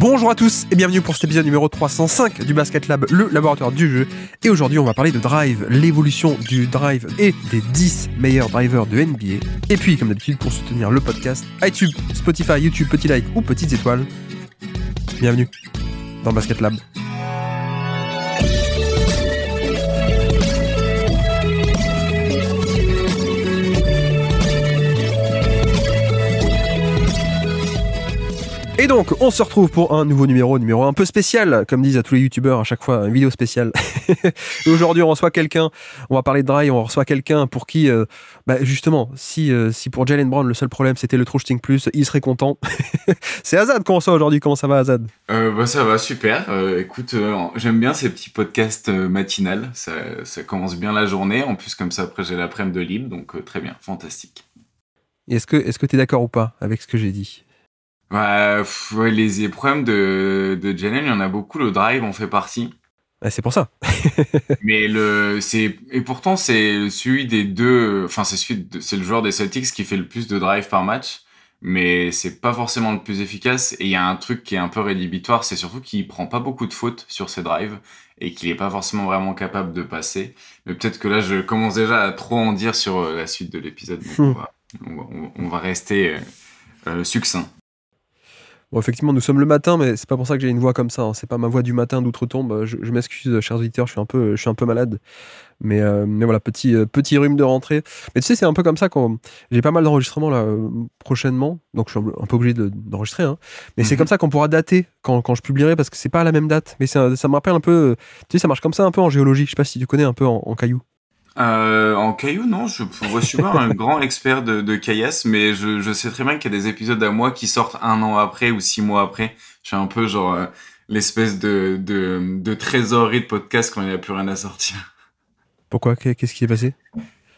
Bonjour à tous et bienvenue pour cet épisode numéro 305 du Basket Lab, le laboratoire du jeu. Et aujourd'hui on va parler de drive, l'évolution du drive et des 10 meilleurs drivers de NBA. Et puis comme d'habitude pour soutenir le podcast, iTunes, Spotify, YouTube, petit like ou petites étoiles. Bienvenue dans Basket Lab. Et donc, on se retrouve pour un nouveau numéro un peu spécial, comme disent à tous les youtubeurs à chaque fois, une vidéo spéciale. Et aujourd'hui, on reçoit quelqu'un, on va parler de drive, on reçoit quelqu'un pour qui, justement, si pour Jaylen Brown, le seul problème c'était le True Shooting Plus, il serait content. C'est Azad qu'on reçoit aujourd'hui, comment ça va Azad ? Ça va super, écoute, j'aime bien ces petits podcasts matinales, ça commence bien la journée, en plus comme ça après j'ai l'après-midi de libre, donc très bien, fantastique. Et est-ce que t'es d'accord ou pas avec ce que j'ai dit ? Ouais, les problèmes de Jaylen, il y en a beaucoup, le drive en fait partie. C'est pour ça. Mais et pourtant c'est celui des deux, enfin c'est le joueur des Celtics qui fait le plus de drive par match, mais c'est pas forcément le plus efficace. Et il y a un truc qui est un peu rédhibitoire, c'est surtout qu'il prend pas beaucoup de fautes sur ses drives et qu'il est pas forcément vraiment capable de passer. Mais peut-être que là je commence déjà à trop en dire sur la suite de l'épisode, donc on va rester succinct. Bon, effectivement, nous sommes le matin, mais c'est pas pour ça que j'ai une voix comme ça. Hein. C'est pas ma voix du matin d'outre-tombe. Je m'excuse, chers auditeurs, je suis un peu malade. Mais voilà, petit rhume de rentrée. Mais tu sais, c'est un peu comme ça quand j'ai pas mal d'enregistrements là prochainement, donc je suis un peu obligé d'enregistrer. Hein. Mais c'est comme ça qu'on pourra dater quand je publierai parce que c'est pas à la même date. Mais ça me rappelle un peu. Tu sais, ça marche comme ça un peu en géologie. Je sais pas si tu connais un peu en cailloux. En caillou, non, je suis pas un grand expert de caillasse, mais je sais très bien qu'il y a des épisodes à moi qui sortent 1 an après ou 6 mois après. Je suis un peu genre l'espèce de trésorerie de podcast quand il n'y a plus rien à sortir. Pourquoi ? Qu'est-ce qui est passé ?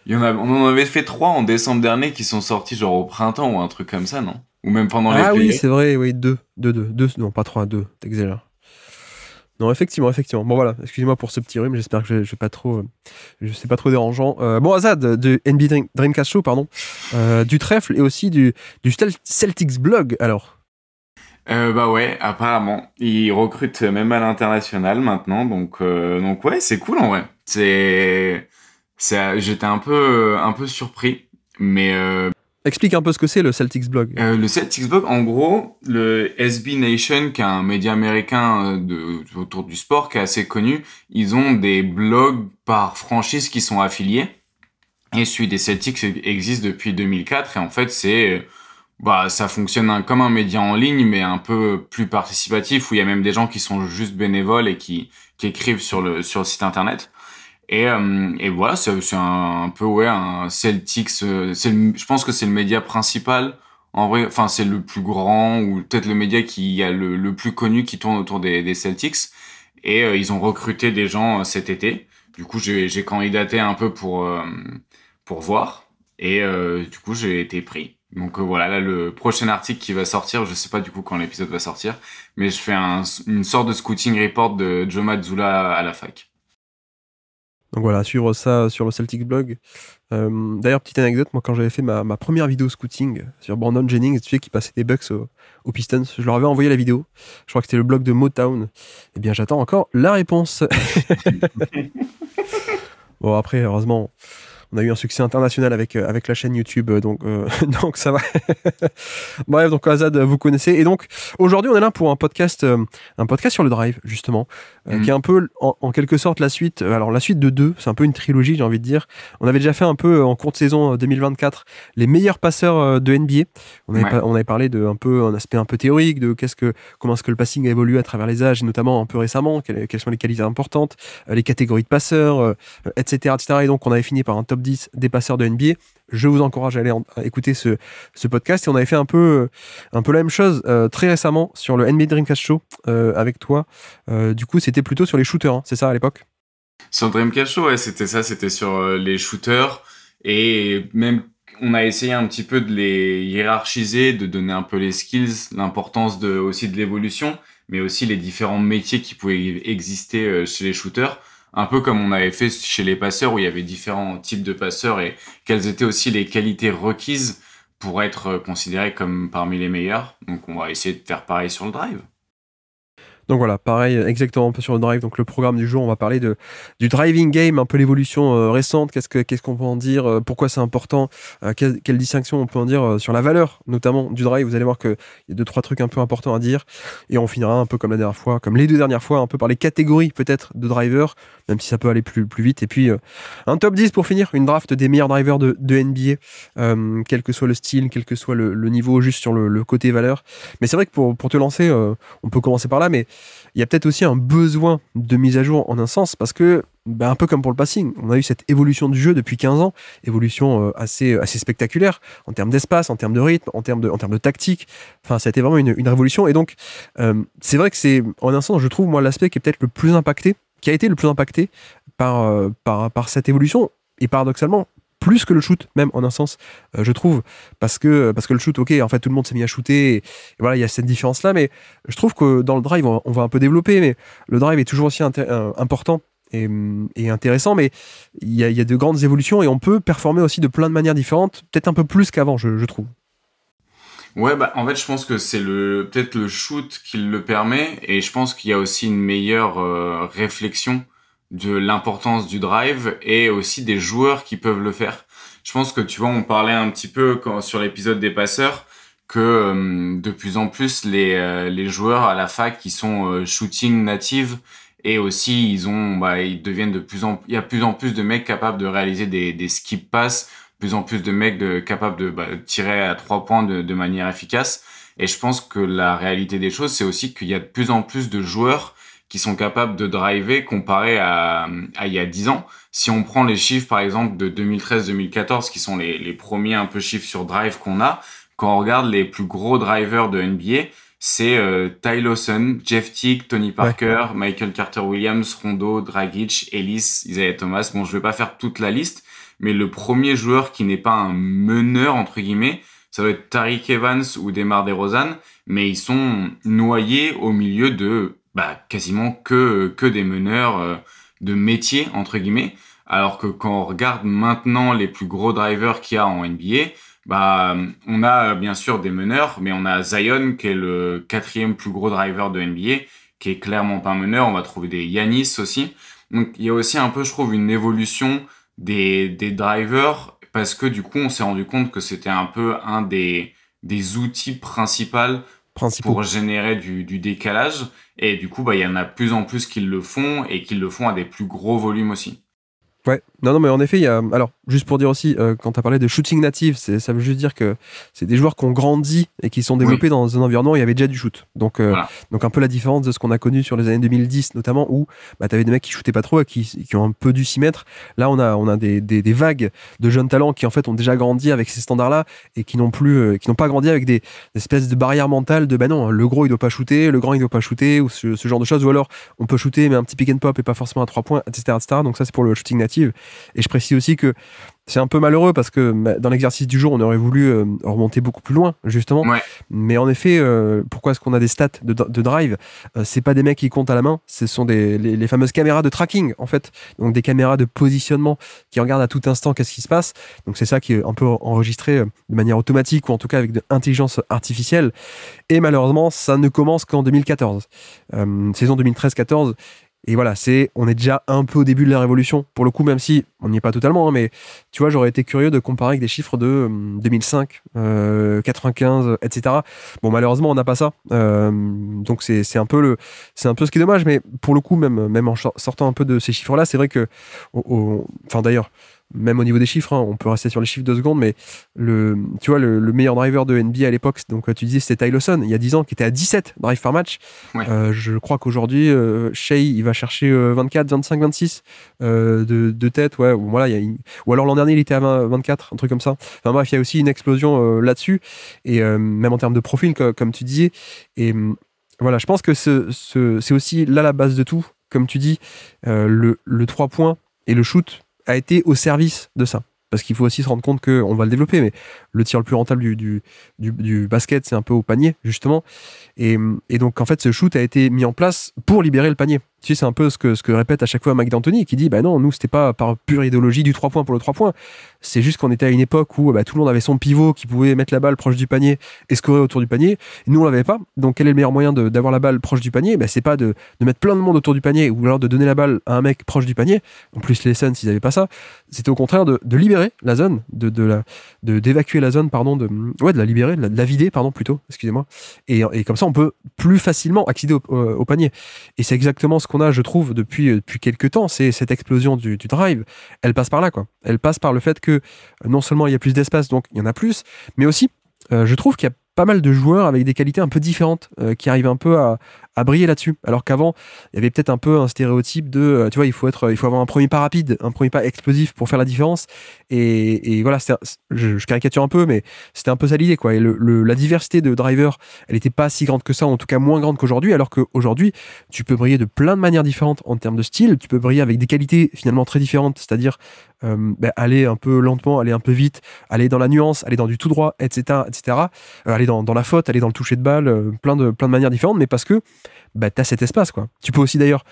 On en avait fait 3 en décembre dernier qui sont sortis genre au printemps ou un truc comme ça, non ? Ou même pendant les playoffs. Ah oui, c'est vrai, oui, 2, non pas 3, 2, t'exagères. Non, effectivement. Bon voilà, excusez-moi pour ce petit rhume, j'espère que je sais pas trop dérangeant. Bon, Azad, de NBA Dreamcast Show, pardon, du trèfle et aussi du Celtics Blog, alors. Ouais, apparemment. Ils recrutent même à l'international maintenant, donc ouais, c'est cool en vrai. J'étais un peu surpris, mais... Explique un peu ce que c'est le Celtics Blog. Le Celtics Blog, en gros, le SB Nation, qui est un média américain autour du sport, qui est assez connu, ils ont des blogs par franchise qui sont affiliés. Et celui des Celtics existe depuis 2004, et en fait, ça fonctionne comme un média en ligne, mais un peu plus participatif, où il y a même des gens qui sont juste bénévoles et qui écrivent sur le site internet. Et voilà, c'est un peu un Celtics. Je pense que c'est le média principal. En vrai, enfin c'est le plus grand ou peut-être le média qui a le plus connu qui tourne autour des Celtics. Et ils ont recruté des gens cet été. Du coup, j'ai candidaté un peu pour voir. Et du coup, j'ai été pris. Donc voilà, là le prochain article qui va sortir, je sais pas du coup quand l'épisode va sortir, mais je fais une sorte de scouting report de Joe Mazzulla à la fac. Donc voilà, suivre ça sur le Celtics Blog. D'ailleurs, petite anecdote, moi quand j'avais fait ma première vidéo scouting sur Brandon Jennings, tu sais, qui passait des Bucks aux Pistons, je leur avais envoyé la vidéo. Je crois que c'était le blog de Motown. Eh bien, j'attends encore la réponse. Bon, après, heureusement, on a eu un succès international avec la chaîne YouTube, donc ça va. Bref, donc Azad, vous connaissez. Et donc, aujourd'hui, on est là pour un podcast sur le drive, justement, qui est un peu, en quelque sorte, la suite. Alors, la suite de 2, c'est un peu une trilogie, j'ai envie de dire. On avait déjà fait un peu, en cours de saison 2024, les meilleurs passeurs de NBA. On avait parlé d'un aspect un peu théorique, de comment est-ce que le passing a évolué à travers les âges, et notamment un peu récemment, quelles sont les qualités importantes, les catégories de passeurs, etc. Et donc, on avait fini par un top 10 des passeurs de NBA. Je vous encourage à aller écouter ce podcast. Et on avait fait un peu la même chose très récemment sur le NBA Dreamcast Show avec toi. Du coup, c'était plutôt sur les shooters, hein, c'est ça à l'époque ? Sur Dreamcast Show, ouais, c'était ça. C'était sur les shooters. Et même, on a essayé un petit peu de les hiérarchiser, de donner un peu les skills, l'importance aussi de l'évolution, mais aussi les différents métiers qui pouvaient exister chez les shooters. Un peu comme on avait fait chez les passeurs où il y avait différents types de passeurs et quelles étaient aussi les qualités requises pour être considéré comme parmi les meilleurs. Donc on va essayer de faire pareil sur le drive. Donc voilà, pareil, exactement un peu sur le drive. Donc le programme du jour, on va parler du driving game, un peu l'évolution récente. Qu'est-ce qu'on peut en dire, pourquoi c'est important, quelle distinction on peut en dire sur la valeur, notamment du drive. Vous allez voir qu'il y a 2-3 trucs un peu importants à dire. Et on finira un peu comme la dernière fois, comme les 2 dernières fois, un peu par les catégories peut-être de drivers, même si ça peut aller plus vite. Et puis un top 10 pour finir, une draft des meilleurs drivers de NBA, quel que soit le style, quel que soit le niveau, juste sur le côté valeur. Mais c'est vrai que pour te lancer, on peut commencer par là, mais il y a peut-être aussi un besoin de mise à jour en un sens, parce que, un peu comme pour le passing, on a eu cette évolution du jeu depuis 15 ans, évolution assez spectaculaire, en termes d'espace, en termes de rythme, en termes de tactique. Enfin, ça a été vraiment une révolution. Et donc, c'est vrai que c'est, en un sens, je trouve, moi, l'aspect qui est peut-être le plus impacté, qui a été le plus impacté par cette évolution, et paradoxalement, plus que le shoot, même en un sens, je trouve, parce que le shoot, ok, en fait tout le monde s'est mis à shooter, et voilà, il y a cette différence là, mais je trouve que dans le drive, on va un peu développer, mais le drive est toujours aussi important et intéressant, mais il y a de grandes évolutions, et on peut performer aussi de plein de manières différentes, peut-être un peu plus qu'avant, je trouve. Ouais, bah en fait, je pense que c'est peut-être le shoot qui le permet, et je pense qu'il y a aussi une meilleure réflexion de l'importance du drive et aussi des joueurs qui peuvent le faire. Je pense que tu vois, on parlait un petit peu sur l'épisode des passeurs que de plus en plus les joueurs à la fac qui sont shooting native, et aussi ils deviennent il y a de plus en plus de mecs capables de réaliser des skip passes, plus en plus de mecs capables de tirer à 3 points de manière efficace. Et je pense que la réalité des choses, c'est aussi qu'il y a de plus en plus de joueurs qui sont capables de driver comparé à il y a 10 ans. Si on prend les chiffres, par exemple, de 2013-2014, qui sont les premiers un peu chiffres sur drive qu'on a, quand on regarde les plus gros drivers de NBA, c'est Ty Lawson, Jeff Teague, Tony Parker, Michael Carter-Williams, Rondo, Dragic, Ellis, Isaiah Thomas. Bon, je vais pas faire toute la liste, mais le premier joueur qui n'est pas un meneur, entre guillemets, ça doit être Tariq Evans ou DeMar DeRozan, mais ils sont noyés au milieu de quasiment que des meneurs de métier, entre guillemets, alors que quand on regarde maintenant les plus gros drivers qu'il y a en NBA, on a bien sûr des meneurs, mais on a Zion qui est le 4e plus gros driver de NBA, qui est clairement pas un meneur. On va trouver des Giannis aussi. Donc il y a aussi un peu, je trouve, une évolution des drivers, parce que du coup on s'est rendu compte que c'était un peu un des outils principaux pour générer du décalage, et du coup il y en a de plus en plus qui le font, et qui le font à des plus gros volumes aussi. Ouais, non, mais en effet, il y a. Alors, juste pour dire aussi, quand tu as parlé de shooting native, ça veut juste dire que c'est des joueurs qui ont grandi et qui sont développés dans un environnement où il y avait déjà du shoot. Donc, donc un peu la différence de ce qu'on a connu sur les années 2010, notamment, où tu avais des mecs qui shootaient pas trop et qui ont un peu dû s'y mettre. Là, on a des vagues de jeunes talents qui, en fait, ont déjà grandi avec ces standards-là et qui n'ont pas grandi avec des espèces de barrières mentales de non, le gros il doit pas shooter, le grand il doit pas shooter, ou ce genre de choses, ou alors on peut shooter mais un petit pick and pop et pas forcément à 3 points, etc. Donc, ça, c'est pour le shooting native. Et je précise aussi que c'est un peu malheureux parce que dans l'exercice du jour, on aurait voulu remonter beaucoup plus loin, justement. Ouais. Mais en effet, pourquoi est-ce qu'on a des stats de drive, c'est pas des mecs qui comptent à la main, ce sont les fameuses caméras de tracking, en fait. Donc des caméras de positionnement qui regardent à tout instant qu'est-ce qui se passe. Donc c'est ça qui est un peu enregistré de manière automatique, ou en tout cas avec de l'intelligence artificielle. Et malheureusement, ça ne commence qu'en 2014. Saison 2013-14. Et voilà, on est déjà un peu au début de la révolution. Pour le coup, même si on n'y est pas totalement, mais tu vois, j'aurais été curieux de comparer avec des chiffres de 2005, 95, etc. Bon, malheureusement, on n'a pas ça. Donc c'est un peu ce qui est dommage. Mais pour le coup, même en sortant un peu de ces chiffres-là, c'est vrai que, enfin d'ailleurs, même au niveau des chiffres, on peut rester sur les chiffres 2 secondes, mais tu vois, le meilleur driver de NBA à l'époque, donc tu disais c'était Ty Lawson, il y a 10 ans, qui était à 17 drives par match. Ouais. Je crois qu'aujourd'hui, Shai, il va chercher 24, 25, 26 de tête, ouais, ou alors l'an dernier, il était à 24, un truc comme ça. Enfin bref, il y a aussi une explosion là-dessus, et même en termes de profil, comme tu disais. Et voilà, je pense que c'est aussi là la base de tout, comme tu dis, le 3 points et le shoot a été au service de ça. Parce qu'il faut aussi se rendre compte qu'on va le développer, mais le tir le plus rentable du basket, c'est un peu au panier, justement. Et donc, en fait, ce shoot a été mis en place pour libérer le panier. Tu sais, c'est un peu ce que répète à chaque fois Mike D'Antoni, qui dit, bah non, nous, c'était pas par pure idéologie du 3 points pour le 3 points. C'est juste qu'on était à une époque où tout le monde avait son pivot qui pouvait mettre la balle proche du panier et scorer autour du panier. Et nous, on l'avait pas. Donc, quel est le meilleur moyen d'avoir la balle proche du panier? C'est pas de mettre plein de monde autour du panier ou alors de donner la balle à un mec proche du panier. En plus, les Suns, ils avaient pas ça. C'était au contraire de libérer la zone, d'évacuer la zone, pardon, de la libérer, de la vider, pardon, plutôt, excusez-moi. Et comme ça, on peut plus facilement accéder au panier. Et c'est exactement ce qu'on a, je trouve, depuis quelques temps. C'est cette explosion du drive. Elle passe par là, quoi. Elle passe par le fait que non seulement il y a plus d'espace, donc il y en a plus, mais aussi, je trouve qu'il y a pas mal de joueurs avec des qualités un peu différentes qui arrivent un peu à briller là-dessus. Alors qu'avant, il y avait peut-être un peu un stéréotype de, tu vois, il faut avoir un premier pas rapide, un premier pas explosif pour faire la différence. Et voilà, je caricature un peu, mais c'était un peu ça l'idée, quoi. Et la diversité de drivers, elle n'était pas si grande que ça, en tout cas moins grande qu'aujourd'hui, alors qu'aujourd'hui, tu peux briller de plein de manières différentes en termes de style. Tu peux briller avec des qualités finalement très différentes, c'est-à-dire aller un peu lentement, aller un peu vite, aller dans la nuance, aller dans du tout droit, etc., etc. Aller dans la faute, aller dans le toucher de balle, plein de manières différentes, mais parce que tu as cet espace, quoi. Tu peux aussi d'ailleurs,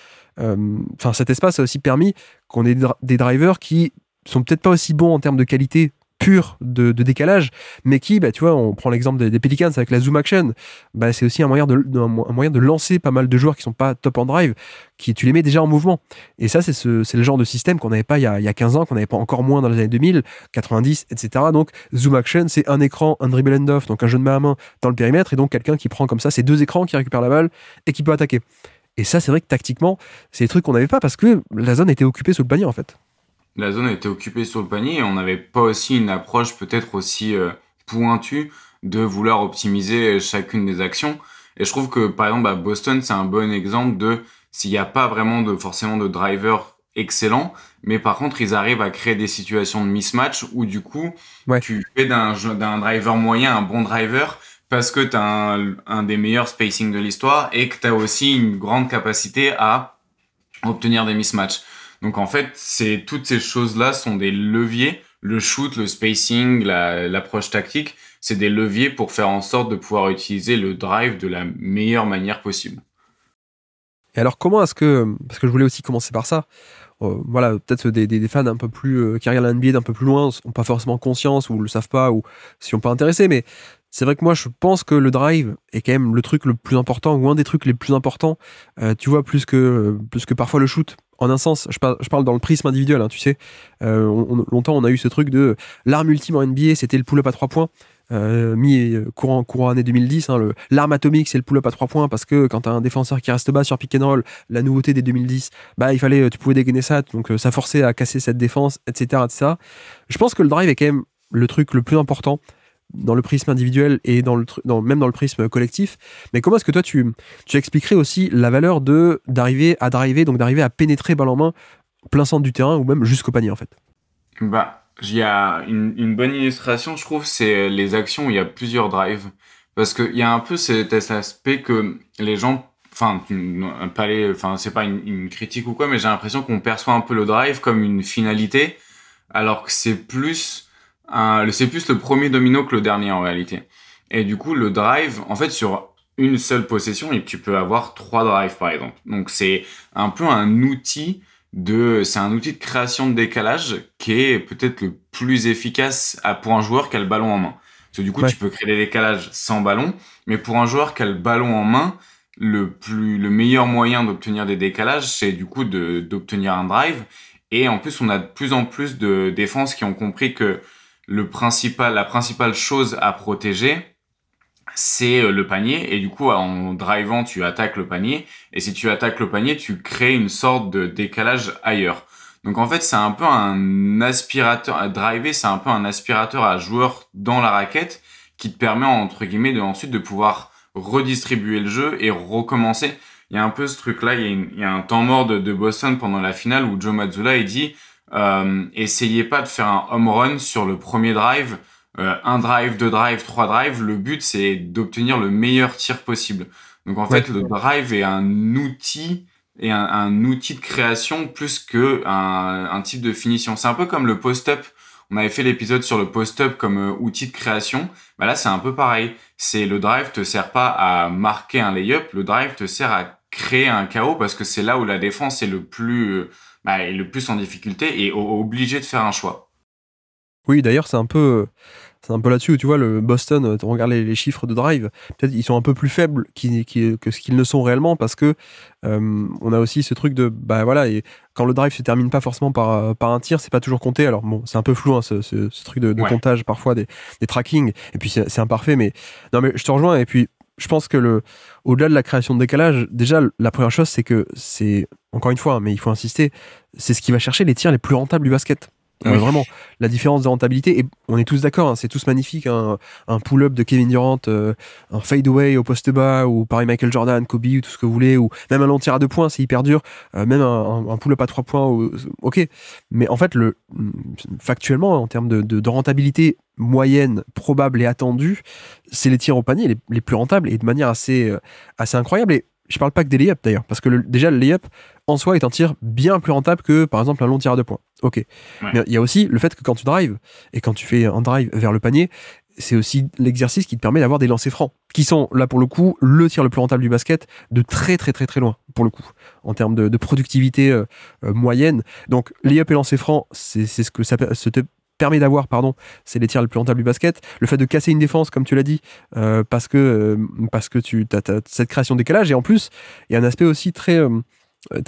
cet espace a aussi permis qu'on ait des drivers qui sont peut-être pas aussi bons en termes de qualité pure de décalage, mais qui, tu vois, on prend l'exemple des Pelicans avec la zoom action, c'est aussi un moyen de lancer pas mal de joueurs qui sont pas top en drive, qui tu les mets déjà en mouvement. Et ça, c'est le genre de système qu'on n'avait pas il y a 15 ans, qu'on n'avait pas encore moins dans les années 2000, 90, etc. Donc, zoom action, c'est un écran, un dribble end off, donc un jeu de main à main dans le périmètre, et donc quelqu'un qui prend comme ça ces deux écrans, qui récupère la balle et qui peut attaquer. Et ça, c'est vrai que tactiquement, c'est des trucs qu'on n'avait pas parce que la zone était occupée sous le panier, en fait. La zone était occupée sur le panier et on n'avait pas aussi une approche peut-être aussi pointue de vouloir optimiser chacune des actions. Et je trouve que par exemple à Boston, c'est un bon exemple de s'il n'y a pas vraiment forcément de driver excellent, mais par contre ils arrivent à créer des situations de mismatch où du coup tu fais d'un driver moyen un bon driver parce que tu as un des meilleurs spacing de l'histoire et que tu as aussi une grande capacité à obtenir des mismatchs. Donc en fait, toutes ces choses-là sont des leviers. Le shoot, le spacing, l'approche tactique, c'est des leviers pour faire en sorte de pouvoir utiliser le drive de la meilleure manière possible. Et alors comment est-ce que, parce que je voulais aussi commencer par ça, voilà, peut-être des fans un peu plus qui regardent la NBA d'un peu plus loin n'ont pas forcément conscience ou le savent pas ou s'y sont pas intéressés, mais c'est vrai que moi je pense que le drive est quand même le truc le plus important ou un des trucs les plus importants, tu vois, plus que parfois le shoot. En un sens, je parle dans le prisme individuel, hein, tu sais. Longtemps, on a eu ce truc de l'arme ultime en NBA, c'était le pull-up à 3 points. Courant année 2010, hein, l'arme atomique, c'est le pull-up à 3 points parce que quand t'as un défenseur qui reste bas sur pick and roll, la nouveauté des 2010, tu pouvais dégainer ça, donc ça forçait à casser cette défense, etc., etc. Je pense que le drive est quand même le truc le plus important dans le prisme individuel et même dans le prisme collectif. Mais comment est-ce que toi tu expliquerais aussi la valeur d'arriver à driver, donc d'arriver à pénétrer balle en main plein centre du terrain ou même jusqu'au panier, en fait? Il y a une bonne illustration, je trouve, c'est les actions où il y a plusieurs drives. Parce qu'il y a un peu cet aspect que les gens, c'est pas une critique ou quoi, mais j'ai l'impression qu'on perçoit un peu le drive comme une finalité, alors que c'est plus le premier domino que le dernier en réalité. Et du coup, le drive, en fait, sur une seule possession, et tu peux avoir 3 drives par exemple. Donc c'est un peu un outil de création de décalage qui est peut-être le plus efficace pour un joueur qui a le ballon en main. Parce que du coup, tu peux créer des décalages sans ballon, mais pour un joueur qui a le ballon en main, le meilleur moyen d'obtenir des décalages, c'est du coup d'obtenir un drive. Et en plus, on a de plus en plus de défenses qui ont compris que la principale chose à protéger, c'est le panier. Et du coup, en drivant, tu attaques le panier. Et si tu attaques le panier, tu crées une sorte de décalage ailleurs. Donc en fait, c'est un peu un aspirateur à driver, c'est un peu un aspirateur à joueur dans la raquette qui te permet entre guillemets ensuite de pouvoir redistribuer le jeu et recommencer. Il y a un peu ce truc-là, il y a un temps mort de Boston pendant la finale où Joe Mazzulla il dit essayez pas de faire un home run sur le premier drive, un drive, 2 drives, 3 drives. Le but c'est d'obtenir le meilleur tir possible. Donc en fait, le drive est un outil et un outil de création plus que un type de finition. C'est un peu comme le post-up. On avait fait l'épisode sur le post-up comme outil de création. Là, c'est un peu pareil. Le drive te sert pas à marquer un lay-up. Le drive te sert à créer un chaos parce que c'est là où la défense est est le plus en difficulté et obligé de faire un choix. Oui, d'ailleurs, c'est un peu là-dessus où tu vois, le Boston, tu regardes les chiffres de drive, peut-être ils sont un peu plus faibles que ce qu'ils ne sont réellement parce que on a aussi ce truc de, bah voilà, et quand le drive se termine pas forcément par un tir, c'est pas toujours compté. Alors bon, c'est un peu flou, hein, ce truc de Ouais. comptage parfois des tracking, et puis c'est imparfait, mais non, mais je te rejoins, et puis je pense que au-delà de la création de décalage, déjà, la première chose, c'est que c'est, encore une fois, hein, mais il faut insister, c'est ce qui va chercher les tirs les plus rentables du basket. Oui. Vraiment, la différence de rentabilité, et on est tous d'accord, hein, c'est tous magnifique, hein, un pull-up de Kevin Durant, un fade-away au poste bas, ou pareil Michael Jordan, Kobe, ou tout ce que vous voulez, ou même un long tir à 2 points, c'est hyper dur, même un pull-up à 3 points, ok. Mais en fait, factuellement, en termes de rentabilité moyenne, probable et attendue, c'est les tirs au panier les plus rentables, et de manière assez incroyable. Et je parle pas que des lay-ups d'ailleurs, parce que déjà le lay-up en soi est un tir bien plus rentable que par exemple un long tir à 2 points. Ok. Ouais. Mais il y a aussi le fait que quand tu drives et quand tu fais un drive vers le panier, c'est aussi l'exercice qui te permet d'avoir des lancers francs, qui sont là pour le coup le tir le plus rentable du basket de très très très très loin pour le coup en termes de productivité moyenne. Donc lay-up et lancers francs, c'est ce que ça te permet d'avoir, pardon, c'est les tirs les plus rentables du basket. Le fait de casser une défense, comme tu l'as dit, parce que tu as cette création de décalage, et en plus il y a un aspect aussi très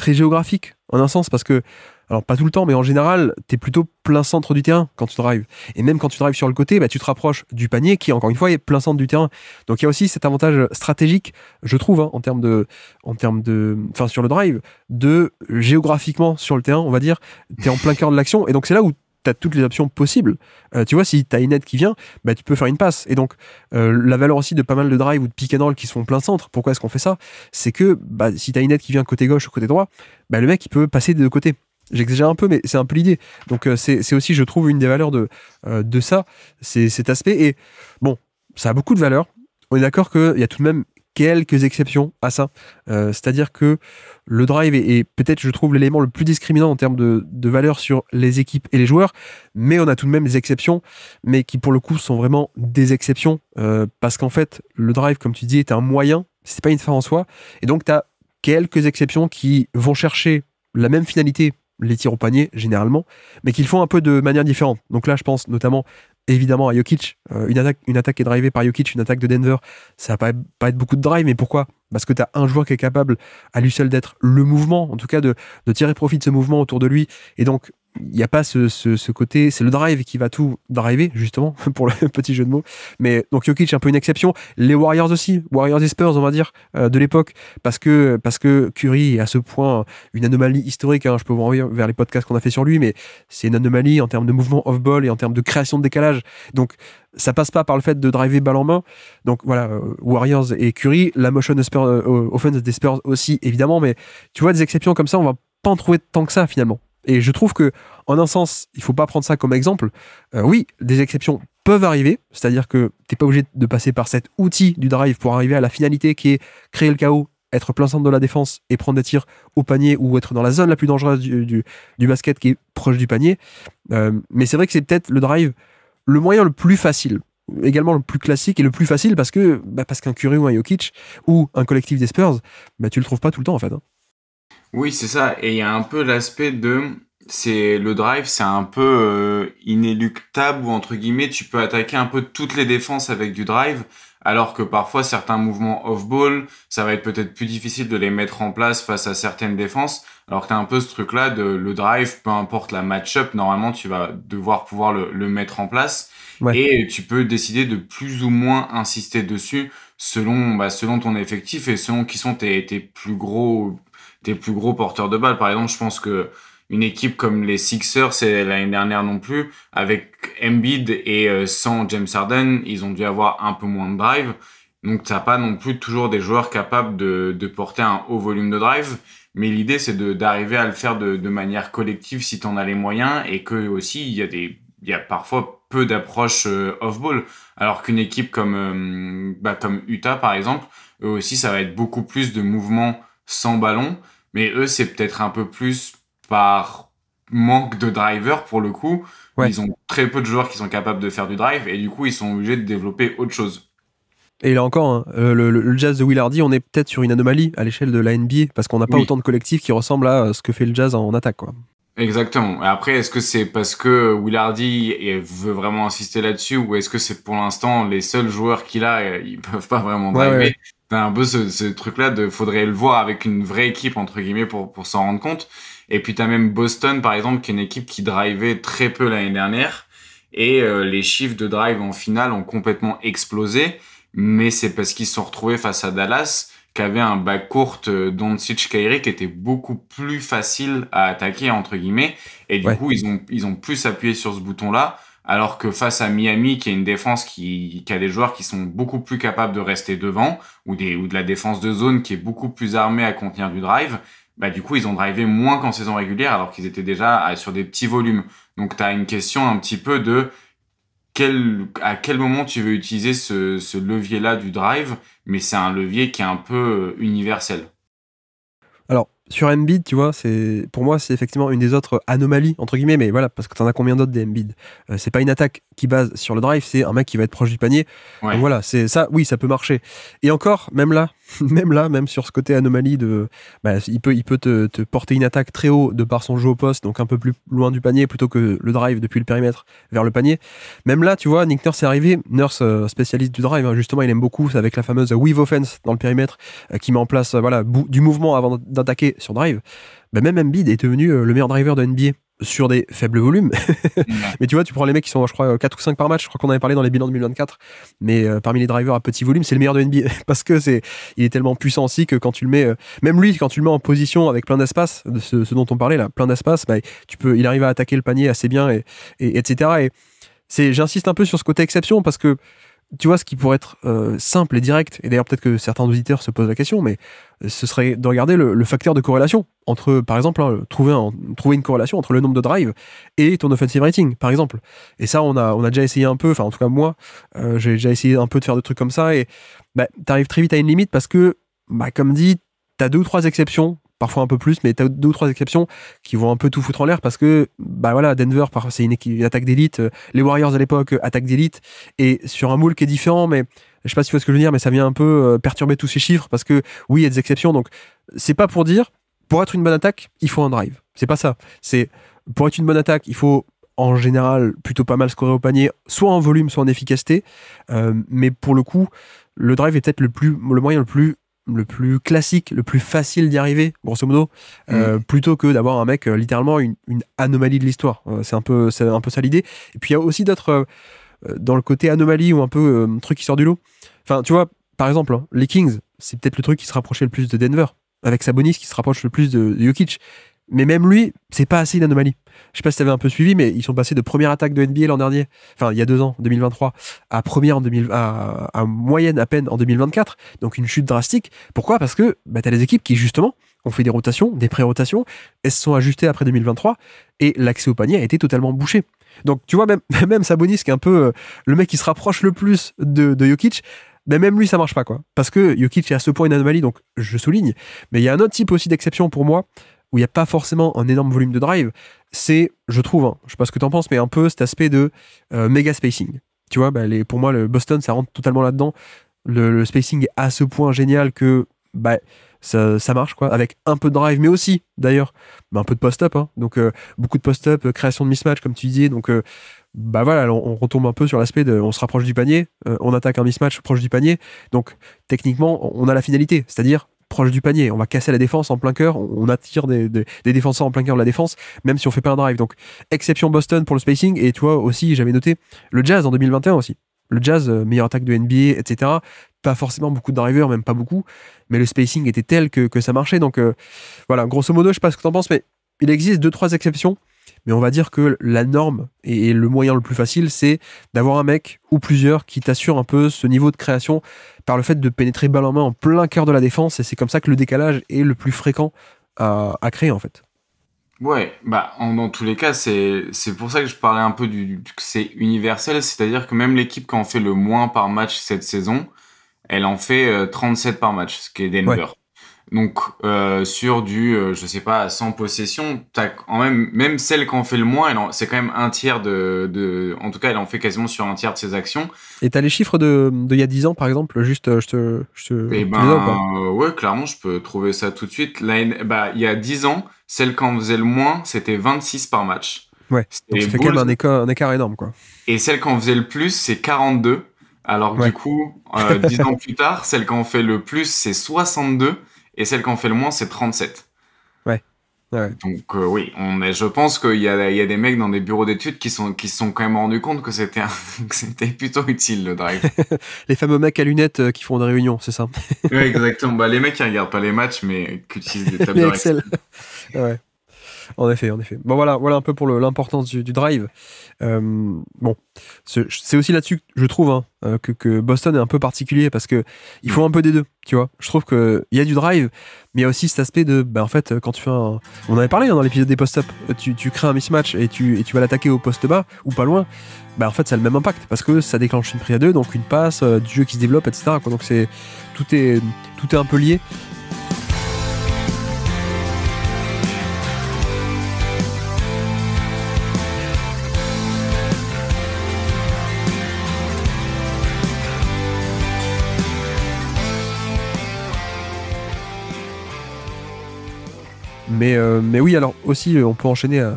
géographique en un sens, parce que, alors pas tout le temps, mais en général, t'es plutôt plein centre du terrain quand tu drives. Et même quand tu drives sur le côté, bah, tu te rapproches du panier qui, encore une fois, est plein centre du terrain. Donc il y a aussi cet avantage stratégique, je trouve, hein, enfin sur le drive, de géographiquement sur le terrain, on va dire, t'es en plein cœur de l'action. Et donc c'est là où t'as toutes les options possibles. Tu vois, si t'as une aide qui vient, bah, tu peux faire une passe. Et donc, la valeur aussi de pas mal de drive ou de pick and roll qui sont plein centre, pourquoi est-ce qu'on fait ça? C'est que bah, si t'as une aide qui vient côté gauche ou côté droit, bah, le mec il peut passer des deux côtés. J'exagère un peu, mais c'est un peu l'idée. Donc, c'est aussi, je trouve, une des valeurs de ça, c'est cet aspect. Et bon, ça a beaucoup de valeur. On est d'accord qu'il y a tout de même quelques exceptions à ça. C'est-à-dire que le drive est peut-être, je trouve, l'élément le plus discriminant en termes de valeur sur les équipes et les joueurs, mais on a tout de même des exceptions, mais qui pour le coup sont vraiment des exceptions, parce qu'en fait, le drive, comme tu dis, est un moyen, c'est pas une fin en soi, et donc tu as quelques exceptions qui vont chercher la même finalité, les tirs au panier généralement, mais qu'ils font un peu de manière différente. Donc là, je pense notamment évidemment à Jokic, une attaque qui est drivée par Jokic, une attaque de Denver, ça va pas être beaucoup de drive, mais pourquoi? Parce que tu as un joueur qui est capable à lui seul d'être le mouvement, en tout cas de tirer profit de ce mouvement autour de lui, et donc il n'y a pas ce côté, c'est le drive qui va tout driver, justement, pour le petit jeu de mots. Mais donc Jokic est un peu une exception. Les Warriors aussi, Warriors et Spurs, on va dire, de l'époque, parce que Curry est à ce point une anomalie historique, hein. Je peux vous renvoyer vers les podcasts qu'on a fait sur lui, mais c'est une anomalie en termes de mouvement off-ball et en termes de création de décalage. Donc ça passe pas par le fait de driver balle en main. Donc voilà, Warriors et Curry, la motion de Spurs, offense des Spurs aussi, évidemment, mais tu vois, des exceptions comme ça, on va pas en trouver tant que ça, finalement. Et je trouve que, en un sens, il faut pas prendre ça comme exemple. Oui, des exceptions peuvent arriver, c'est-à-dire que t'es pas obligé de passer par cet outil du drive pour arriver à la finalité qui est créer le chaos, être plein centre de la défense et prendre des tirs au panier, ou être dans la zone la plus dangereuse du basket qui est proche du panier. Mais c'est vrai que c'est peut-être le drive le moyen le plus facile, également le plus classique et le plus facile, parce qu'un Curry ou un Jokic ou un collectif des Spurs, bah, tu le trouves pas tout le temps en fait, hein. Oui, c'est ça. Et il y a un peu l'aspect c'est le drive, c'est un peu inéluctable ou entre guillemets, tu peux attaquer un peu toutes les défenses avec du drive, alors que parfois certains mouvements off-ball, ça va être peut-être plus difficile de les mettre en place face à certaines défenses. Alors que t'as un peu ce truc-là de le drive, peu importe la match-up, normalement tu vas devoir pouvoir le mettre en place Ouais. et tu peux décider de plus ou moins insister dessus selon ton effectif et selon qui sont tes plus gros porteurs de balles. Par exemple, je pense que une équipe comme les Sixers, c'est l'année dernière non plus, avec Embiid et sans James Harden, ils ont dû avoir un peu moins de drive. Donc, t'as pas non plus toujours des joueurs capables de porter un haut volume de drive. Mais l'idée, c'est d'arriver à le faire de manière collective si t'en as les moyens et que aussi, il y a parfois peu d'approches off-ball. Alors qu'une équipe comme Utah, par exemple, eux aussi, ça va être beaucoup plus de mouvements sans ballon, mais eux, c'est peut-être un peu plus par manque de driver pour le coup. Ouais. Ils ont très peu de joueurs qui sont capables de faire du drive et du coup, ils sont obligés de développer autre chose. Et là encore, hein, le Jazz de Will Hardy, on est peut-être sur une anomalie à l'échelle de la NBA parce qu'on n'a pas Oui. autant de collectifs qui ressemblent à ce que fait le Jazz en attaque, quoi. Exactement. Et après, est-ce que c'est parce que Will Hardy veut vraiment insister là-dessus ou est-ce que c'est pour l'instant les seuls joueurs qu'il a, ils peuvent pas vraiment Ouais, driver? ouais. T'as un peu ce truc-là faudrait le voir avec une vraie équipe, entre guillemets, pour s'en rendre compte. Et puis t'as même Boston, par exemple, qui est une équipe qui drivait très peu l'année dernière. Et les chiffres de drive en finale ont complètement explosé. Mais c'est parce qu'ils se sont retrouvés face à Dallas, qui avait un backcourt Doncic-Kyrie qui était beaucoup plus facile à attaquer, entre guillemets. Et du Ouais. coup, ils ont plus appuyé sur ce bouton-là. Alors que face à Miami, qui a une défense qui a des joueurs qui sont beaucoup plus capables de rester devant, ou de la défense de zone qui est beaucoup plus armée à contenir du drive, bah, du coup, ils ont drivé moins qu'en saison régulière, alors qu'ils étaient déjà sur des petits volumes. Donc, tu as une question un petit peu de à quel moment tu veux utiliser ce levier-là du drive, mais c'est un levier qui est un peu universel. Alors, sur Embiid, tu vois, pour moi, c'est effectivement une des autres anomalies, entre guillemets, mais voilà, parce que t'en as combien d'autres des Embiid? C'est pas une attaque qui base sur le drive, c'est un mec qui va être proche du panier. Donc Ouais. voilà, c'est ça, oui, ça peut marcher. Et encore, même là, même sur ce côté anomalie il peut te porter une attaque très haut de par son jeu au poste, donc un peu plus loin du panier, plutôt que le drive depuis le périmètre vers le panier. Même là, tu vois, Nick Nurse est arrivé, Nurse, spécialiste du drive, hein, justement, il aime beaucoup, c'est avec la fameuse weave offense dans le périmètre, qui met en place du mouvement avant d'attaquer sur drive. Bah, même Embiid est devenu le meilleur driver de NBA sur des faibles volumes. Ouais. Mais tu vois, tu prends les mecs qui sont, je crois, 4 ou 5 par match, je crois qu'on avait parlé dans les bilans 2024, mais parmi les drivers à petit volume, c'est le meilleur de NBA parce que il est tellement puissant aussi que quand tu le mets, même lui, quand tu le mets en position avec plein d'espace, de ce dont on parlait là, plein d'espace, bah, il arrive à attaquer le panier assez bien etc. Et j'insiste un peu sur ce côté exception parce que tu vois, ce qui pourrait être simple et direct, et d'ailleurs peut-être que certains auditeurs se posent la question, mais ce serait de regarder le facteur de corrélation entre, par exemple, hein, trouver une corrélation entre le nombre de drives et ton offensive rating, par exemple. Et ça, on a déjà essayé un peu, enfin en tout cas moi, j'ai déjà essayé un peu de faire des trucs comme ça, et bah, t'arrives très vite à une limite parce que, bah, comme dit, t'as 2 ou 3 exceptions, parfois un peu plus, mais t'as 2 ou 3 exceptions qui vont un peu tout foutre en l'air parce que, bah voilà, Denver, c'est une attaque d'élite, les Warriors à l'époque, attaque d'élite, et sur un moule qui est différent, mais je sais pas si tu vois ce que je veux dire, mais ça vient un peu perturber tous ces chiffres parce que, oui, il y a des exceptions, donc c'est pas pour dire, pour être une bonne attaque, il faut un drive. C'est pas ça. C'est, pour être une bonne attaque, il faut en général plutôt pas mal scorer au panier, soit en volume, soit en efficacité, mais pour le coup, le drive est peut-être le moyen le plus classique, le plus facile d'y arriver, grosso modo, plutôt que d'avoir un mec littéralement une anomalie de l'histoire. C'est un peu ça l'idée. Et puis il y a aussi d'autres dans le côté anomalie ou un peu truc qui sort du lot. Enfin, tu vois, par exemple, hein, les Kings, c'est peut-être le truc qui se rapprochait le plus de Denver, avec Sabonis qui se rapproche le plus de Jokic. Mais même lui, c'est pas assez une anomalie. Je sais pas si t'avais un peu suivi, mais ils sont passés de première attaque de NBA l'an dernier, enfin il y a 2 ans, 2023, à première à moyenne à peine en 2024. Donc une chute drastique. Pourquoi? Parce que bah, t'as les équipes qui justement ont fait des rotations, des pré-rotations, elles se sont ajustées après 2023 et l'accès au panier a été totalement bouché. Donc tu vois, même Sabonis qui est un peu le mec qui se rapproche le plus de Jokic, mais même lui ça marche pas quoi. Parce que Jokic est à ce point une anomalie, donc je souligne. Mais il y a un autre type aussi d'exception pour moi, où il n'y a pas forcément un énorme volume de drive, c'est, je trouve, hein, je sais pas ce que t'en penses, mais un peu cet aspect de méga spacing. Tu vois, bah, pour moi, le Boston, ça rentre totalement là-dedans. Le spacing est à ce point génial que bah, ça marche, quoi, avec un peu de drive, mais aussi, d'ailleurs, un peu de post-up. Hein, donc, beaucoup de post-up, création de mismatch, comme tu disais. Donc, bah voilà, on retombe un peu sur l'aspect de on se rapproche du panier, on attaque un mismatch proche du panier. Donc, techniquement, on a la finalité, c'est-à-dire proche du panier. On va casser la défense en plein cœur. On attire des défenseurs en plein cœur de la défense, même si on fait pas un drive. Donc, exception Boston pour le spacing. Et tu vois aussi, j'avais noté le Jazz en 2021 aussi. Le Jazz, meilleure attaque de NBA, etc. Pas forcément beaucoup de drivers, même pas beaucoup. Mais le spacing était tel que ça marchait. Donc, voilà, grosso modo, je sais pas ce que t'en penses, mais il existe 2-3 exceptions. Mais on va dire que la norme et le moyen le plus facile, c'est d'avoir un mec ou plusieurs qui t'assurent un peu ce niveau de création par le fait de pénétrer balle en main en plein cœur de la défense. Et c'est comme ça que le décalage est le plus fréquent à créer, en fait. Ouais, bah dans tous les cas, c'est pour ça que je parlais un peu que c'est universel, c'est-à-dire que même l'équipe qui en fait le moins par match cette saison, elle en fait 37 par match, ce qui est Ouais. Denver. Donc sur du, je sais pas, 100 possessions, t'as quand même celle qui en fait le moins, c'est quand même un tiers en tout cas, elle en fait quasiment sur un tiers de ses actions. Et t'as les chiffres de il y a 10 ans, par exemple, juste, Et tu les as ou pas? ouais, clairement, je peux trouver ça tout de suite. Il y a 10 ans, celle qui en faisait le moins, c'était 26 par match. Ouais, donc C'était ça fait quand Bulls. même un écart énorme, quoi. Et celle qui en faisait le plus, c'est 42. Alors que du Ouais, coup, 10 ans plus tard, celle qui en fait le plus, c'est 62. Et celle qui en fait le moins, c'est 37. ouais, ouais. Donc oui, je pense qu'il y a des mecs dans des bureaux d'études qui se sont quand même rendus compte que que c'était plutôt utile le drive. Les fameux mecs à lunettes qui font des réunions, c'est ça. Oui, exactement. Bah, les mecs qui regardent pas les matchs, mais qui utilisent des Les tableurs Excel. Excel. Ouais, en effet, en effet. Bon, voilà un peu pour l'importance du drive. Bon, c'est aussi là-dessus, je trouve, hein, que Boston est un peu particulier parce que il faut un peu des deux, tu vois. Je trouve qu'il y a du drive, mais il y a aussi cet aspect de, bah, en fait, quand tu fais on en avait parlé, hein, dans l'épisode des post-up, tu crées un mismatch et tu vas l'attaquer au poste bas ou pas loin, bah en fait, ça a le même impact parce que ça déclenche une prise à deux, donc une passe, du jeu qui se développe, etc., quoi. Donc tout est un peu lié. Mais oui, alors aussi, on peut enchaîner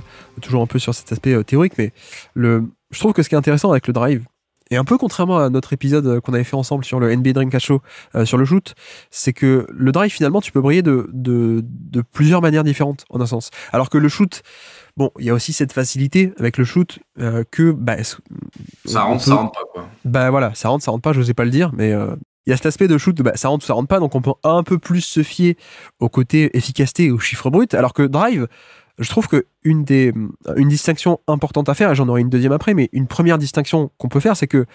toujours un peu sur cet aspect théorique, mais je trouve que ce qui est intéressant avec le drive, et un peu contrairement à notre épisode qu'on avait fait ensemble sur le NBA Dreamcast Show, sur le shoot, c'est que le drive, finalement, tu peux briller de plusieurs manières différentes, en un sens. Alors que le shoot, bon, il y a aussi cette facilité avec le shoot que bah, Ça rentre pas, quoi. bah voilà, ça rentre pas, je sais pas le dire, mais il y a cet aspect de shoot, bah, ça rentre ou ça rentre pas, donc on peut un peu plus se fier au côté efficacité et aux chiffres bruts, alors que drive, je trouve que une distinction importante à faire, et j'en aurai une deuxième après, mais une première distinction qu'on peut faire, c'est que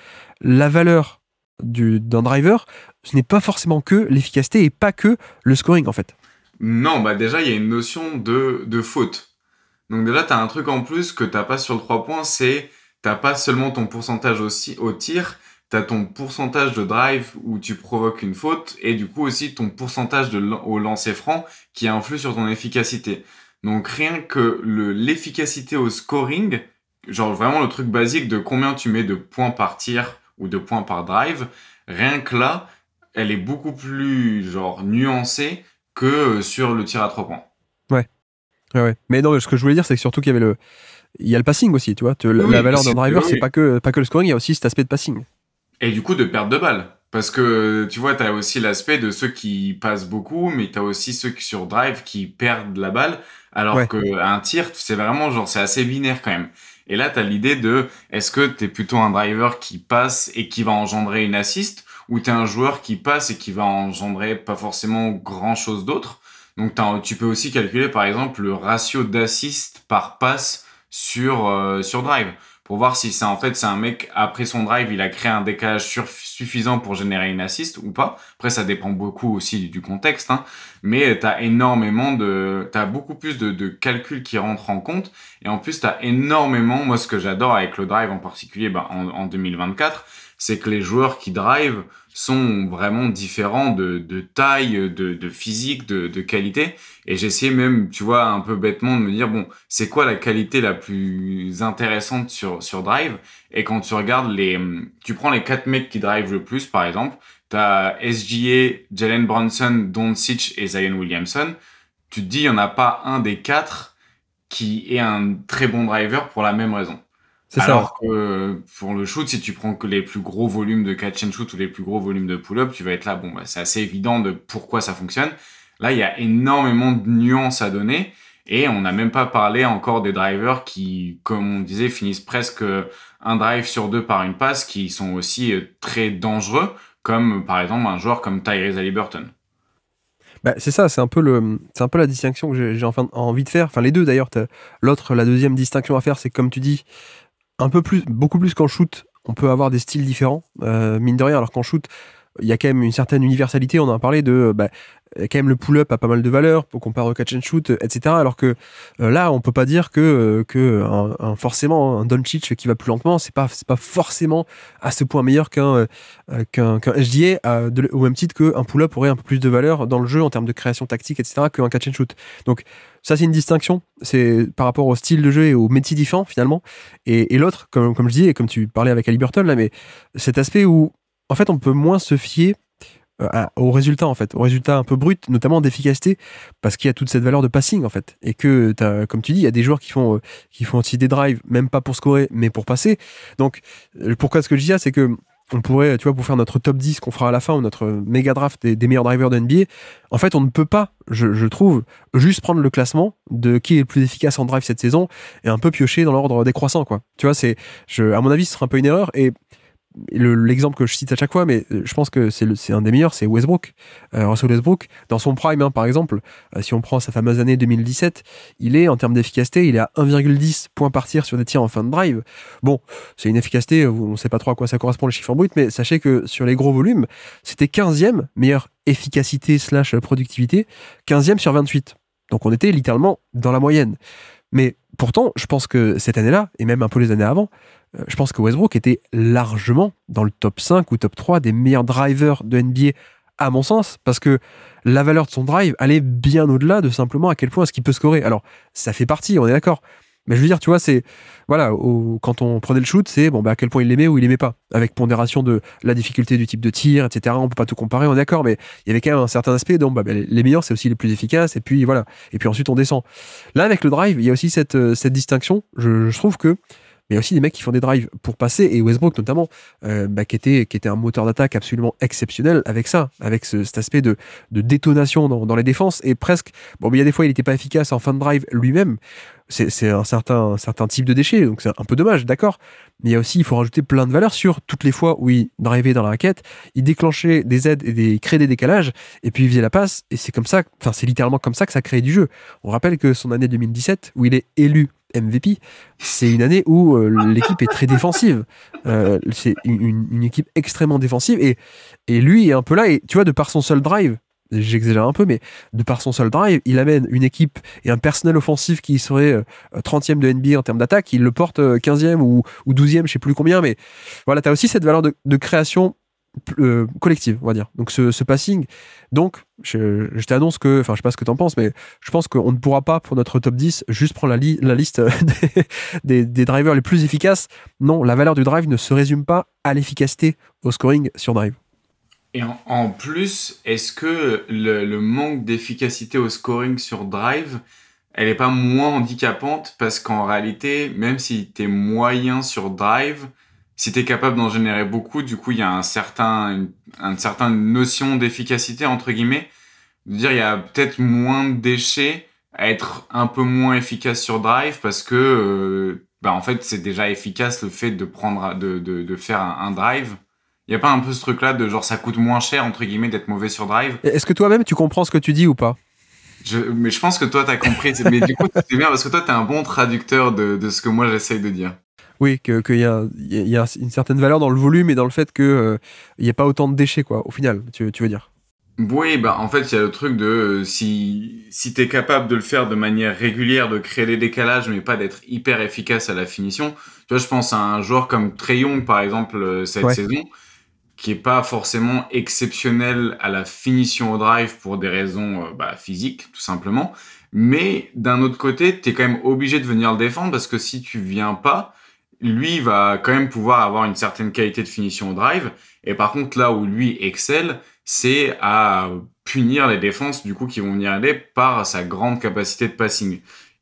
la valeur d'un driver, ce n'est pas forcément que l'efficacité et pas que le scoring, en fait. Non, bah déjà, il y a une notion de faute. Donc déjà, t'as un truc en plus que t'as pas sur le 3 points, c'est t'as pas seulement ton pourcentage aussi au tir, t'as ton pourcentage de drive où tu provoques une faute, et du coup aussi ton pourcentage au lancer franc qui influe sur ton efficacité. Donc rien que l'efficacité au scoring, genre vraiment le truc basique de combien tu mets de points par tir ou de points par drive, rien que là, elle est beaucoup plus genre nuancée que sur le tir à 3 points. Ouais. Ouais. Mais non, ce que je voulais dire, c'est que surtout qu'il y avait il y a le passing aussi, tu vois. La Oui, valeur d'un driver, oui. c'est pas que le scoring, il y a aussi cet aspect de passing. Et du coup, de perte de balle. Parce que, tu vois, t'as aussi l'aspect de ceux qui passent beaucoup, mais t'as aussi ceux qui, sur drive, qui perdent la balle. Alors Ouais. que un tir, c'est vraiment, genre, c'est assez binaire quand même. Et là, t'as l'idée de, est-ce que t'es plutôt un driver qui passe et qui va engendrer une assist, ou t'es un joueur qui passe et qui va engendrer pas forcément grand chose d'autre. Donc, tu peux aussi calculer, par exemple, le ratio d'assist par passe sur drive, pour voir si c'est un mec, après son drive, il a créé un décalage suffisant pour générer une assist ou pas. Après, ça dépend beaucoup aussi du contexte, hein. Mais t'as beaucoup plus de calculs qui rentrent en compte. Et en plus, t'as énormément, moi, ce que j'adore avec le drive en particulier, en 2024, c'est que les joueurs qui drive sont vraiment différents de taille, de physique, de qualité. Et j'essaie même, tu vois, un peu bêtement de me dire, bon, c'est quoi la qualité la plus intéressante sur Drive? Et quand tu regardes tu prends les 4 mecs qui drive le plus, par exemple, t'as SGA, Jalen Brunson, Doncic et Zion Williamson. Tu te dis, il n'y en a pas un des 4 qui est un très bon driver pour la même raison. C'est ça, ouais. Alors que pour le shoot, si tu prends que les plus gros volumes de catch and shoot ou les plus gros volumes de pull-up, tu vas être là, bon, bah, c'est assez évident de pourquoi ça fonctionne. Là, il y a énormément de nuances à donner et on n'a même pas parlé encore des drivers qui, comme on disait, finissent presque un drive sur 2 par une passe, qui sont aussi très dangereux, comme par exemple un joueur comme Tyrese Haliburton. Bah, c'est ça, c'est un peu la distinction que j'ai envie de faire. Enfin, les deux d'ailleurs. La deuxième distinction à faire, c'est que, comme tu dis, beaucoup plus qu'en shoot, on peut avoir des styles différents, mine de rien, alors qu'en shoot, il y a quand même une certaine universalité. On en a parlé de quand même le pull-up a pas mal de valeur pour comparer au catch and shoot, etc. Alors que là, on peut pas dire que forcément un Doncic qui va plus lentement, c'est pas forcément à ce point meilleur qu'un SGA au même titre qu'un pull-up aurait un peu plus de valeur dans le jeu en termes de création tactique, etc. qu'un catch and shoot. Donc ça, c'est une distinction, c'est par rapport au style de jeu et au métier différent finalement. Et l'autre, comme je dis et comme tu parlais avec Haliburton là, mais cet aspect où en fait on peut moins se fier au résultat en fait, au résultat un peu brut, notamment d'efficacité, parce qu'il y a toute cette valeur de passing en fait, et que comme tu dis, il y a des joueurs qui font aussi des drives, même pas pour scorer, mais pour passer. Donc pourquoi ce que je dis là, c'est que on pourrait, tu vois, pour faire notre top 10 qu'on fera à la fin, ou notre méga draft des meilleurs drivers de NBA, en fait on ne peut pas, je trouve, juste prendre le classement de qui est le plus efficace en drive cette saison et un peu piocher dans l'ordre décroissant quoi. Tu vois, à mon avis ce serait un peu une erreur. Et l'exemple que je cite à chaque fois, mais je pense que c'est un des meilleurs, c'est Westbrook. Russell Westbrook, dans son prime, hein, par exemple, si on prend sa fameuse année 2017, il est, en termes d'efficacité, il est à 1,10 points par tir sur des tirs en fin de drive. Bon, c'est une efficacité, on ne sait pas trop à quoi ça correspond les chiffres bruts, mais sachez que sur les gros volumes, c'était 15e, meilleure efficacité / productivité, 15e sur 28. Donc on était littéralement dans la moyenne. Mais pourtant, je pense que cette année-là, et même un peu les années avant, je pense que Westbrook était largement dans le top 5 ou top 3 des meilleurs drivers de NBA, à mon sens, parce que la valeur de son drive allait bien au-delà de simplement à quel point est-ce qu'il peut scorer. Alors, ça fait partie, on est d'accord. Mais je veux dire, tu vois, c'est... Voilà, quand on prenait le shoot, c'est à quel point il l'aimait ou il l'aimait pas. Avec pondération de la difficulté du type de tir, etc. On peut pas tout comparer, on est d'accord, mais il y avait quand même un certain aspect. Donc, les meilleurs, c'est aussi les plus efficaces. Et puis, voilà. Et puis ensuite, on descend. Là, avec le drive, il y a aussi cette distinction. Je trouve que mais il y a aussi des mecs qui font des drives pour passer, et Westbrook notamment, qui était un moteur d'attaque absolument exceptionnel avec ça, avec cet aspect de détonation dans les défenses, et presque, mais il y a des fois il n'était pas efficace en fin de drive lui-même, c'est un certain type de déchet, donc c'est un peu dommage, d'accord, mais il faut rajouter plein de valeurs sur toutes les fois où il drivait dans la raquette, il déclenchait des aides et il créait des décalages, et puis il faisait la passe, et c'est littéralement comme ça que ça crée du jeu. On rappelle que son année 2017, où il est élu MVP, c'est une année où l'équipe est très défensive. C'est une équipe extrêmement défensive, et lui est un peu là, et tu vois, de par son seul drive, j'exagère un peu, mais de par son seul drive, il amène une équipe et un personnel offensif qui serait 30e de NBA en termes d'attaque, il le porte 15e ou 12e, je sais plus combien, mais voilà, tu as aussi cette valeur de création collective, on va dire. Donc ce passing, donc je t'annonce que, je sais pas ce que t'en penses, mais je pense qu'on ne pourra pas, pour notre top 10, juste prendre la liste des drivers les plus efficaces. Non, la valeur du drive ne se résume pas à l'efficacité au scoring sur drive. Et en plus, est-ce que le manque d'efficacité au scoring sur drive, elle est pas moins handicapante, parce qu'en réalité, même si t'es moyen sur drive, si t'es capable d'en générer beaucoup, du coup, il y a une certaine notion d'efficacité, entre guillemets. De dire, il y a peut-être moins de déchets à être un peu moins efficace sur drive, parce que, en fait, c'est déjà efficace le fait de faire un drive. Il y a pas un peu ce truc-là de genre, ça coûte moins cher, entre guillemets, d'être mauvais sur drive? Est-ce que toi-même, tu comprends ce que tu dis ou pas? Mais je pense que toi, t'as compris. Mais du coup, c'est bien parce que toi, t'es un bon traducteur de ce que moi, j'essaye de dire. Oui, qu'il y a une certaine valeur dans le volume et dans le fait qu'il n'y ait pas autant de déchets, quoi, au final, tu veux dire. Oui, en fait, il y a le truc de si t'es capable de le faire de manière régulière, de créer des décalages, mais pas d'être hyper efficace à la finition. Tu vois, je pense à un joueur comme Trae Young, par exemple, cette saison, qui est pas forcément exceptionnel à la finition au drive pour des raisons physiques, tout simplement. Mais d'un autre côté, t'es quand même obligé de venir le défendre, parce que si tu viens pas, lui va quand même pouvoir avoir une certaine qualité de finition au drive. Et par contre, là où lui excelle, c'est à punir les défenses du coup qui vont venir aider par sa grande capacité de passing.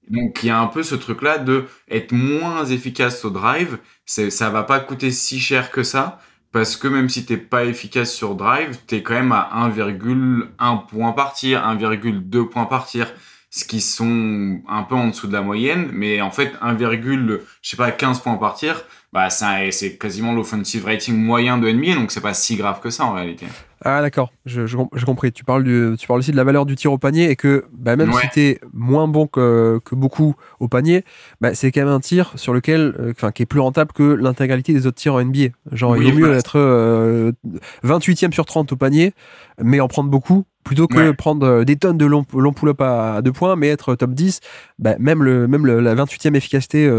Donc il y a un peu ce truc-là de être moins efficace au drive, ça va pas coûter si cher que ça, parce que même si t'es pas efficace sur drive, t'es quand même à 1,1 point par tir, 1,2 points par tir, ce qui sont un peu en dessous de la moyenne, mais en fait 15 points par tir, c'est quasiment l'offensive rating moyen de NBA, donc c'est pas si grave que ça en réalité. Ah d'accord, j'ai compris. Tu parles aussi de la valeur du tir au panier et que bah, même si Ouais, t'es moins bon que beaucoup au panier, bah, c'est quand même un tir sur lequel, qui est plus rentable que l'intégralité des autres tirs en NBA. Genre, il oui, vaut mieux voilà. être 28e sur 30 au panier, mais en prendre beaucoup, plutôt que Ouais, prendre des tonnes de long pull-up à 2 points, mais être top 10. Bah, la 28e efficacité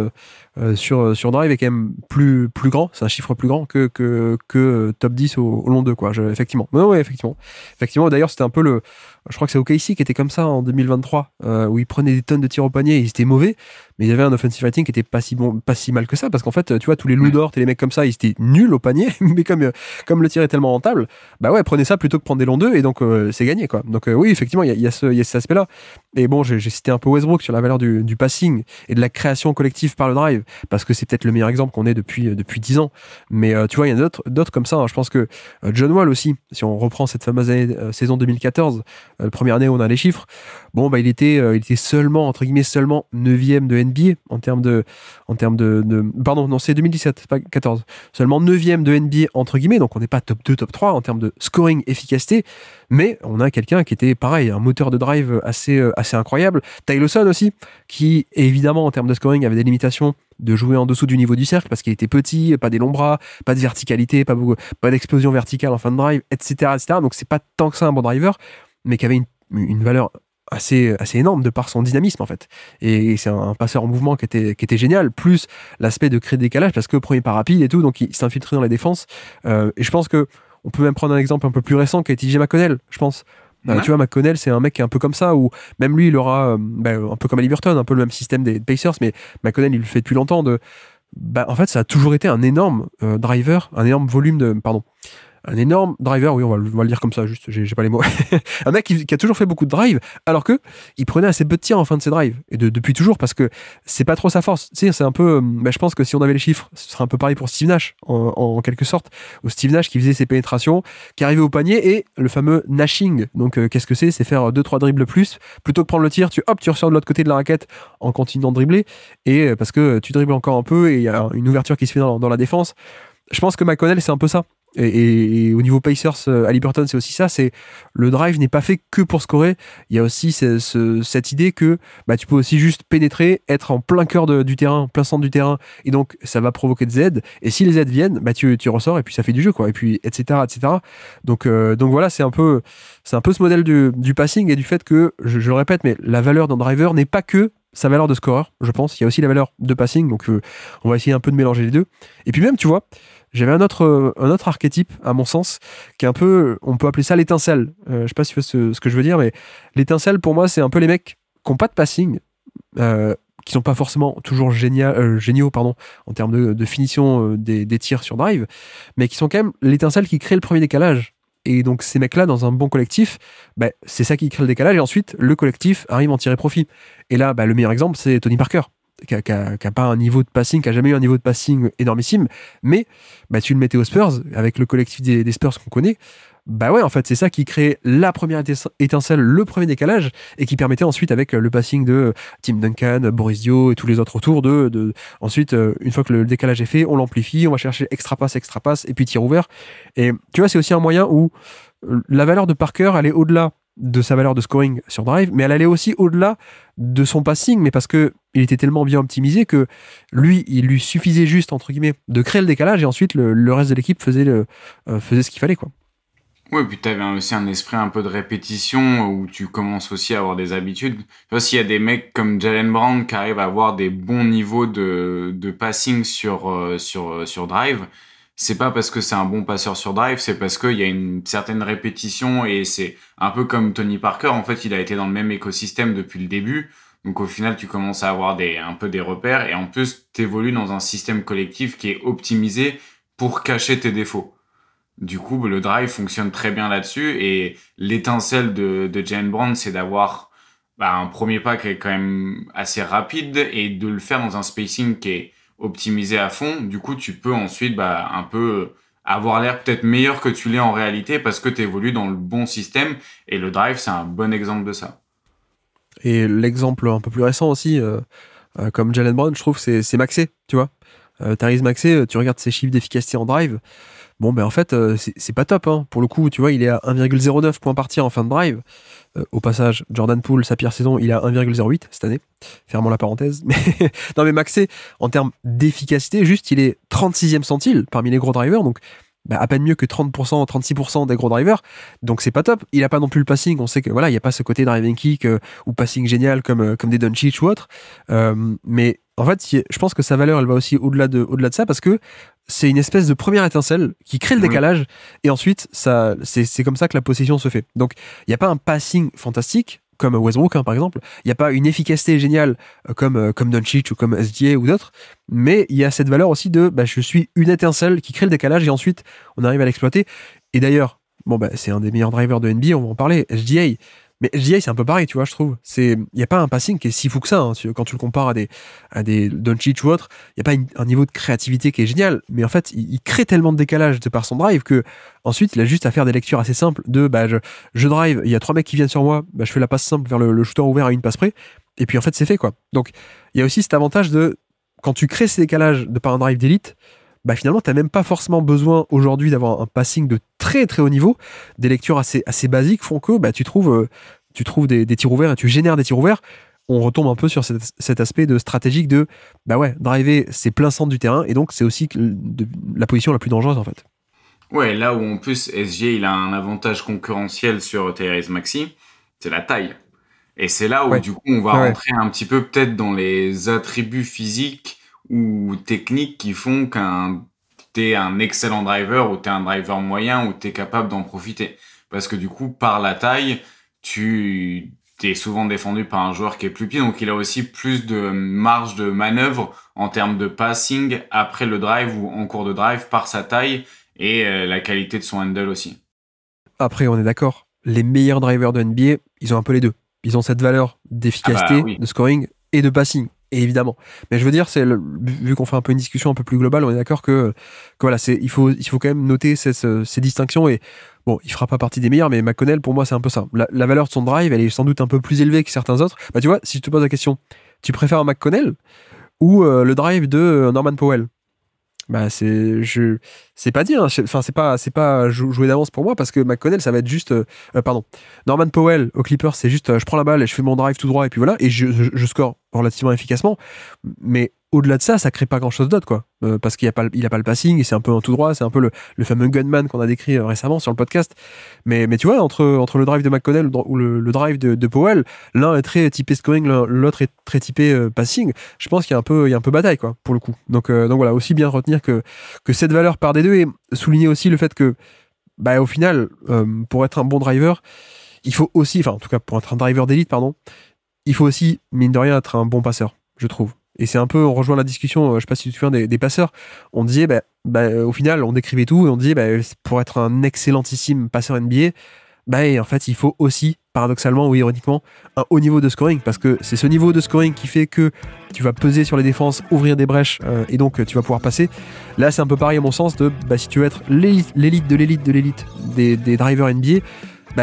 sur Drive est quand même plus grand, c'est un chiffre plus grand que top 10 au long 2, quoi. Effectivement. Ouais, effectivement. Effectivement, d'ailleurs, c'était un peu je crois que c'est OKC qui était comme ça en 2023, où ils prenaient des tonnes de tirs au panier, ils étaient mauvais, mais il y avait un offensive rating qui était pas si mal que ça, parce qu'en fait, tu vois, tous les Lou ouais. Dort et les mecs comme ça, ils étaient nuls au panier, mais comme le tir est tellement rentable, bah ouais, prenez ça plutôt que prendre des longs 2, et donc c'est gagné, quoi. Donc oui, effectivement, il y a cet aspect-là. Et bon, j'ai cité un peu Westbrook sur la valeur du passing et de la création collective par le drive, parce que c'est peut-être le meilleur exemple qu'on ait depuis 10 ans. Mais tu vois, il y en a d'autres comme ça, hein. Je pense que John Wall aussi, si on reprend cette fameuse saison 2014, première année où on a les chiffres, bon, bah, il était seulement, entre guillemets, seulement 9e de NBA pardon, non, c'est 2017, c'est pas 14. Seulement 9e de NBA, entre guillemets, donc on n'est pas top 2, top 3 en termes de scoring efficacité, mais on a quelqu'un qui était pareil, un moteur de drive assez incroyable. Ty Lawson aussi, qui évidemment en termes de scoring avait des limitations de jouer en dessous du niveau du cercle parce qu'il était petit, pas des longs bras, pas de verticalité, pas d'explosion verticale en fin de drive, etc., etc. Donc c'est pas tant que ça un bon driver, mais qui avait une valeur assez énorme de par son dynamisme en fait. Et c'est un passeur en mouvement qui était génial, plus l'aspect de créer des décalages parce que premier pas rapide et tout, donc il s'infiltrait dans la défense. Et je pense que on peut même prendre un exemple un peu plus récent qui est TJ McConnell, je pense. Ouais. Tu vois, McConnell, c'est un mec qui est un peu comme ça, où même lui, il aura, un peu comme Haliburton, un peu le même système des Pacers, mais McConnell, il le fait depuis longtemps. En fait, ça a toujours été un énorme driver, un énorme volume de. Pardon. Un énorme driver, oui, on va le dire comme ça, juste, j'ai pas les mots. Un mec qui a toujours fait beaucoup de drive, alors que il prenait assez peu de tirs en fin de ses drives, et depuis toujours, parce que c'est pas trop sa force. Tu sais, c'est un peu. Je pense que si on avait les chiffres, ce serait un peu pareil pour Steve Nash, en quelque sorte. Ou Steve Nash qui faisait ses pénétrations, qui arrivait au panier, et le fameux nashing. Donc, qu'est-ce que c'est? C'est faire 2-3 dribbles plus. Plutôt que prendre le tir, tu ressors de l'autre côté de la raquette en continuant de dribbler, et parce que tu dribbles encore un peu, et il y a une ouverture qui se fait dans la défense. Je pense que McConnell, c'est un peu ça. Et au niveau Pacers, Haliburton, c'est aussi ça. C'est le drive n'est pas fait que pour scorer. Il y a aussi cette idée que tu peux aussi juste pénétrer, être en plein cœur du terrain, plein centre du terrain, et donc ça va provoquer des aides. Et si les aides viennent, tu ressors et puis ça fait du jeu, quoi. Et puis etc. etc. Donc voilà, c'est un peu ce modèle du passing et du fait que je le répète, mais la valeur d'un driver n'est pas que sa valeur de scoreur, je pense. Il y a aussi la valeur de passing. Donc on va essayer un peu de mélanger les deux. Et puis même, tu vois. J'avais un autre archétype, à mon sens, qui est un peu, on peut appeler ça l'étincelle. Je sais pas si tu vois ce que je veux dire, mais l'étincelle, pour moi, c'est un peu les mecs qui n'ont pas de passing, qui sont pas forcément toujours géniaux en termes de finition des tirs sur drive, mais qui sont quand même l'étincelle qui crée le premier décalage. Et donc ces mecs-là, dans un bon collectif, c'est ça qui crée le décalage, et ensuite, le collectif arrive à en tirer profit. Et là, le meilleur exemple, c'est Tony Parker, qui a pas un niveau de passing, qui a jamais eu un niveau de passing énormissime, mais tu le mettais aux Spurs, avec le collectif des Spurs qu'on connaît, ouais, en fait, c'est ça qui crée la première étincelle, le premier décalage, et qui permettait ensuite, avec le passing de Tim Duncan, Boris Dio et tous les autres autour, ensuite, une fois que le décalage est fait, on l'amplifie, on va chercher extra passe, et puis tir ouvert. Et tu vois, c'est aussi un moyen où la valeur de Parker, elle est au-delà de sa valeur de scoring sur drive, mais elle allait aussi au-delà de son passing, mais parce que il était tellement bien optimisé que il lui suffisait juste, entre guillemets, de créer le décalage, et ensuite le reste de l'équipe faisait ce qu'il fallait, quoi. Ouais, puis t'avais aussi un esprit un peu de répétition où tu commences aussi à avoir des habitudes. Tu vois, s'il y a des mecs comme Jalen Brown qui arrivent à avoir des bons niveaux de passing sur drive, c'est pas parce que c'est un bon passeur sur drive, c'est parce qu'il y a une certaine répétition, et c'est un peu comme Tony Parker. En fait, il a été dans le même écosystème depuis le début. Donc au final, tu commences à avoir un peu des repères, et en plus, t'évolues dans un système collectif qui est optimisé pour cacher tes défauts. Du coup, le drive fonctionne très bien là-dessus, et l'étincelle de Jalen Brown, c'est d'avoir un premier pas qui est quand même assez rapide, et de le faire dans un spacing qui est optimisé à fond. Du coup, tu peux ensuite un peu avoir l'air peut-être meilleur que tu l'es en réalité, parce que tu évolues dans le bon système, et le drive, c'est un bon exemple de ça. Et l'exemple un peu plus récent aussi, comme Jalen Brown, je trouve, c'est Maxey, tu vois. Tyrese Maxey, tu regardes ses chiffres d'efficacité en drive, Bon, ben en fait, c'est pas top. Hein. Pour le coup, tu vois, il est à 1,09 points par tir en fin de drive. Au passage, Jordan Poole, sa pire saison, il est à 1,08 cette année. Fermons la parenthèse. Mais non, mais Maxey, en termes d'efficacité, juste, il est 36e centile parmi les gros drivers. Donc, bah, à peine mieux que 30%, 36% des gros drivers. Donc, c'est pas top. Il a pas non plus le passing. On sait que voilà, il n'y a pas ce côté driving kick ou passing génial comme des Doncic ou autres. Mais en fait, je pense que sa valeur, elle va aussi au-delà de ça parce que c'est une espèce de première étincelle qui crée le décalage et ensuite c'est comme ça que la possession se fait. Donc il n'y a pas un passing fantastique comme Westbrook par exemple, il n'y a pas une efficacité géniale comme Doncic ou comme SGA ou d'autres, mais il y a cette valeur aussi de je suis une étincelle qui crée le décalage et ensuite on arrive à l'exploiter. Et d'ailleurs, c'est un des meilleurs drivers de NBA, on va en parler, SGA. Mais SGA, c'est un peu pareil, tu vois, je trouve. Il n'y a pas un passing qui est si fou que ça. Hein. Quand tu le compares à des Doncic ou autres, il n'y a pas un niveau de créativité qui est génial. Mais en fait, il crée tellement de décalage de par son drive que ensuite, il a juste à faire des lectures assez simples de je drive, il y a 3 mecs qui viennent sur moi, je fais la passe simple vers le shooter ouvert à une passe près. Et puis en fait, c'est fait, quoi. Donc, il y a aussi cet avantage de quand tu crées ces décalages de par un drive d'élite, finalement, tu n'as même pas forcément besoin aujourd'hui d'avoir un passing de très très haut niveau. Des lectures assez basiques font que tu trouves des tirs ouverts et tu génères des tirs ouverts. On retombe un peu sur cet aspect de stratégique de driver, c'est plein centre du terrain et donc c'est aussi la position la plus dangereuse en fait. Ouais, là où en plus SGA il a un avantage concurrentiel sur Tyrese Maxey, c'est la taille. Et c'est là où du coup on va rentrer un petit peu peut-être dans les attributs physiques ou techniques qui font t'es un excellent driver ou t'es un driver moyen ou t'es capable d'en profiter. Parce que du coup, par la taille, t'es souvent défendu par un joueur qui est plus petit, donc il a aussi plus de marge de manœuvre en termes de passing après le drive ou en cours de drive par sa taille et la qualité de son handle aussi. Après, on est d'accord, les meilleurs drivers de NBA, ils ont un peu les deux. Ils ont cette valeur d'efficacité, de scoring et de passing. Et évidemment. Mais je veux dire, vu qu'on fait un peu une discussion un peu plus globale, on est d'accord que voilà, il faut quand même noter ces distinctions. Et bon, il fera pas partie des meilleurs, mais McConnell, pour moi, c'est un peu ça. La valeur de son drive, elle est sans doute un peu plus élevée que certains autres. Tu vois, si je te pose la question, tu préfères un McConnell ou le drive de Norman Powell? C'est pas dire, enfin c'est pas jouer d'avance pour moi parce que McConnell ça va être juste Norman Powell au Clippers c'est juste je prends la balle et je fais mon drive tout droit et puis voilà et je score relativement efficacement, mais au-delà de ça crée pas grand chose d'autre quoi, parce qu'il a pas le passing et c'est un peu un tout droit, c'est un peu le fameux gunman qu'on a décrit récemment sur le podcast, mais tu vois entre le drive de McConnell ou le drive de Powell, l'un est très typé scoring, l'autre est très typé passing, je pense qu'il y a un peu bataille quoi pour le coup, donc voilà, aussi bien retenir que cette valeur part des deux et souligner aussi le fait que au final pour être un bon driver il faut aussi, enfin en tout cas pour être un driver d'élite il faut aussi mine de rien être un bon passeur, je trouve. Et c'est un peu, on rejoint la discussion, je sais pas si tu te souviens des passeurs, on disait au final on décrivait tout et on disait pour être un excellentissime passeur NBA, et en fait il faut aussi paradoxalement ou ironiquement un haut niveau de scoring, parce que c'est ce niveau de scoring qui fait que tu vas peser sur les défenses, ouvrir des brèches et donc tu vas pouvoir passer. Là c'est un peu pareil à mon sens de si tu veux être l'élite de l'élite de l'élite des drivers NBA,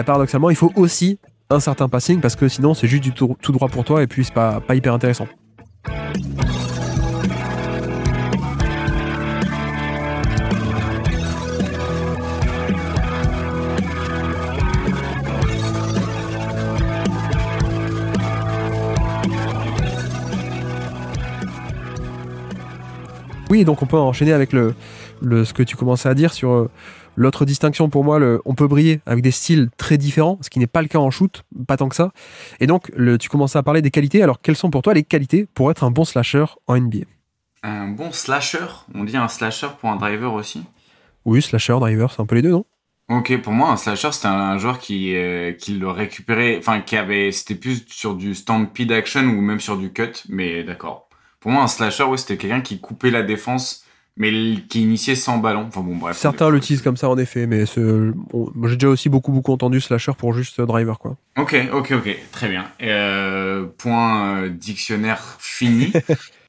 paradoxalement il faut aussi un certain passing, parce que sinon c'est juste du tout droit pour toi et puis c'est pas hyper intéressant. Oui, donc on peut enchaîner avec ce que tu commençais à dire sur l'autre distinction pour moi. On peut briller avec des styles très différents, ce qui n'est pas le cas en shoot, pas tant que ça. Et donc, tu commençais à parler des qualités. Alors, quelles sont pour toi les qualités pour être un bon slasher en NBA? Un bon slasher? On dit un slasher pour un driver aussi? Oui, slasher, driver, c'est un peu les deux, non? Ok, pour moi, un slasher, c'était un joueur qui le récupérait, enfin, c'était plus sur du stampede action ou même sur du cut, mais d'accord. Pour moi, un slasher, oui, c'était quelqu'un qui coupait la défense, mais qui initiait sans ballon. Enfin bon, bref. Certains l'utilisent comme ça, en effet, mais j'ai déjà aussi beaucoup entendu slasher pour juste driver, quoi. Ok, très bien. Point dictionnaire fini.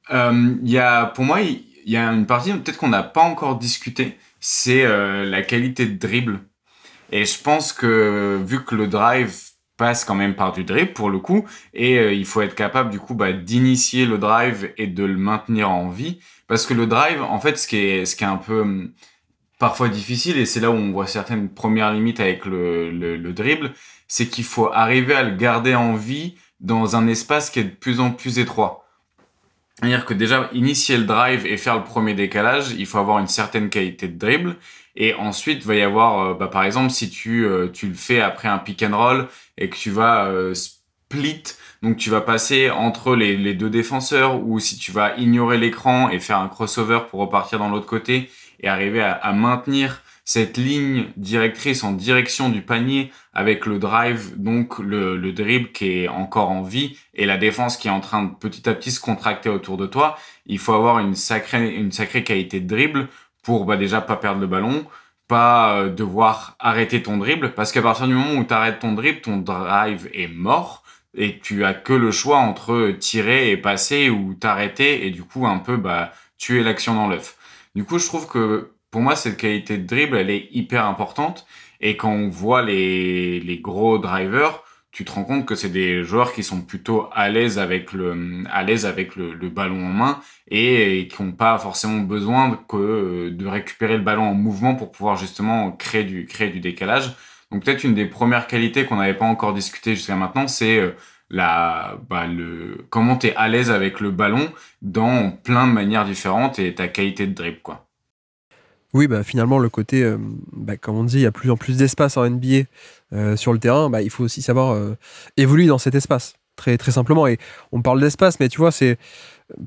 Pour moi, il y a une partie peut-être qu'on n'a pas encore discuté, c'est la qualité de dribble. Et je pense que vu que le drive passe quand même par du dribble pour le coup, et il faut être capable du coup d'initier le drive et de le maintenir en vie, parce que le drive, en fait, ce qui est un peu parfois difficile, et c'est là où on voit certaines premières limites avec le dribble, c'est qu'il faut arriver à le garder en vie dans un espace qui est de plus en plus étroit. C'est-à-dire que déjà, initier le drive et faire le premier décalage, il faut avoir une certaine qualité de dribble. Et ensuite, il va y avoir, par exemple, si tu le fais après un pick and roll et que tu vas split, donc tu vas passer entre les deux défenseurs, ou si tu vas ignorer l'écran et faire un crossover pour repartir dans l'autre côté et arriver à maintenir cette ligne directrice en direction du panier avec le drive, donc le dribble qui est encore en vie et la défense qui est en train de petit à petit se contracter autour de toi. Il faut avoir une sacrée qualité de dribble pour déjà pas perdre le ballon, pas devoir arrêter ton dribble, parce qu'à partir du moment où tu arrêtes ton dribble, ton drive est mort et tu as que le choix entre tirer et passer ou t'arrêter et du coup un peu tuer l'action dans l'œuf. Du coup, je trouve que pour moi, cette qualité de dribble, elle est hyper importante. Et quand on voit les gros drivers, tu te rends compte que c'est des joueurs qui sont plutôt à l'aise avec le ballon en main et qui n'ont pas forcément besoin de récupérer le ballon en mouvement pour pouvoir justement créer du décalage. Donc peut-être une des premières qualités qu'on n'avait pas encore discuté jusqu'à maintenant, c'est comment tu es à l'aise avec le ballon dans plein de manières différentes et ta qualité de dribble, quoi. Oui, finalement, le côté, comme on dit, il y a plus en plus d'espace en NBA sur le terrain. Il faut aussi savoir évoluer dans cet espace, très, très simplement. Et on parle d'espace, mais tu vois,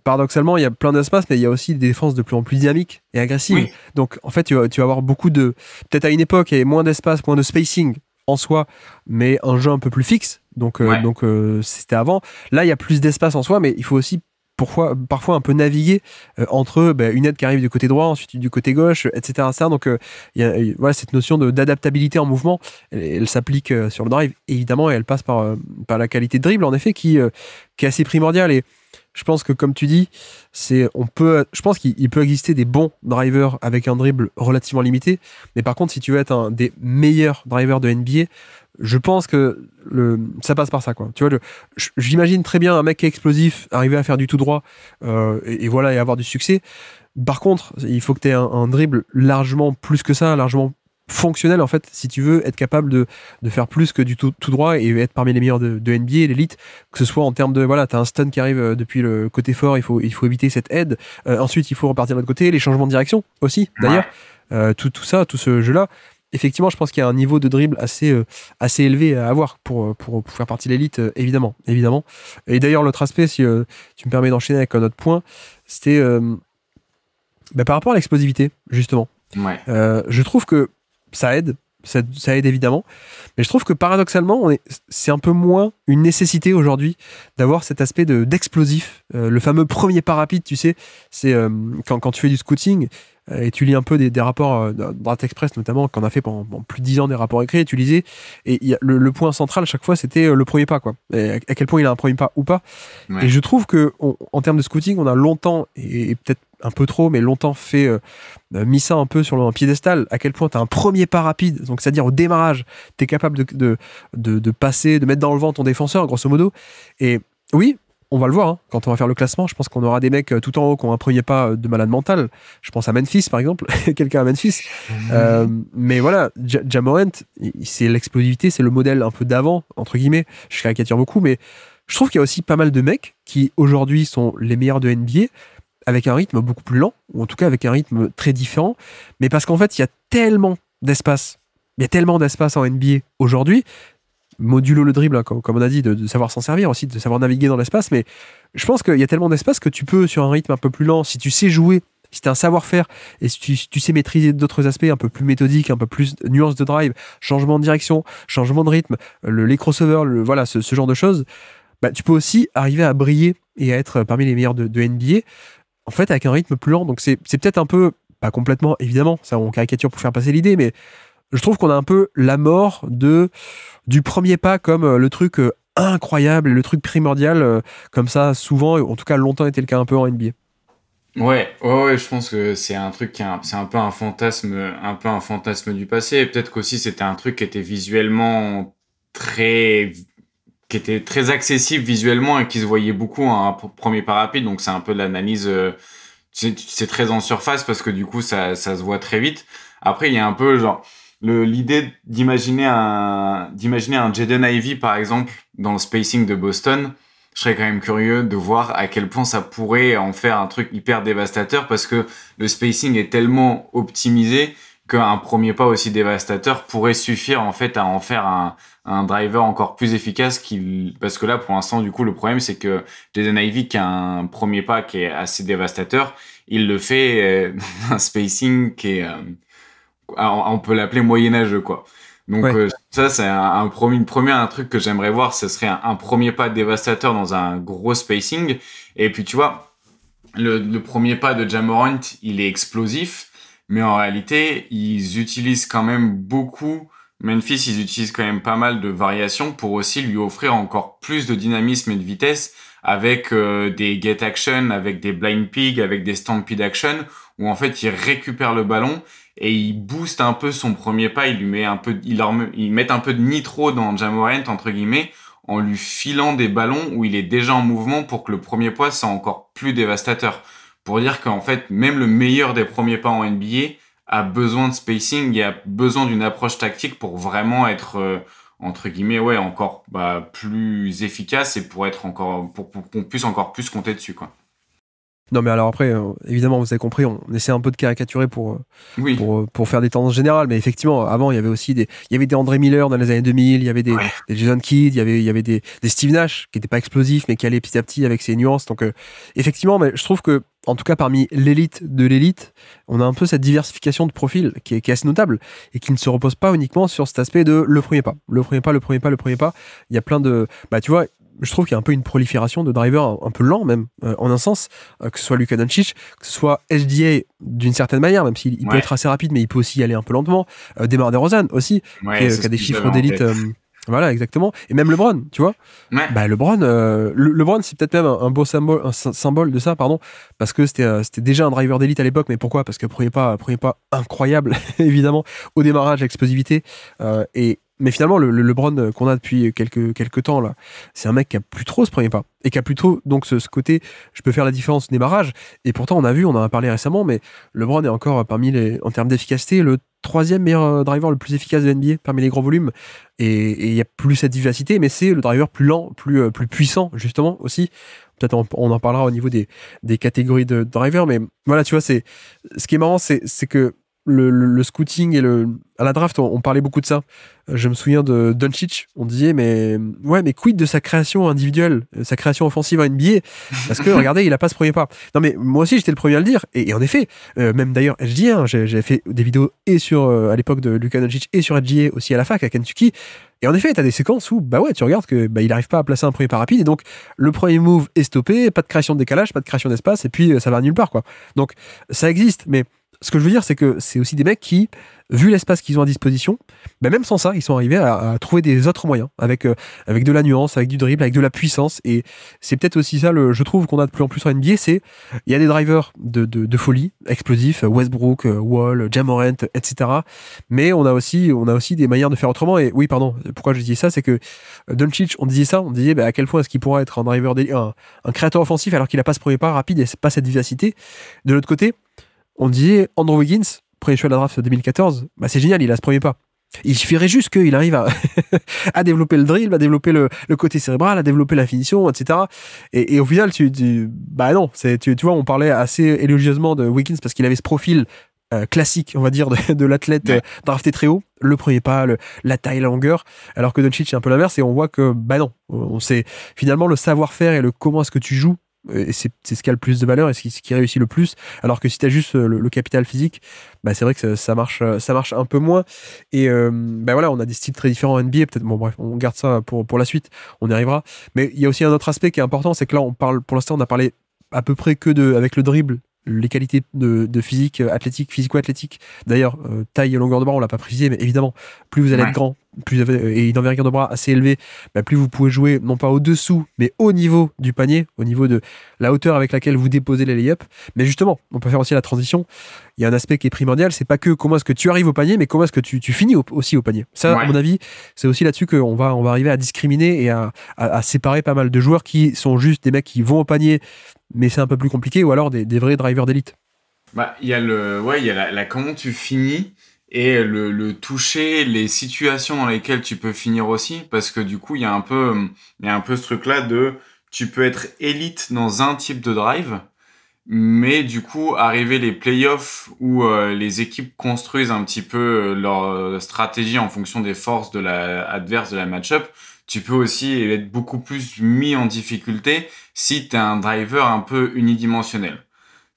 paradoxalement, il y a plein d'espace, mais il y a aussi des défenses de plus en plus dynamiques et agressives. Oui. Donc, en fait, tu vas avoir beaucoup de... Peut-être à une époque, il y avait moins d'espace, moins de spacing en soi, mais un jeu un peu plus fixe. Donc, c'était avant. Là, il y a plus d'espace en soi, mais il faut aussi parfois un peu naviguer entre une aide qui arrive du côté droit, ensuite du côté gauche, etc. Donc il y a cette notion d'adaptabilité en mouvement, elle s'applique sur le drive, évidemment, et elle passe par la qualité de dribble, en effet, qui est assez primordiale. Et je pense que, comme tu dis, je pense qu'il peut exister des bons drivers avec un dribble relativement limité, mais par contre, si tu veux être un des meilleurs drivers de NBA, je pense que ça passe par ça, quoi. Tu vois, j'imagine très bien un mec qui est explosif arriver à faire du tout droit et avoir du succès. Par contre, il faut que tu aies un dribble largement plus que ça, largement fonctionnel, en fait, si tu veux être capable de faire plus que du tout droit et être parmi les meilleurs de NBA, l'élite, que ce soit en termes de, t'as un stun qui arrive depuis le côté fort, il faut éviter cette aide. Ensuite, il faut repartir de l'autre côté, les changements de direction aussi, d'ailleurs. Tout ça, tout ce jeu-là. Effectivement, je pense qu'il y a un niveau de dribble assez élevé à avoir pour faire partie de l'élite, évidemment. Et d'ailleurs, l'autre aspect, si tu me permets d'enchaîner avec un autre point, c'était par rapport à l'explosivité, justement. Ouais. Je trouve que ça aide évidemment, mais je trouve que paradoxalement, c'est un peu moins une nécessité aujourd'hui d'avoir cet aspect d'explosif. Le fameux premier pas rapide, tu sais, c'est quand tu fais du scouting, et tu lis un peu des rapports Draft Express notamment, qu'on a fait pendant plus de 10 ans, des rapports écrits, et tu lisais, et le point central à chaque fois, c'était le premier pas, quoi. Et à quel point il a un premier pas ou pas. Ouais. Et je trouve que en termes de scouting, on a longtemps, et peut-être un peu trop, mais longtemps mis ça un peu sur un piédestal, à quel point tu as un premier pas rapide, donc c'est-à-dire au démarrage, tu es capable de passer, de mettre dans le vent ton défenseur, grosso modo. Et oui, on va le voir, quand on va faire le classement, je pense qu'on aura des mecs tout en haut qui ont un premier pas de malade mental. Je pense à Memphis, par exemple, quelqu'un à Memphis. Mais voilà, Ja Morant, c'est l'explosivité, c'est le modèle un peu d'avant, entre guillemets. Je caricature beaucoup, mais je trouve qu'il y a aussi pas mal de mecs qui, aujourd'hui, sont les meilleurs de NBA, avec un rythme beaucoup plus lent, ou en tout cas avec un rythme très différent. Mais parce qu'en fait, il y a tellement d'espace en NBA aujourd'hui, modulo le dribble, comme on a dit, de savoir s'en servir aussi, de savoir naviguer dans l'espace, mais je pense qu'il y a tellement d'espace que tu peux, sur un rythme un peu plus lent, si tu sais jouer, si tu as un savoir-faire, et si tu sais maîtriser d'autres aspects un peu plus méthodiques, un peu plus de nuances de drive, changement de direction, changement de rythme, les crossovers, ce genre de choses, tu peux aussi arriver à briller et à être parmi les meilleurs de NBA, en fait, avec un rythme plus lent. Donc c'est peut-être un peu, pas complètement, évidemment, ça on caricature pour faire passer l'idée, mais je trouve qu'on a un peu la mort du premier pas comme le truc incroyable, le truc primordial, comme ça, souvent, en tout cas longtemps était le cas un peu en NBA. Ouais, je pense que c'est un truc c'est un peu un fantasme du passé. Et peut-être qu'aussi c'était un truc qui était visuellement qui était très accessible visuellement et qui se voyait beaucoup un premier pas rapide. Donc c'est un peu de l'analyse, c'est très en surface parce que du coup ça se voit très vite. Après, il y a un peu genre l'idée d'imaginer un Jaden Ivey par exemple dans le spacing de Boston. Je serais quand même curieux de voir à quel point ça pourrait en faire un truc hyper dévastateur parce que le spacing est tellement optimisé qu'un premier pas aussi dévastateur pourrait suffire en fait à en faire un driver encore plus efficace parce que là pour l'instant du coup le problème c'est que Jaden Ivey qui a un premier pas qui est assez dévastateur, il le fait dans un spacing qui est on peut l'appeler moyenâgeux quoi. Donc Ouais. ça c'est un truc que j'aimerais voir, ce serait un premier pas dévastateur dans un gros spacing. Et puis tu vois le premier pas de Ja Morant il est explosif, mais en réalité ils utilisent quand même beaucoup Memphis, ils utilisent quand même pas mal de variations pour aussi lui offrir encore plus de dynamisme et de vitesse avec des get action, avec des blind pig, avec des stampede action où en fait il récupère le ballon et il booste un peu son premier pas, il lui met un peu, ils mettent un peu de nitro dans Ja Morant entre guillemets en lui filant des ballons où il est déjà en mouvement pour que le premier pas soit encore plus dévastateur. Pour dire qu'en fait même le meilleur des premiers pas en NBA a besoin de spacing et a besoin d'une approche tactique pour vraiment être entre guillemets ouais encore plus efficace et pour être encore pour qu'on puisse encore plus compter dessus quoi. Non, mais alors après, évidemment, vous avez compris, on essaie un peu de caricaturer Oui. pour faire des tendances générales, mais effectivement, avant, il y avait aussi il y avait des André Miller dans les années 2000, il y avait des Ouais. Jason Kidd, il y avait des Steve Nash qui n'étaient pas explosifs, mais qui allaient petit à petit avec ses nuances. Donc, effectivement, mais je trouve que, en tout cas, parmi l'élite de l'élite, on a un peu cette diversification de profils qui est assez notable et qui ne se repose pas uniquement sur cet aspect de le premier pas. Le premier pas, le premier pas, le premier pas. Il y a plein de. Bah, tu vois, je trouve qu'il y a un peu une prolifération de drivers un peu lents même, en un sens, que ce soit Luka Doncic, que ce soit SGA d'une certaine manière, même s'il peut Ouais. être assez rapide, mais il peut aussi y aller un peu lentement. DeMar DeRozan aussi, Ouais, c'est qui a ce des que chiffres j'avais en d'élite. tête. Voilà, exactement. Et même LeBron, tu vois. Ouais. Bah, LeBron, LeBron c'est peut-être même un beau symbole, symbole de ça, pardon, parce que c'était déjà un driver d'élite à l'époque, mais pourquoi? Parce que premier pas incroyable, évidemment, au démarrage, l'explosivité, mais finalement, le LeBron qu'on a depuis quelques temps, là, c'est un mec qui a plus trop ce premier pas. Et qui a plutôt, donc, ce côté, je peux faire la différence au démarrage. Et pourtant, on en a parlé récemment, mais LeBron est encore en termes d'efficacité, le troisième meilleur driver le plus efficace de NBA parmi les gros volumes. Et il n'y a plus cette vivacité, mais c'est le driver plus lent, plus puissant, justement, aussi. Peut-être on en parlera au niveau des catégories de drivers, mais voilà, tu vois, ce qui est marrant, c'est que le scouting et à la draft, on parlait beaucoup de ça. Je me souviens de Doncic, on disait mais quid de sa création individuelle, sa création offensive en NBA, parce que regardez, il a pas ce premier pas. Non mais moi aussi j'étais le premier à le dire, et en effet, même d'ailleurs SGA, j'avais fait des vidéos et sur à l'époque de Luka Doncic et sur SGA aussi à la fac à Kentucky. Et en effet, t'as des séquences où tu regardes que il arrive pas à placer un premier pas rapide, et donc le premier move est stoppé, pas de création de décalage, pas de création d'espace, et puis ça va nulle part quoi. Donc ça existe, mais ce que je veux dire, c'est que c'est aussi des mecs qui, vu l'espace qu'ils ont à disposition, même sans ça, ils sont arrivés à trouver des autres moyens, avec de la nuance, avec du dribble, avec de la puissance. Et c'est peut-être aussi ça, je trouve, qu'on a de plus en plus en NBA, c'est il y a des drivers de folie, explosifs, Westbrook, Wall, Ja Morant, etc. Mais on a aussi des manières de faire autrement. Et oui, pardon, pourquoi je disais ça, c'est que Doncic, on disait à quel point est-ce qu'il pourra être un driver, un créateur offensif alors qu'il n'a pas ce premier pas rapide et pas cette vivacité. De l'autre côté, on disait Andrew Wiggins, premier choix de la draft 2014, c'est génial, il a ce premier pas. Il suffirait juste qu'il arrive à développer le dribble, à développer le côté cérébral, à développer la finition, etc. Et au final, tu vois, on parlait assez élogieusement de Wiggins parce qu'il avait ce profil classique, on va dire, de l'athlète drafté très haut, le premier pas, la taille, la longueur, alors que Doncic c'est un peu l'inverse, et on voit que, on sait finalement le savoir-faire et le comment est-ce que tu joues. Et c'est ce qui a le plus de valeur et ce qui réussit le plus, alors que si tu as juste le capital physique, c'est vrai que ça marche un peu moins. Et voilà, on a des styles très différents en NBA, peut-être, bon bref, on garde ça pour la suite, on y arrivera. Mais il y a aussi un autre aspect qui est important, c'est que là pour l'instant on a parlé à peu près que avec le dribble, les qualités de physique, athlétique, physico-athlétique. D'ailleurs, taille et longueur de bras, on l'a pas précisé, mais évidemment, plus vous allez être grand, plus vous avez et une envergure de bras assez élevée, plus vous pouvez jouer, non pas au-dessous, mais au niveau du panier, au niveau de la hauteur avec laquelle vous déposez les lay-ups. Mais justement, on peut faire aussi la transition. Il y a un aspect qui est primordial, c'est pas que comment est-ce que tu arrives au panier, mais comment est-ce que tu finis aussi au panier. Ça, à mon avis, c'est aussi là-dessus qu'on va arriver à discriminer et à séparer pas mal de joueurs qui sont juste des mecs qui vont au panier, mais c'est un peu plus compliqué, ou alors des vrais drivers d'élite. Il y a la comment tu finis, et le toucher, les situations dans lesquelles tu peux finir aussi, parce que du coup, il y a un peu ce truc-là de, tu peux être élite dans un type de drive, mais du coup, arriver les playoffs où les équipes construisent un petit peu leur stratégie en fonction des forces de la adverse de la match-up, tu peux aussi être beaucoup plus mis en difficulté si t'es un driver un peu unidimensionnel.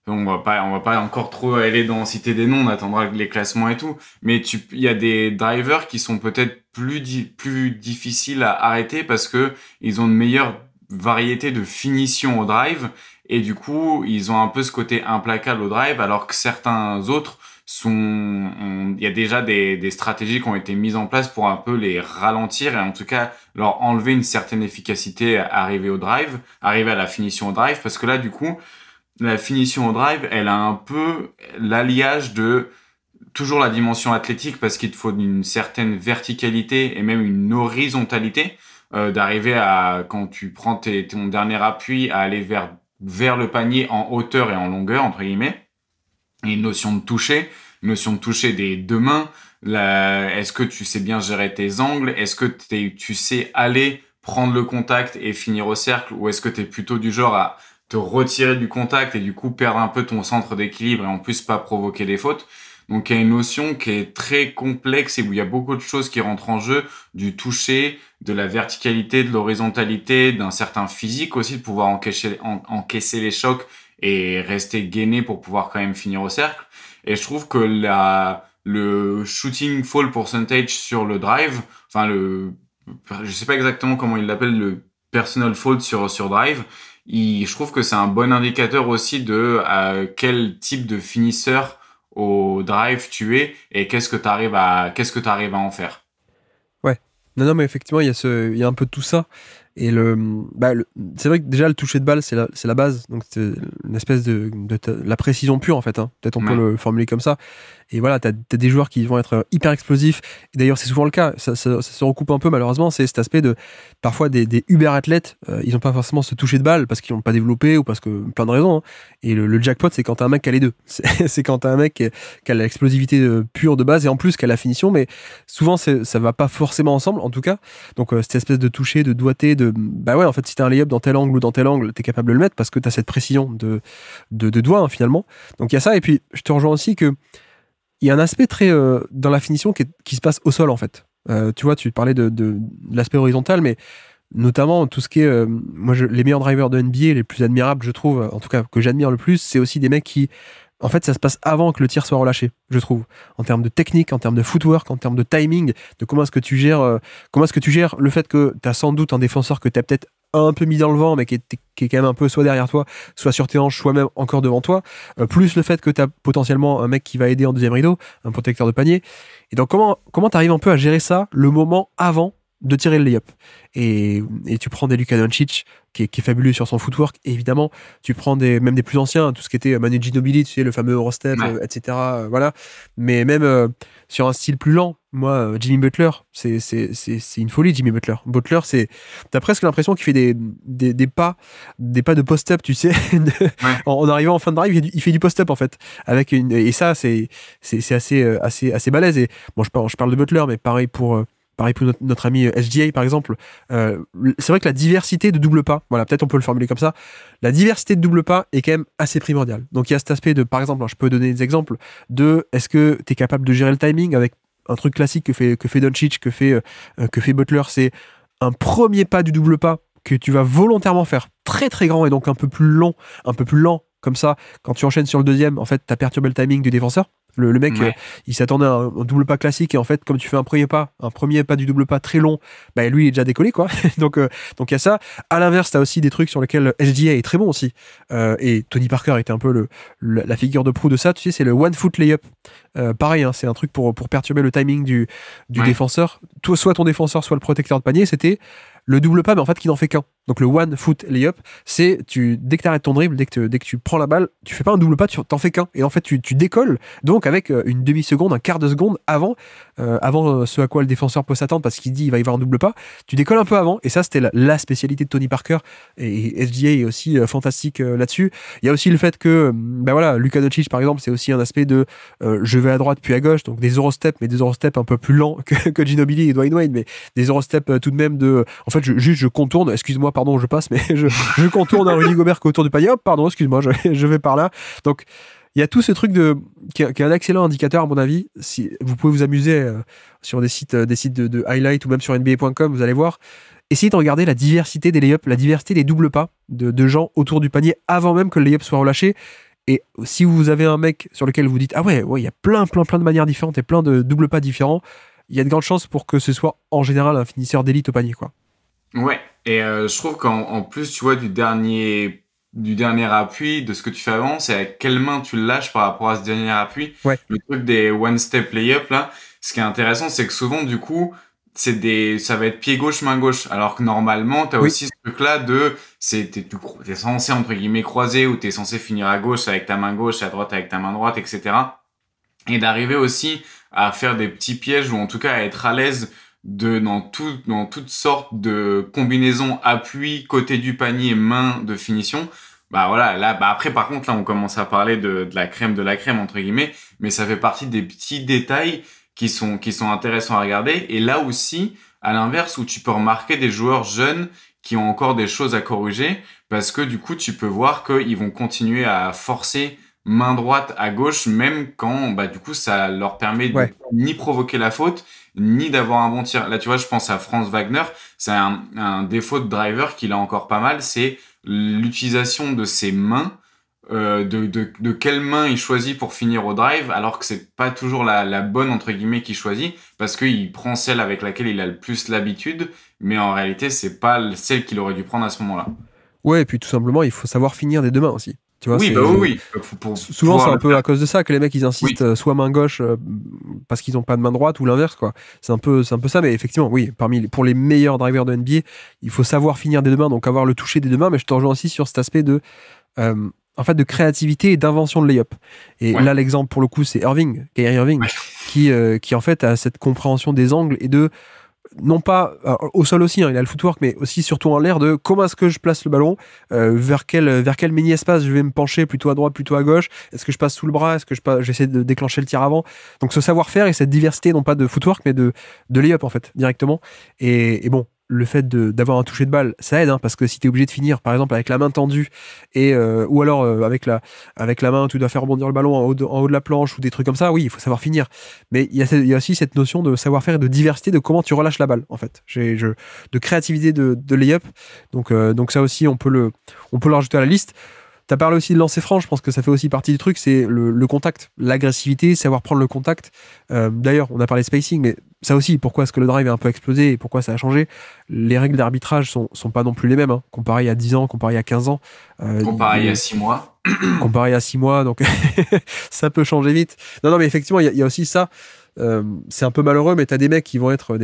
On va pas encore trop aller dans citer des noms, on attendra les classements et tout. Mais il y a des drivers qui sont peut-être plus difficiles à arrêter parce que ils ont une meilleure variété de finition au drive et du coup, ils ont un peu ce côté implacable au drive alors que certains autres il y a déjà des stratégies qui ont été mises en place pour un peu les ralentir et en tout cas leur enlever une certaine efficacité à arriver à la finition au drive parce que là, du coup, la finition au drive, elle a un peu l'alliage de toujours la dimension athlétique parce qu'il te faut une certaine verticalité et même une horizontalité d'arriver à, quand tu prends ton dernier appui, à aller vers le panier en hauteur et en longueur, entre guillemets. Et une notion de toucher des deux mains. Est-ce que tu sais bien gérer tes angles? Est-ce que tu sais aller prendre le contact et finir au cercle? Ou est-ce que tu es plutôt du genre à te retirer du contact et du coup perdre un peu ton centre d'équilibre et en plus pas provoquer des fautes? Donc il y a une notion qui est très complexe et où il y a beaucoup de choses qui rentrent en jeu, du toucher, de la verticalité, de l'horizontalité, d'un certain physique aussi, de pouvoir encaisser les chocs et rester gainé pour pouvoir quand même finir au cercle. Et je trouve que le shooting fall percentage sur le drive, enfin je sais pas exactement comment il l'appelle, le personal foul sur drive, je trouve que c'est un bon indicateur aussi de quel type de finisseur au drive tu es et qu'est-ce que tu arrives à en faire. Ouais. Non, mais effectivement, il y a un peu de tout ça. Et c'est vrai que déjà le toucher de balle, c'est la base. Donc c'est une espèce de la précision pure en fait. Hein. Peut-être on peut le formuler comme ça. Et voilà, t'as des joueurs qui vont être hyper explosifs. Et d'ailleurs, c'est souvent le cas. Ça se recoupe un peu malheureusement. C'est cet aspect de parfois des uber athlètes. Ils n'ont pas forcément ce toucher de balle parce qu'ils l'ont pas développé ou parce que plein de raisons. Hein. Et le jackpot, c'est quand t'as un mec qui a les deux. C'est quand t'as un mec qui a l'explosivité pure de base et en plus qui a la finition. Mais souvent, ça va pas forcément ensemble, en tout cas. Donc cette espèce de toucher, de doigté, bah ouais, en fait, si t'as un layup dans tel angle ou dans tel angle, t'es capable de le mettre parce que t'as cette précision de doigt hein, finalement. Donc il y a ça. Et puis je te rejoins aussi que il y a un aspect très dans la finition qui se passe au sol en fait. Tu vois, tu parlais de l'aspect horizontal, mais notamment tout ce qui est les meilleurs drivers de NBA, les plus admirables, je trouve, en tout cas que j'admire le plus, c'est aussi des mecs qui, en fait, ça se passe avant que le tir soit relâché, je trouve, en termes de technique, en termes de footwork, en termes de timing, de comment est-ce que tu gères le fait que tu as sans doute un défenseur que tu as peut-être un peu mis dans le vent, mais qui est quand même un peu soit derrière toi, soit sur tes hanches, soit même encore devant toi, plus le fait que tu as potentiellement un mec qui va aider en deuxième rideau, un protecteur de panier. Et donc comment tu arrives un peu à gérer ça le moment avant de tirer le layup. Et tu prends des Luka Doncic qui est fabuleux sur son footwork, et évidemment tu prends même des plus anciens, tout ce qui était Manu Ginobili, tu sais, le fameux Eurostep, etc. Voilà. Mais même sur un style plus lent, moi Jimmy Butler, c'est une folie. Jimmy Butler, t'as presque l'impression qu'il fait des pas de post-up, tu sais, en arrivant en fin de drive, il fait du post-up en fait, et ça c'est assez balèze. Et bon, je parle de Butler, mais pareil pour notre ami SGA par exemple, c'est vrai que la diversité de double pas, voilà, peut-être on peut le formuler comme ça, la diversité de double pas est quand même assez primordiale. Donc il y a cet aspect de, par exemple, je peux donner des exemples de, est-ce que tu es capable de gérer le timing avec un truc classique que fait Doncic, que fait Butler, c'est un premier pas du double pas que tu vas volontairement faire très très grand et donc un peu plus long, un peu plus lent, comme ça, quand tu enchaînes sur le deuxième, en fait, tu as perturbé le timing du défenseur. Le mec, il s'attendait à un double pas classique, et en fait, comme tu fais un premier pas du double pas très long, bah lui, il est déjà décollé, quoi. donc il y a ça. À l'inverse, t'as aussi des trucs sur lesquels SGA est très bon aussi. Et Tony Parker était un peu la figure de proue de ça. Tu sais, c'est le one foot layup. Pareil, hein, c'est un truc pour perturber le timing du défenseur. Soit ton défenseur, soit le protecteur de panier. C'était le double pas, mais en fait, qui n'en fait qu'un. Donc le one foot layup, c'est dès que tu arrêtes ton dribble, dès que tu prends la balle, tu fais pas un double pas, t'en fais qu'un. Et en fait, tu décolles, donc avec une demi-seconde, un quart de seconde avant ce à quoi le défenseur peut s'attendre parce qu'il dit il va y avoir un double pas. Tu décolles un peu avant, et ça, c'était la spécialité de Tony Parker, et SGA est aussi fantastique là-dessus. Il y a aussi le fait que, Luka Doncic, par exemple, c'est aussi un aspect de je vais à droite puis à gauche, donc des Eurostep, mais des Eurostep un peu plus lents que Ginobili et Dwayne Wade, mais des Eurostep tout de même en fait, je contourne, excuse-moi, pardon, je passe, mais je contourne un Rudy Gobert autour du panier, hop, pardon, excuse-moi, je vais par là. Donc, il y a tout ce truc qui est un excellent indicateur, à mon avis. Si vous pouvez vous amuser sur des sites de highlight ou même sur NBA.com, vous allez voir. Essayez de regarder la diversité des layups, la diversité des doubles pas de gens autour du panier avant même que le layup soit relâché. Et si vous avez un mec sur lequel vous dites ah ouais, il y a plein de manières différentes et plein de doubles pas différents, il y a de grandes chances pour que ce soit en général un finisseur d'élite au panier, quoi. Ouais, et je trouve qu'en plus, tu vois, du dernier appui, de ce que tu fais avant, c'est à quelle main tu le lâches par rapport à ce dernier appui. Ouais. Le truc des one-step layup, là, ce qui est intéressant, c'est que souvent, du coup, ça va être pied gauche, main gauche. Alors que normalement, t'as aussi ce truc-là t'es censé, entre guillemets, croiser, ou t'es censé finir à gauche avec ta main gauche, à droite avec ta main droite, etc. Et d'arriver aussi à faire des petits pièges, ou en tout cas à être à l'aise dans toutes sortes de combinaisons appui, côté du panier, main de finition. Après, par contre, là, on commence à parler de la crème entre guillemets, mais ça fait partie des petits détails qui sont intéressants à regarder. Et là aussi, à l'inverse, où tu peux remarquer des joueurs jeunes qui ont encore des choses à corriger, parce que du coup, tu peux voir qu'ils vont continuer à forcer main droite à gauche, même quand, du coup, ça leur permet de ni provoquer la faute, ni d'avoir un bon tir. Là, tu vois, je pense à Franz Wagner, c'est un défaut de driver qu'il a encore pas mal, c'est l'utilisation de ses mains, de quelle main il choisit pour finir au drive, alors que c'est pas toujours la bonne, entre guillemets, qu'il choisit, parce qu'il prend celle avec laquelle il a le plus l'habitude, mais en réalité, c'est pas celle qu'il aurait dû prendre à ce moment-là. Ouais, et puis tout simplement, il faut savoir finir des deux mains aussi. Tu vois, oui. Souvent, c'est un peu à cause de ça que les mecs ils insistent soit main gauche parce qu'ils n'ont pas de main droite, ou l'inverse, quoi. C'est un peu ça, mais effectivement, oui, pour les meilleurs drivers de NBA, il faut savoir finir des deux mains, donc avoir le toucher des deux mains. Mais je te rejoins aussi sur cet aspect de créativité et d'invention de layup. Et là, l'exemple pour le coup, c'est Kyrie Irving, qui en fait a cette compréhension des angles et de non pas au sol aussi, il a le footwork, mais aussi surtout en l'air, de comment est-ce que je place le ballon, vers quel mini-espace je vais me pencher, plutôt à droite, plutôt à gauche, est-ce que je passe sous le bras, est-ce que j'essaie de déclencher le tir avant. Donc ce savoir-faire et cette diversité, non pas de footwork, mais de layup en fait, directement. Et bon, le fait d'avoir un toucher de balle, ça aide, parce que si tu es obligé de finir, par exemple, avec la main tendue, ou alors avec la main, tu dois faire rebondir le ballon en haut de la planche, ou des trucs comme ça, oui, il faut savoir finir. Mais il y a aussi cette notion de savoir-faire et de diversité de comment tu relâches la balle, en fait. De créativité de layup. Donc ça aussi, on peut le rajouter à la liste. T'as parlé aussi de lancer franc, je pense que ça fait aussi partie du truc, c'est le contact, l'agressivité, savoir prendre le contact. D'ailleurs, on a parlé de spacing, mais ça aussi, pourquoi est-ce que le drive est un peu explosé et pourquoi ça a changé? Les règles d'arbitrage sont pas non plus les mêmes, comparé à 10 ans, comparé à 15 ans. Comparé à 6 mois. Comparé à 6 mois, donc ça peut changer vite. Non, mais effectivement, il y a aussi ça. C'est un peu malheureux, mais t'as des mecs qui vont être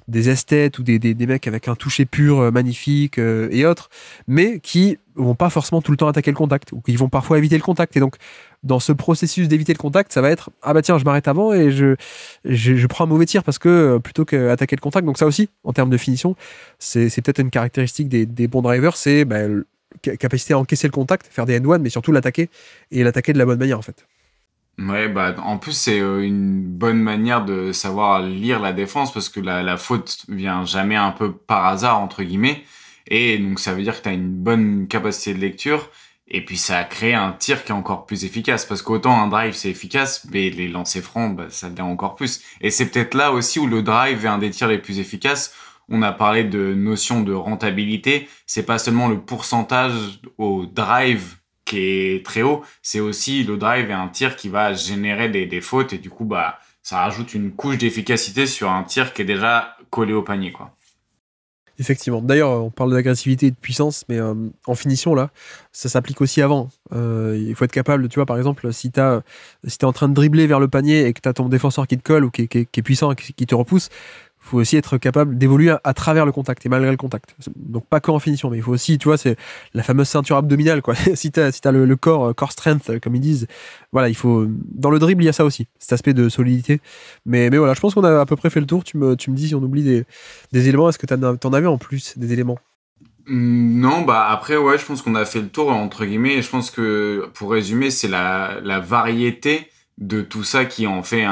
des esthètes ou des mecs avec un toucher pur magnifique et autres, mais qui vont pas forcément tout le temps attaquer le contact, ou qui vont parfois éviter le contact. Et donc, dans ce processus d'éviter le contact, ça va être tiens, je m'arrête avant et je prends un mauvais tir parce que plutôt qu'attaquer le contact. Donc ça aussi, en termes de finition, c'est peut-être une caractéristique des bons drivers, c'est capacité à encaisser le contact, faire des end-one, mais surtout l'attaquer, et l'attaquer de la bonne manière, en fait. Ouais, en plus, c'est une bonne manière de savoir lire la défense, parce que la faute vient jamais un peu par hasard, entre guillemets. Et donc, ça veut dire que tu as une bonne capacité de lecture. Et puis, ça a créé un tir qui est encore plus efficace. Parce qu'autant un drive, c'est efficace, mais les lancers francs, ça devient encore plus. Et c'est peut-être là aussi où le drive est un des tirs les plus efficaces. On a parlé de notion de rentabilité. C'est pas seulement le pourcentage au drive qui est très haut, c'est aussi le drive et un tir qui va générer des fautes, et du coup ça rajoute une couche d'efficacité sur un tir qui est déjà collé au panier, quoi. Effectivement. D'ailleurs, on parle d'agressivité et de puissance, mais en finition, là, ça s'applique aussi avant. Il faut être capable, tu vois, par exemple, si t'es en train de dribbler vers le panier et que t'as ton défenseur qui te colle ou qui est puissant et qui te repousse, faut aussi être capable d'évoluer à travers le contact et malgré le contact. Donc pas qu'en finition, mais il faut aussi, tu vois, c'est la fameuse ceinture abdominale, quoi. Si t'as le core strength, comme ils disent, voilà, il faut. Dans le dribble, il y a ça aussi, cet aspect de solidité. Mais voilà, je pense qu'on a à peu près fait le tour. Tu me dis si on oublie des éléments. Est-ce que t'en avais en plus des éléments? Non, bah après, ouais, je pense qu'on a fait le tour, entre guillemets, et je pense que, pour résumer, c'est la variété de tout ça qui en fait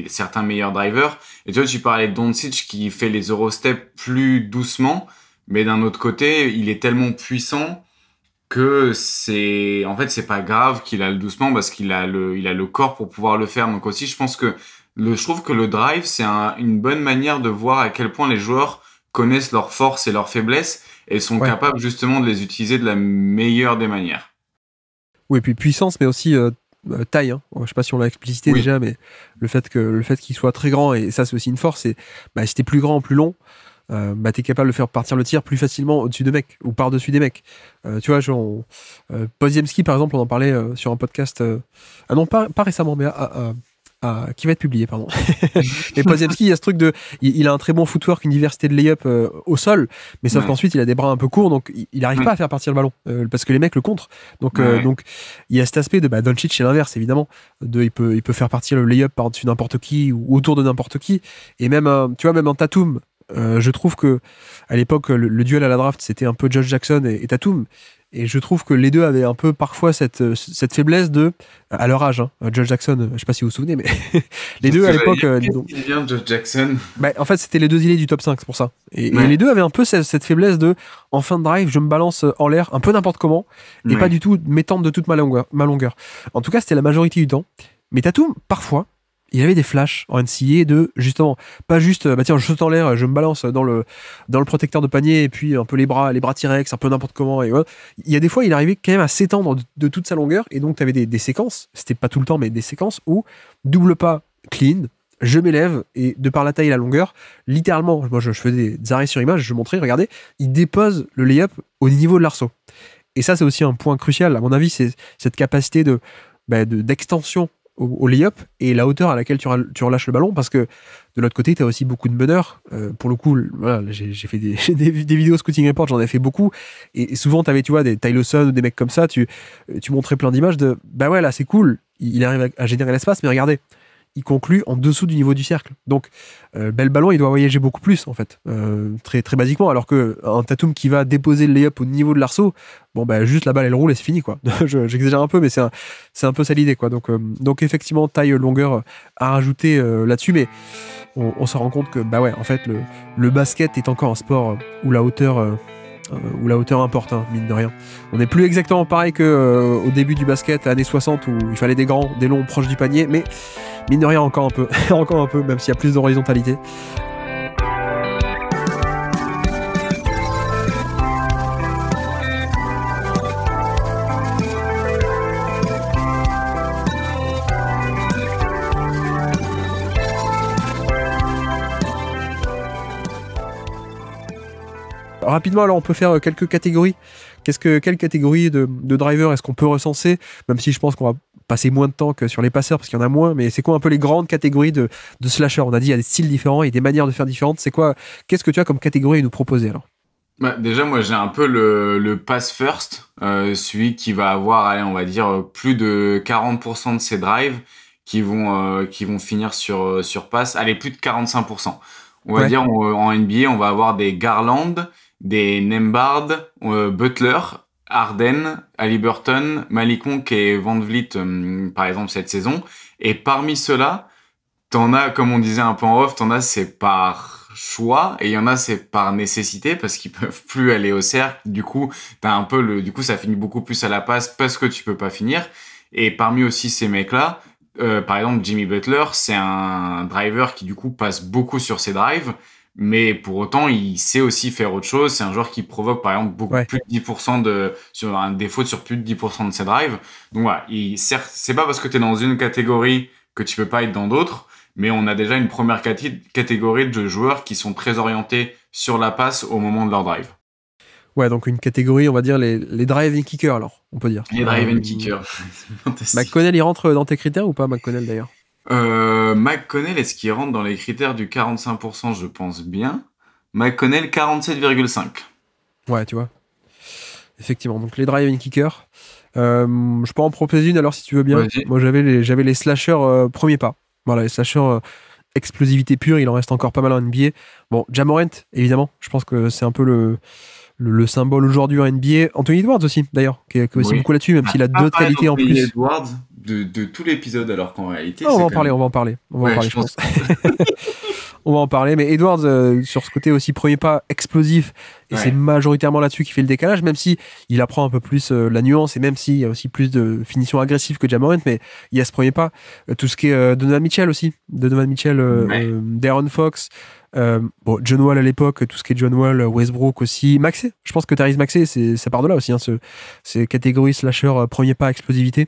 certains meilleurs drivers. Et tu vois, tu parlais de Doncic qui fait les Eurostep plus doucement, mais d'un autre côté, il est tellement puissant que en fait, c'est pas grave qu'il a le doucement parce qu'il a le corps pour pouvoir le faire. Donc aussi, je pense que je trouve que le drive, c'est une bonne manière de voir à quel point les joueurs connaissent leurs forces et leurs faiblesses et sont capables justement de les utiliser de la meilleure des manières. Oui, et puis puissance, mais aussi taille. Hein. Je sais pas si on l'a explicité déjà, mais le fait qu'il soit très grand, et ça c'est aussi une force, c'est si t'es plus grand, plus long, t'es capable de faire partir le tir plus facilement au-dessus de mecs ou par-dessus des mecs. Tu vois, genre Podziemski par exemple, on en parlait sur un podcast. Non, pas récemment, mais qui va être publié, pardon. Et Podziemski, il y a ce truc de, il a un très bon footwork, une diversité de layup au sol, mais sauf qu'ensuite il a des bras un peu courts, donc il arrive pas à faire partir le ballon parce que les mecs le contrent. Donc il y a cet aspect de Doncic, c'est l'inverse évidemment. Il peut faire partir le layup par-dessus n'importe qui ou autour de n'importe qui. Et même tu vois, même en Tatum, je trouve que à l'époque le duel à la draft c'était un peu Josh Jackson et Tatum. Et je trouve que les deux avaient un peu parfois cette faiblesse à leur âge, hein. Josh Jackson, je sais pas si vous vous souvenez, mais les deux à l'époque. Qu'est-ce vient Josh Jackson? En fait, c'était les deux îlets du top 5, c'est pour ça. Et les deux avaient un peu cette faiblesse en fin de drive, je me balance en l'air, un peu n'importe comment, et pas du tout m'étendre de toute ma longueur. En tout cas, c'était la majorité du temps. Mais Tatum, parfois, il y avait des flashs en NCAA de, justement, pas juste, tiens, je saute en l'air, je me balance dans le protecteur de panier, et puis un peu les bras T-Rex, un peu n'importe comment, et voilà. Il y a des fois, il arrivait quand même à s'étendre de toute sa longueur, et donc t'avais des séquences, c'était pas tout le temps, mais des séquences où, double pas, clean, je m'élève, et de par la taille et la longueur, littéralement, moi je faisais des arrêts sur image, je montrais, regardez, il dépose le layup au niveau de l'arceau. Et ça, c'est aussi un point crucial, à mon avis, c'est cette capacité d'extension au layup et la hauteur à laquelle tu relâches le ballon, parce que de l'autre côté tu as aussi beaucoup de meneurs, pour le coup voilà, j'ai fait des vidéos Scouting Report, j'en ai fait beaucoup, et souvent tu avais, tu vois, des Ty Lawson ou des mecs comme ça, tu montrais plein d'images de ouais là c'est cool, il arrive à générer l'espace, mais regardez, il conclut en dessous du niveau du cercle. Donc, le ballon, il doit voyager beaucoup plus, en fait, très, très basiquement, alors qu'un Tatum qui va déposer le layup au niveau de l'arceau, juste la balle, elle roule et c'est fini, quoi. J'exagère un peu, mais c'est un peu ça l'idée, quoi. Donc effectivement, taille, longueur à rajouter là-dessus, mais on se rend compte que, en fait, le basket est encore un sport où la hauteur importe, hein, mine de rien. On n'est plus exactement pareil qu'au début du basket, années 60, où il fallait des grands, des longs, proches du panier, mais mine de rien, encore un peu, encore un peu, même s'il y a plus d'horizontalité. Rapidement, alors on peut faire quelques catégories. Quelle catégorie de driver est-ce qu'on peut recenser, même si je pense qu'on va passer moins de temps que sur les passeurs parce qu'il y en a moins, mais c'est quoi un peu les grandes catégories de slasher? On a dit il y a des styles différents et des manières de faire différentes. Qu'est-ce que tu as comme catégorie à nous proposer alors? Déjà, moi, j'ai un peu le pass first, celui qui va avoir, allez, on va dire, plus de 40% de ses drives qui vont finir sur pass. Allez, plus de 45%. On va dire, en NBA, on va avoir des Garland, des Nembhard, Butler, Harden, Haliburton, Malik Monk et Van Vliet, par exemple, cette saison. Et parmi ceux-là, t'en as, comme on disait un peu en off, c'est par choix, et il y en a, c'est par nécessité, parce qu'ils peuvent plus aller au cercle. Du coup, du coup, ça finit beaucoup plus à la passe parce que tu peux pas finir. Et parmi aussi ces mecs-là, par exemple, Jimmy Butler, c'est un driver qui, du coup, passe beaucoup sur ses drives, mais pour autant, il sait aussi faire autre chose. C'est un joueur qui provoque, par exemple, plus de 10% sur un défaut sur plus de 10% de ses drives. Donc voilà, c'est pas parce que t'es dans une catégorie que tu peux pas être dans d'autres, mais on a déjà une première catégorie de joueurs qui sont très orientés sur la passe au moment de leur drive. Ouais, donc une catégorie, on va dire les drive and kickers, alors, on peut dire. Les drive and kickers. McConnell, il rentre dans tes critères ou pas, McConnell, d'ailleurs? McConnell, est-ce qu'il rentre dans les critères du 45%? Je pense bien. McConnell, 47,5. Ouais, tu vois. Effectivement. Donc les drive-in kickers. Je peux en proposer une alors si tu veux bien. Vas-y. Moi j'avais les slashers premier pas. Voilà, les slashers explosivité pure, il en reste encore pas mal en NBA. Bon, Ja Morant, évidemment, je pense que c'est un peu le symbole aujourd'hui en NBA. Anthony Edwards aussi, d'ailleurs, qui est aussi Oui. beaucoup là-dessus, même s'il a Pas d'autres parlé qualités en d'Anthony plus. Edwards de tout l'épisode, alors qu'en réalité, Ah, on c'est va en quand parler, même... on va en parler. On va en Ouais, parler, je je pense. pense. On va en parler, mais Edwards, sur ce côté aussi premier pas explosif, et c'est Ouais. majoritairement là-dessus qu'il fait le décalage, même si il apprend un peu plus la nuance, et même s'il y a aussi plus de finition agressive que Ja Morant, mais il y a ce premier pas. Tout ce qui est Donovan Mitchell aussi. Donovan Mitchell, Ouais. De'Aaron Fox, bon, John Wall à l'époque, tout ce qui est John Wall, Westbrook aussi, Maxey. Je pense que Tyrese Maxey, ça part de là aussi, hein, ces catégories slasher, premier pas, explosivité.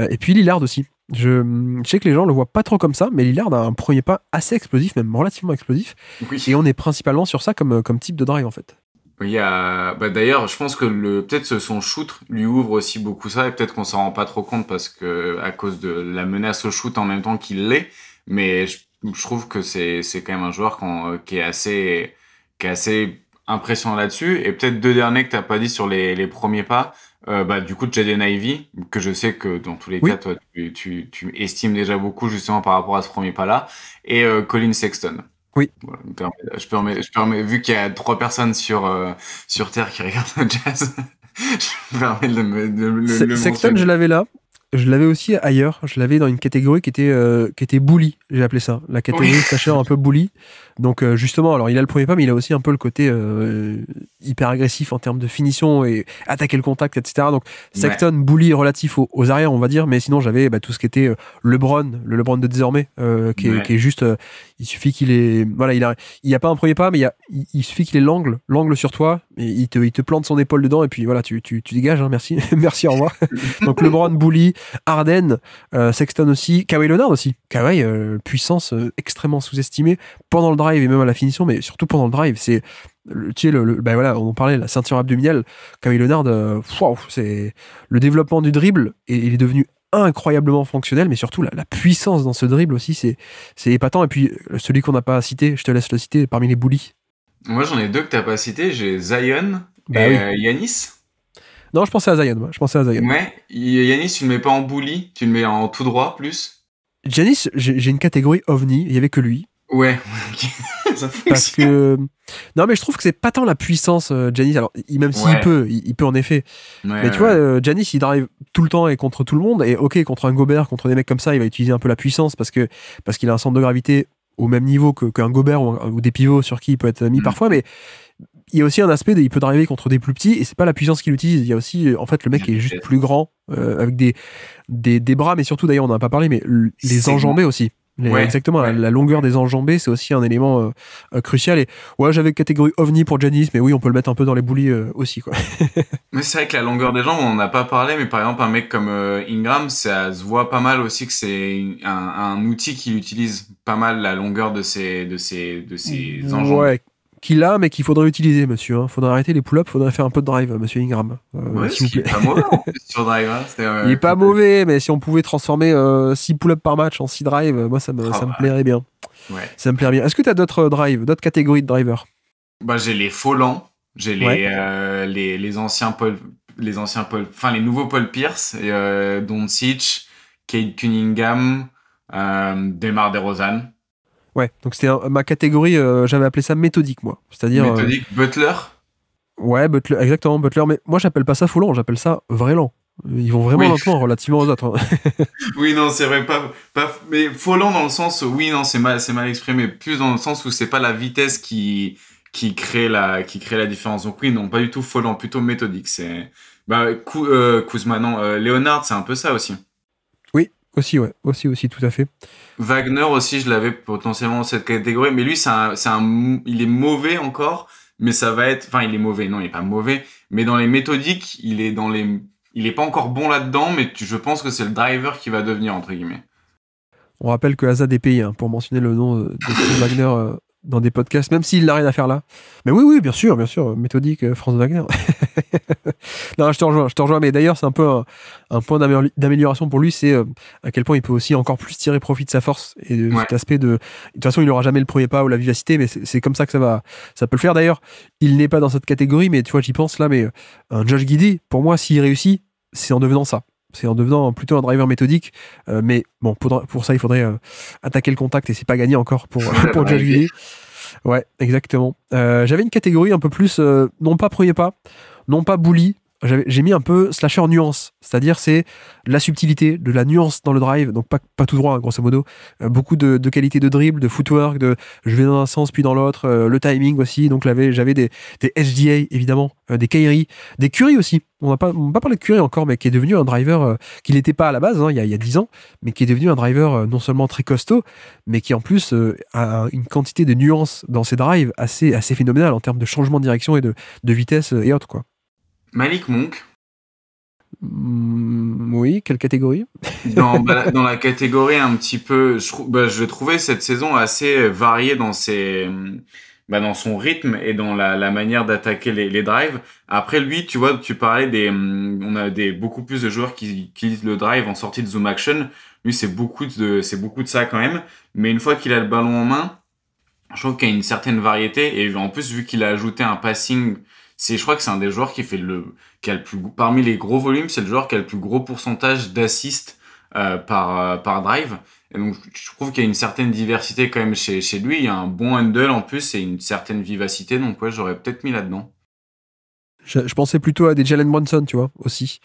Et puis Lillard aussi. Je sais que les gens le voient pas trop comme ça, mais Lillard a un premier pas assez explosif, même relativement explosif. Oui. Et on est principalement sur ça comme type de drive en fait. Il y a... bah, d'ailleurs, je pense que peut-être son shoot lui ouvre aussi beaucoup ça, et peut-être qu'on s'en rend pas trop compte parce que à cause de la menace au shoot en même temps qu'il l'est. Mais je trouve que c'est quand même un joueur qui est assez impressionnant là-dessus. Et peut-être deux derniers que t'as pas dit sur les premiers pas. Bah, du coup, Jaden Ivey, que je sais que dans tous les Oui. cas, toi, tu estimes déjà beaucoup justement par rapport à ce premier pas-là. Et Colin Sexton. Oui. Voilà, vu qu'il y a 3 personnes sur Terre qui regardent le jazz, je me permets de le Sexton, je mentionner. l'avais là. Je l'avais aussi ailleurs. Je l'avais dans une catégorie qui était bully, j'ai appelé ça. La catégorie Oui. slasher un peu bully. Donc justement, alors il a le premier pas, mais il a aussi un peu le côté hyper agressif en termes de finition et attaquer le contact, etc. Donc Ouais. Sexton, bully relatif aux arrières, on va dire. Mais sinon, j'avais tout ce qui était LeBron, le LeBron de désormais, qui Ouais. est juste. Il suffit qu'il ait. Voilà, il y a pas un premier pas, mais il suffit qu'il ait l'angle sur toi, et il te plante son épaule dedans, et puis voilà, tu dégages, hein, merci. Merci, au revoir. Donc LeBron, bully, Harden, Sexton aussi, Kawhi Leonard aussi. Kawhi, puissance extrêmement sous-estimée pendant le drive et même à la finition, mais surtout pendant le drive. C'est, tu sais, bah voilà, on en parlait, la ceinture abdominale. Kawhi Leonard, c'est le développement du dribble, et il est devenu incroyablement fonctionnel, mais surtout la puissance dans ce dribble aussi, c'est épatant. Et puis celui qu'on n'a pas cité, je te laisse le citer, parmi les bullies. Moi, j'en ai deux que t'as pas cité. J'ai Zion Bah et oui. Yanis. Non, je pensais à Zion, moi. Je pensais à Zion. Ouais. Yanis, tu le mets pas en bully, tu le mets en tout droit plus. Giannis, j'ai une catégorie ovni, il y avait que lui. Ouais. Ça Parce fonctionne. que non, mais je trouve que c'est pas tant la puissance, Giannis. Alors même s'il Ouais. peut, il peut en effet, Ouais, mais tu vois, Giannis il drive tout le temps et contre tout le monde, et ok, contre un Gobert, contre des mecs comme ça, il va utiliser un peu la puissance parce qu'il a un centre de gravité au même niveau qu'un Gobert ou des pivots sur qui il peut être mis Mm. parfois. Mais il y a aussi un aspect il peut driver contre des plus petits, et c'est pas la puissance qu'il utilise. Il y a aussi en fait le mec qui est juste plus grand, avec des bras, mais surtout d'ailleurs on n'en a pas parlé, mais les Segment. enjambées aussi. Ouais, Exactement, ouais. la longueur des enjambées, c'est aussi un élément crucial. Et ouais, j'avais catégorie ovni pour Giannis, mais oui, on peut le mettre un peu dans les bullies aussi, quoi. Mais c'est vrai que la longueur des jambes, on en a pas parlé, mais par exemple, un mec comme Ingram, ça se voit pas mal aussi que c'est un outil qu'il utilise pas mal, la longueur de ses enjambées. Ouais, qu'il a, mais qu'il faudrait utiliser, monsieur. Hein. Faudrait arrêter les pull-ups, faudrait faire un peu de drive, monsieur Ingram, Ouais, s'il ce vous qui est plaît. pas mauvais en plus sur Drive. Hein. Il est pas mauvais, mais si on pouvait transformer 6 pull-ups par match en 6 drives, moi ça me plairait bien. Ouais. Ça me plairait bien. Est-ce que tu as d'autres drives, d'autres catégories de drivers? Bah, j'ai les faux lents, j'ai Ouais. les anciens enfin les nouveaux Paul Pierce, Doncic, Cade Cunningham, DeMar DeRozan, Ouais, donc c'était ma catégorie, j'avais appelé ça méthodique, moi. C'est-à-dire, méthodique, Butler. ouais, Butler, exactement, Butler, mais moi j'appelle pas ça fou lent, j'appelle ça vrai lent. Ils vont vraiment Oui. lentement relativement aux autres. Hein. Oui, non, c'est vrai, mais Folland dans le sens, oui, non, c'est mal exprimé, plus dans le sens où c'est pas la vitesse qui crée la différence. Donc oui, non, pas du tout Folland, plutôt méthodique. C'est, bah, Kuzma, non, Leonard, c'est un peu ça aussi. Oui, aussi, ouais, aussi, tout à fait. Wagner aussi, je l'avais potentiellement dans cette catégorie, mais lui, il est mauvais encore, mais ça va être, enfin, il est mauvais, non, il est pas mauvais, mais dans les méthodiques, il est pas encore bon là-dedans, mais je pense que c'est le driver qui va devenir, entre guillemets. On rappelle que Hazard est payé, hein, pour mentionner le nom de Steve Wagner dans des podcasts, même s'il n'a rien à faire là. Mais oui, bien sûr, méthodique, Franz Wagner. Non, je te rejoins, mais d'ailleurs, c'est un peu un point d'amélioration pour lui, c'est à quel point il peut aussi encore plus tirer profit de sa force et de cet aspect de toute façon, il n'aura jamais le premier pas ou la vivacité, mais c'est comme ça que ça peut le faire. D'ailleurs, il n'est pas dans cette catégorie, mais tu vois, j'y pense là, mais un Josh Giddey, pour moi, s'il réussit, c'est en devenant ça. C'est en devenant plutôt un driver méthodique, mais bon, pour ça, il faudrait attaquer le contact et c'est pas gagné encore pour Josh Giddey. Ouais, exactement. J'avais une catégorie un peu plus, non pas premier pas, non pas bully. J'ai mis un peu slasher nuance, c'est-à-dire c'est de la subtilité, de la nuance dans le drive, donc pas tout droit, hein, grosso modo. Beaucoup de qualité de dribble, de footwork, je vais dans un sens puis dans l'autre, le timing aussi. Donc j'avais des SGA évidemment, des Kyrie, des Curry aussi. On n'a pas parlé de Curry encore, mais qui est devenu un driver qui n'était pas à la base, hein, il y a 10 ans, mais qui est devenu un driver non seulement très costaud, mais qui en plus a une quantité de nuances dans ses drives assez phénoménale en termes de changement de direction et de vitesse et autres, quoi. Malik Monk. Oui, quelle catégorie? Dans la catégorie un petit peu, je trouvais cette saison assez variée dans dans son rythme et dans la manière d'attaquer les drives. Après lui, tu vois, tu parlais on a beaucoup plus de joueurs qui utilisent le drive en sortie de zoom action. Lui, c'est beaucoup de ça quand même. Mais une fois qu'il a le ballon en main, je trouve qu'il y a une certaine variété et en plus, vu qu'il a ajouté un passing, je crois que c'est un des joueurs qui a le plus, parmi les gros volumes, c'est le joueur qui a le plus gros pourcentage d'assists par drive. Et donc, je trouve qu'il y a une certaine diversité quand même chez lui. Il y a un bon handle en plus et une certaine vivacité. Donc, ouais, j'aurais peut-être mis là-dedans. Je pensais plutôt à des Jalen Brunson, tu vois, aussi.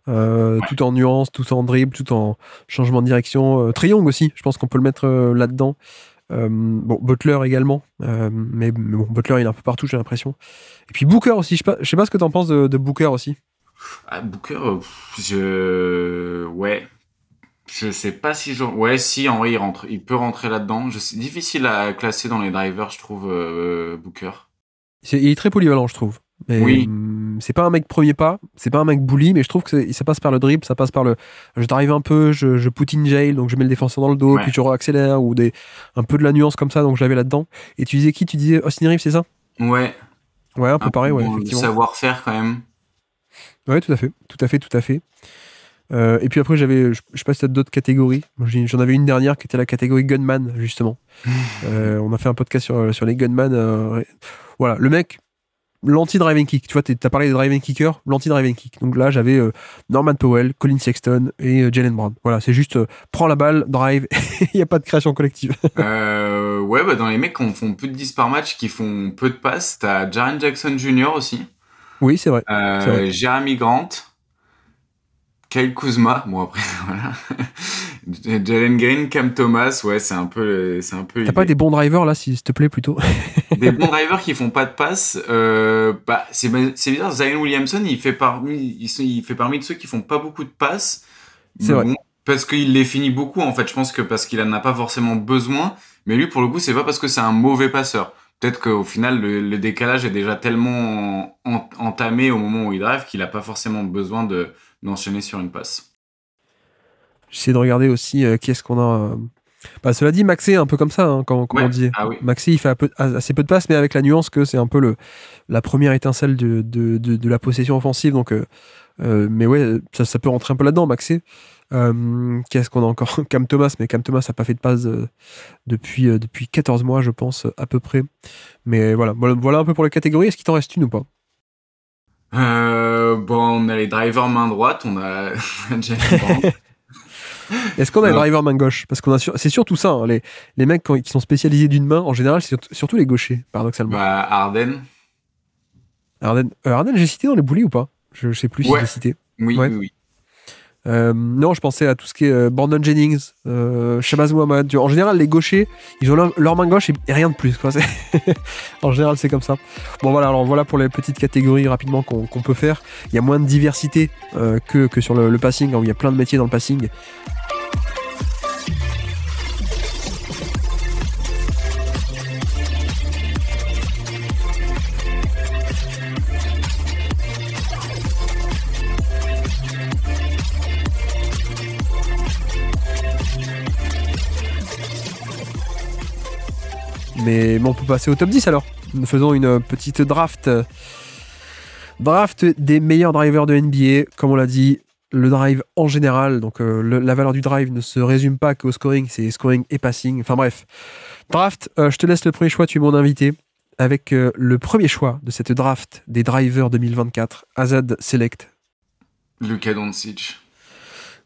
Tout en nuance, tout en dribble, tout en changement de direction. Trae Young aussi, je pense qu'on peut le mettre là-dedans. Bon, Butler également, mais bon, Butler il est un peu partout, j'ai l'impression. Et puis Booker aussi, je sais pas ce que t'en penses de Booker aussi. Booker, ouais, je sais pas si si en vrai il peut rentrer là-dedans. C'est difficile à classer dans les drivers, je trouve, Booker. Il est très polyvalent, je trouve. Mais, oui. C'est pas un mec premier pas, c'est pas un mec bully, mais je trouve que ça passe par le dribble, ça passe par je drive un peu, je put in jail, donc je mets le défenseur dans le dos, puis je accélère, ou un peu de la nuance comme ça, donc j'avais là-dedans. Et tu disais qui? Tu disais Austin Reeves, c'est ça? Ouais. Ouais, un peu pareil, ouais, effectivement. Savoir-faire quand même. Ouais, tout à fait. Et puis après, je sais pas si t'as d'autres catégories. J'en avais une dernière qui était la catégorie Gunman, justement. On a fait un podcast sur les Gunman. Voilà, le mec, l'anti-driving kick. Tu vois, t'as parlé des driving kickers, l'anti-driving kick. Donc là, j'avais Norman Powell, Colin Sexton et Jaylen Brown. Voilà, c'est juste prends la balle, drive, il n'y a pas de création collective. Ouais, dans les mecs qui font peu de 10 par match, qui font peu de passes, t'as Jaren Jackson Jr. aussi. Oui, c'est vrai. Jeremy Grant, Kyle Kuzma, bon après, voilà. Jalen Green, Cam Thomas, ouais, c'est un peu. T'as pas des bons drivers là, s'il te plaît, plutôt? Des bons drivers qui font pas de passes. C'est bizarre. Zion Williamson, il fait parmi de ceux qui font pas beaucoup de passes. C'est vrai. Bon, parce qu'il les finit beaucoup, en fait. Je pense que parce qu'il en a pas forcément besoin. Mais lui, pour le coup, c'est pas parce que c'est un mauvais passeur. Peut-être qu'au final, le décalage est déjà tellement entamé au moment où il drive qu'il a pas forcément besoin d'enchaîner sur une passe. J'essaie de regarder aussi qui est-ce qu'on a. Cela dit, Maxey, un peu comme ça, hein, comme on disait. Ah oui. Maxey, il fait assez peu de passes, mais avec la nuance que c'est un peu la première étincelle de la possession offensive. Donc, mais ouais, ça peut rentrer un peu là-dedans, Maxey. Qu'est-ce qu'on a encore? Cam Thomas, mais Cam Thomas n'a pas fait de passe depuis 14 mois, je pense, à peu près. Mais voilà un peu pour les catégories. Est-ce qu'il t'en reste une ou pas? On a les drivers main droite, on a Jalen Brown. Est-ce qu'on a les drivers main gauche? Parce c'est surtout ça, hein, les mecs qui sont spécialisés d'une main, en général, c'est surtout les gauchers, paradoxalement. Harden, j'ai cité dans les bullies ou pas? Je sais plus si j'ai cité. Oui, ouais. Oui. Non, je pensais à tout ce qui est Brandon Jennings, Shabazz Muhammad. En général, les gauchers, ils ont leur main gauche et rien de plus, quoi. En général, c'est comme ça. Bon, voilà pour les petites catégories rapidement qu'on peut faire. Il y a moins de diversité que sur le passing, hein, où il y a plein de métiers dans le passing. Mais on peut passer au top 10 alors. Nous faisons une petite draft. Draft des meilleurs drivers de NBA. Comme on l'a dit, le drive en général. Donc la valeur du drive ne se résume pas qu'au scoring, c'est scoring et passing. Enfin bref. Draft, je te laisse le premier choix, tu es mon invité. Avec le premier choix de cette draft des drivers 2024, Azad Select. Luka Doncic.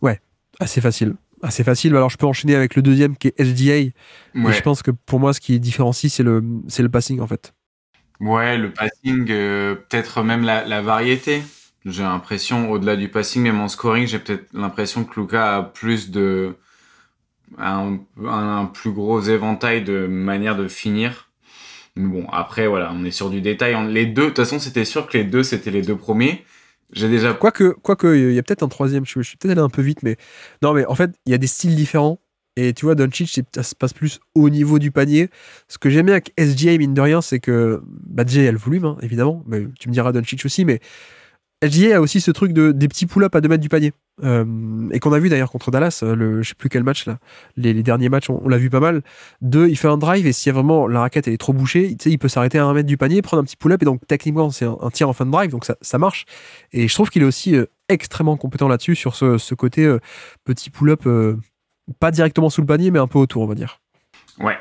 Ouais, assez facile. Assez facile. Alors je peux enchaîner avec le deuxième qui est SGA. Ouais. Et je pense que pour moi, ce qui différencie, c'est le passing en fait. Ouais, le passing, peut-être même la variété. J'ai l'impression, au-delà du passing, même en scoring, j'ai peut-être l'impression que Luka a un plus gros éventail de manières de finir. Mais bon, après, voilà, on est sur du détail. Les deux, de toute façon, c'était sûr que les deux, c'était les deux premiers. J'ai déjà... Quoique, il y a peut-être un troisième, je suis peut-être allé un peu vite, mais... Non, mais en fait, il y a des styles différents. Et tu vois, Doncic, ça se passe plus au niveau du panier. Ce que j'aime bien avec SGA, mine de rien, c'est que... Bah, déjà, il y a le volume, hein, évidemment. Mais tu me diras Doncic aussi, mais... SGA a aussi ce truc des petits pull-ups à 2 mètres du panier. Et qu'on a vu d'ailleurs contre Dallas, je sais plus quel match là. Les derniers matchs, on l'a vu pas mal. Il fait un drive et s'il y a vraiment la raquette elle est trop bouchée, il peut s'arrêter à 1 mètre du panier, prendre un petit pull-up et donc techniquement c'est un tir en fin de drive, donc ça marche. Et je trouve qu'il est aussi extrêmement compétent là-dessus, sur ce côté petit pull-up, pas directement sous le panier, mais un peu autour, on va dire. Ouais.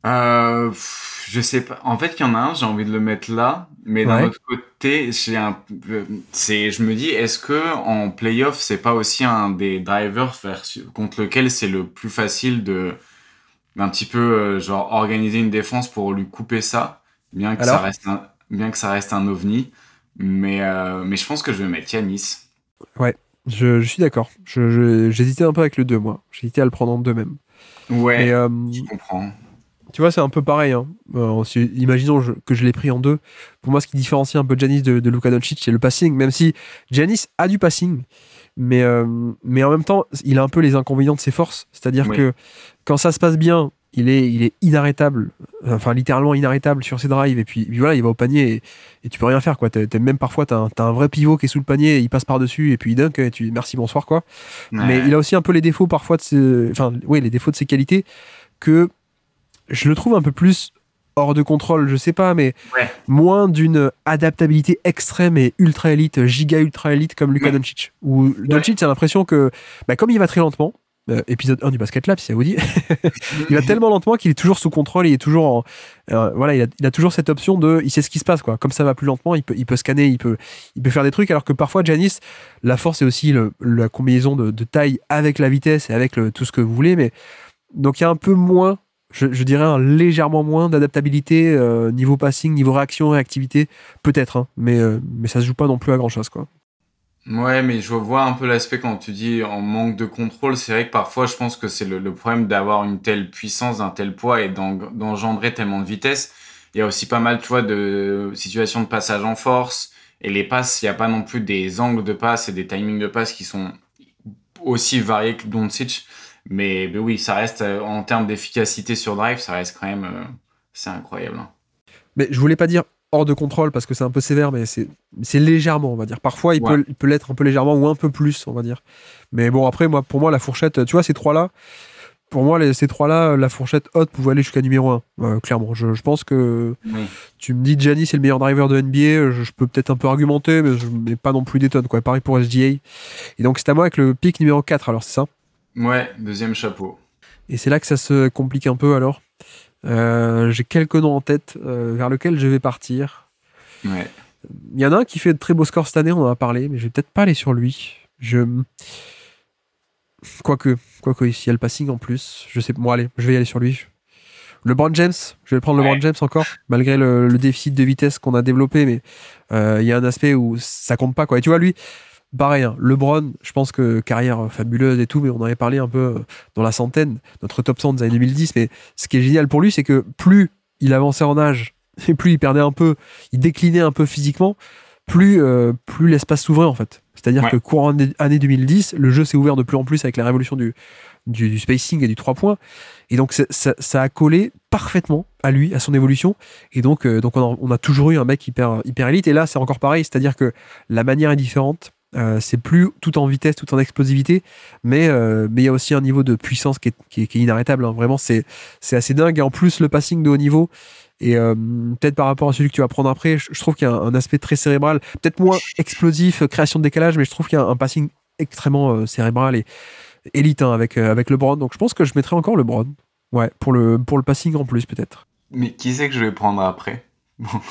Je sais pas. En fait, il y en a un, j'ai envie de le mettre là, mais d'un autre côté, je me dis, est-ce que en playoff, c'est pas aussi un des drivers contre lequel c'est le plus facile d'un petit peu genre organiser une défense pour lui couper ça, bien que ça reste un ovni, mais je pense que je vais mettre Giannis. Ouais, je suis d'accord. J'hésitais un peu avec le 2, moi. J'hésitais à le prendre en 2 même. Ouais, je comprends. Tu vois, c'est un peu pareil. Hein. Imaginons que je l'ai pris en 2. Pour moi, ce qui différencie un peu Giannis de Luka Doncic, c'est le passing. Même si Giannis a du passing, mais en même temps, il a un peu les inconvénients de ses forces. C'est-à-dire que quand ça se passe bien, il est inarrêtable. Enfin, littéralement inarrêtable sur ses drives. Et puis voilà, il va au panier et tu peux rien faire, quoi. Même parfois, t'as un vrai pivot qui est sous le panier, il passe par-dessus et puis il dunk et tu dis merci, bonsoir, quoi. Ouais. Mais il a aussi un peu les défauts parfois les défauts de ses qualités que je le trouve un peu plus hors de contrôle, je sais pas, mais moins d'une adaptabilité extrême et ultra élite, giga ultra élite comme Luka Doncic. Où Doncic, j'ai l'impression que, comme il va très lentement, épisode 1 du Basket Lab, si ça vous dit, il va tellement lentement qu'il est toujours sous contrôle, il est toujours il a toujours cette option il sait ce qui se passe, quoi. Comme ça va plus lentement, il peut scanner, il peut faire des trucs, alors que parfois Giannis, la force est aussi la combinaison de taille avec la vitesse et avec tout ce que vous voulez, mais donc il y a un peu moins, je dirais légèrement moins d'adaptabilité niveau passing, niveau réaction, réactivité, peut-être, hein, mais ça se joue pas non plus à grand chose, quoi. Ouais, mais je vois un peu l'aspect quand tu dis en manque de contrôle. C'est vrai que parfois, je pense que c'est le problème d'avoir une telle puissance, un tel poids et d'engendrer tellement de vitesse. Il y a aussi pas mal, tu vois, de situations de passage en force. Et les passes, il n'y a pas non plus des angles de passe et des timings de passe qui sont aussi variés que Doncic. Mais oui, ça reste, en termes d'efficacité sur drive, ça reste quand même, c'est incroyable. Hein. Mais je voulais pas dire hors de contrôle parce que c'est un peu sévère, mais c'est légèrement, on va dire. Parfois, il peut l'être un peu légèrement ou un peu plus, on va dire. Mais bon, après, pour moi, la fourchette, tu vois, ces trois-là, la fourchette haute pouvait aller jusqu'à numéro 1, clairement. Je pense que tu me dis Giannis c'est le meilleur driver de NBA, je peux peut-être un peu argumenter, mais je mets pas non plus des tonnes, quoi. Pareil pour SGA. Et donc, c'est à moi avec le pick numéro 4, alors, c'est ça? Ouais, deuxième chapeau. Et c'est là que ça se complique un peu, alors. J'ai quelques noms en tête vers lesquels je vais partir. Ouais. Il y en a un qui fait de très beaux scores cette année, on en a parlé, mais je vais peut-être pas aller sur lui. Quoique ici il y a le passing en plus. Je sais, bon allez, je vais y aller sur lui. LeBron James, je vais prendre LeBron James encore, malgré le déficit de vitesse qu'on a développé, mais il y a un aspect où ça compte pas, quoi. Et tu vois, lui, pareil, hein, LeBron, je pense que carrière fabuleuse et tout, mais on en avait parlé un peu dans la centaine, notre top 100 des années 2010, mais ce qui est génial pour lui, c'est que plus il avançait en âge, et plus il perdait un peu, il déclinait un peu physiquement, plus l'espace s'ouvrait, en fait. C'est-à-dire que courant année 2010, le jeu s'est ouvert de plus en plus avec la révolution du spacing et du 3 points, et donc ça a collé parfaitement à lui, à son évolution, et donc on a toujours eu un mec hyper élite, et là c'est encore pareil, c'est-à-dire que la manière est différente, C'est plus tout en vitesse, tout en explosivité, mais il y a aussi un niveau de puissance qui est inarrêtable. Hein. Vraiment, c'est assez dingue. Et en plus, le passing de haut niveau, et peut-être par rapport à celui que tu vas prendre après, je trouve qu'il y a un aspect très cérébral, peut-être moins explosif, création de décalage, mais je trouve qu'il y a un passing extrêmement cérébral et élite hein, avec LeBron. Donc je pense que je mettrais encore LeBron. Ouais, pour le passing en plus, peut-être. Mais qui c'est que je vais prendre après? Bon.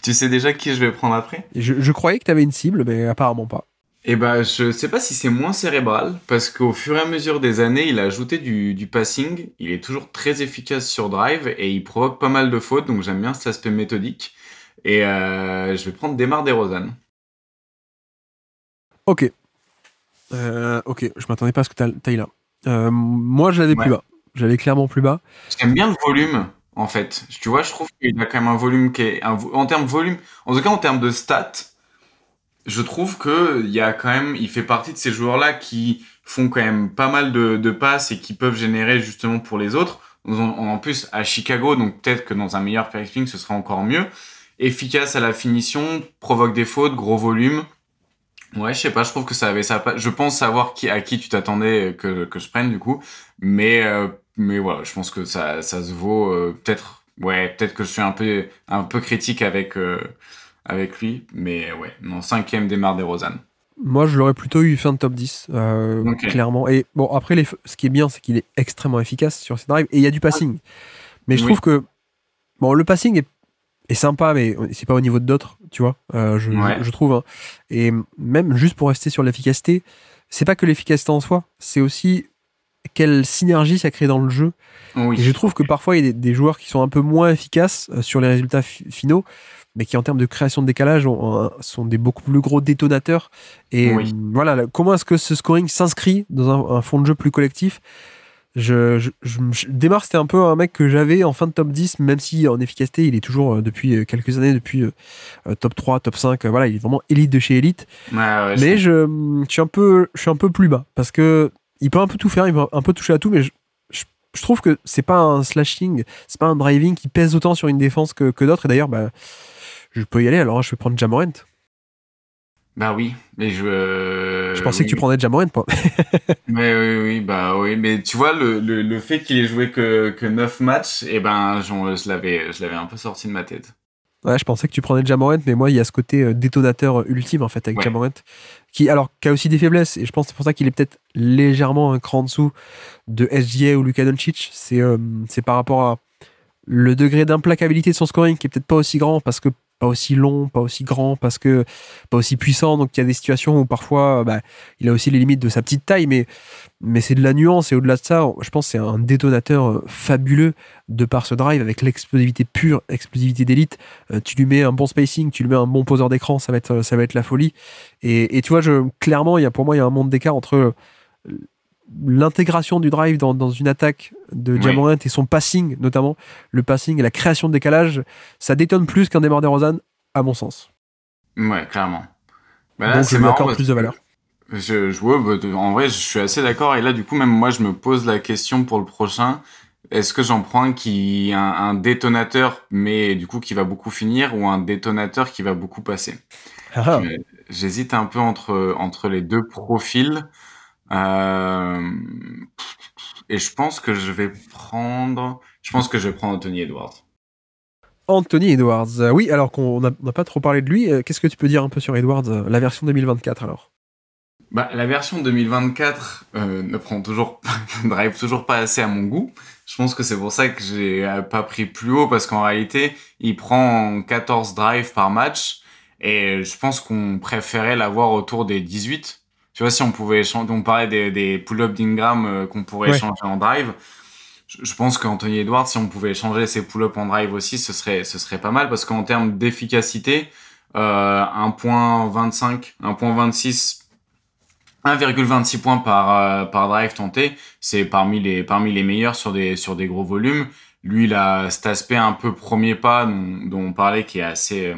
Tu sais déjà qui je vais prendre après? Et je croyais que tu avais une cible, mais apparemment pas. Eh ben, je sais pas si c'est moins cérébral, parce qu'au fur et à mesure des années, il a ajouté du passing. Il est toujours très efficace sur drive et il provoque pas mal de fautes, donc j'aime bien cet aspect méthodique. Et je vais prendre DeMar DeRozan. Ok. Ok, je m'attendais pas à ce que t'ailles là. Moi, je l'avais plus bas. J'avais clairement plus bas. J'aime bien le volume, en fait. Tu vois, je trouve qu'il a quand même un volume qui est... en termes de volume, en tout cas en termes de stats, je trouve que il y a quand même, il fait partie de ces joueurs-là qui font quand même pas mal de passes et qui peuvent générer justement pour les autres. En plus, à Chicago, donc peut-être que dans un meilleur pairing, ce sera encore mieux. Efficace à la finition, provoque des fautes, gros volume. Ouais, je sais pas, je trouve que ça avait ça. Je pense savoir à qui tu t'attendais que je prenne du coup, mais voilà, je pense que ça se vaut peut-être. Ouais, peut-être que je suis un peu critique avec lui, mais ouais, non, cinquième DeMar DeRozan. Moi, je l'aurais plutôt eu fin de top 10, Ok. clairement. Et bon, après, ce qui est bien, c'est qu'il est extrêmement efficace sur ses drives et il y a du passing. Mais je Oui. trouve que bon, le passing est sympa, mais c'est pas au niveau de d'autres, tu vois, Ouais. je trouve. Hein. Et même juste pour rester sur l'efficacité, c'est pas que l'efficacité en soi, c'est aussi quelle synergie ça crée dans le jeu. Oui. Et je trouve que parfois, il y a des joueurs qui sont un peu moins efficaces sur les résultats finaux, mais qui, en termes de création de décalage, sont des beaucoup plus gros détonateurs. Et Oui. voilà, comment est-ce que ce scoring s'inscrit dans un fond de jeu plus collectif? Démarre, c'était un peu un mec que j'avais en fin de top 10, même si en efficacité, il est toujours depuis quelques années, depuis top 3, top 5. Voilà, il est vraiment élite de chez élite. Ouais, Mais je suis un peu plus bas parce que il peut un peu tout faire, il peut un peu toucher à tout, mais je trouve que c'est pas un slashing, c'est pas un driving qui pèse autant sur une défense que d'autres. Et d'ailleurs, bah, je peux y aller. Alors, je vais prendre Ja Morant. Bah oui, mais Je pensais que tu oui. prendrais Ja Morant, quoi. Mais oui, bah oui, mais tu vois, le fait qu'il ait joué que 9 matchs, eh ben, je l'avais un peu sorti de ma tête. Ouais, je pensais que tu prenais Ja Morant, mais moi, il y a ce côté détonateur ultime, en fait, avec Ja Ouais. Morant, qui a aussi des faiblesses. Et je pense que c'est pour ça qu'il est peut-être légèrement un cran en dessous de SGA ou Luka Doncic. C'est par rapport à le degré d'implacabilité de son scoring qui est peut-être pas aussi grand parce que pas aussi long, pas aussi grand, parce que pas aussi puissant. Donc il y a des situations où parfois bah, il a aussi les limites de sa petite taille, mais c'est de la nuance. Et au-delà de ça, je pense que c'est un détonateur fabuleux de par ce drive avec l'explosivité pure, explosivité d'élite. Tu lui mets un bon spacing, tu lui mets un bon poseur d'écran, ça va être la folie. Et tu vois, clairement, pour moi, il y a un monde d'écart entre l'intégration du drive dans une attaque de Ja Oui. Morant et son passing, notamment le passing et la création de décalage, ça détonne plus qu'un DeMar DeRozan, à mon sens. Ouais, clairement. Bah là, Donc je c'est lui marrant accorde parce plus de que valeur. ouais, en vrai, je suis assez d'accord. Et là, du coup, même moi, je me pose la question pour le prochain. Est-ce que j'en prends un détonateur, mais du coup, qui va beaucoup finir, ou un détonateur qui va beaucoup passer? Ah, Je- J'hésite un peu entre les deux profils. Euh, et je pense que je vais prendre Anthony Edwards. Anthony Edwards. Oui, alors qu'on n'a pas trop parlé de lui, qu'est-ce que tu peux dire un peu sur Edwards, la version 2024 alors? Bah, la version 2024 ne prend toujours, ne drive toujours pas assez à mon goût. Je pense que c'est pour ça que j'ai pas pris plus haut parce qu'en réalité, il prend 14 drives par match et je pense qu'on préférait l'avoir autour des 18. Tu vois, si on pouvait échanger, on parlait des pull-up d'Ingram qu'on pourrait Ouais. échanger en drive. Je pense qu'Anthony Edwards, si on pouvait échanger ses pull-up en drive aussi, ce serait pas mal parce qu'en termes d'efficacité, 1.25, 1.26 1,26 points par drive tenté, c'est parmi les meilleurs sur des gros volumes. Lui, il a cet aspect un peu premier pas dont on parlait qui est assez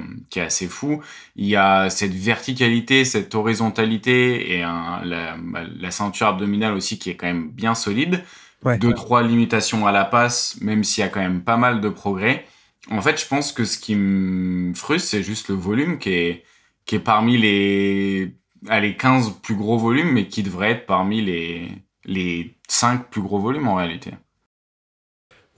fou. Il y a cette verticalité, cette horizontalité et la ceinture abdominale aussi qui est quand même bien solide. Ouais. Deux, trois limitations à la passe, même s'il y a quand même pas mal de progrès. En fait, je pense que ce qui me frustre, c'est juste le volume qui est parmi les 15 plus gros volumes, mais qui devrait être parmi les 5 plus gros volumes en réalité.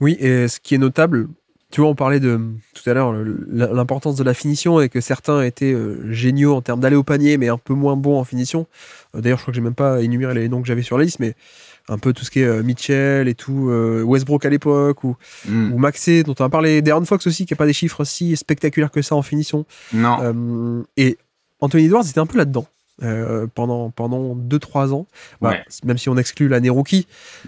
Oui, et ce qui est notable, tu vois, on parlait de tout à l'heure l'importance de la finition et que certains étaient géniaux en termes d'aller au panier, mais un peu moins bons en finition. D'ailleurs, je crois que j'ai même pas énuméré les noms que j'avais sur la liste, mais un peu tout ce qui est Mitchell et tout, Westbrook à l'époque, ou Maxey, dont on a parlé, De'Aaron Fox aussi, qui n'a pas des chiffres si spectaculaires que ça en finition. Non. Et Anthony Edwards était un peu là-dedans. Pendant 2-3 ans, même si on exclut l'année rookie,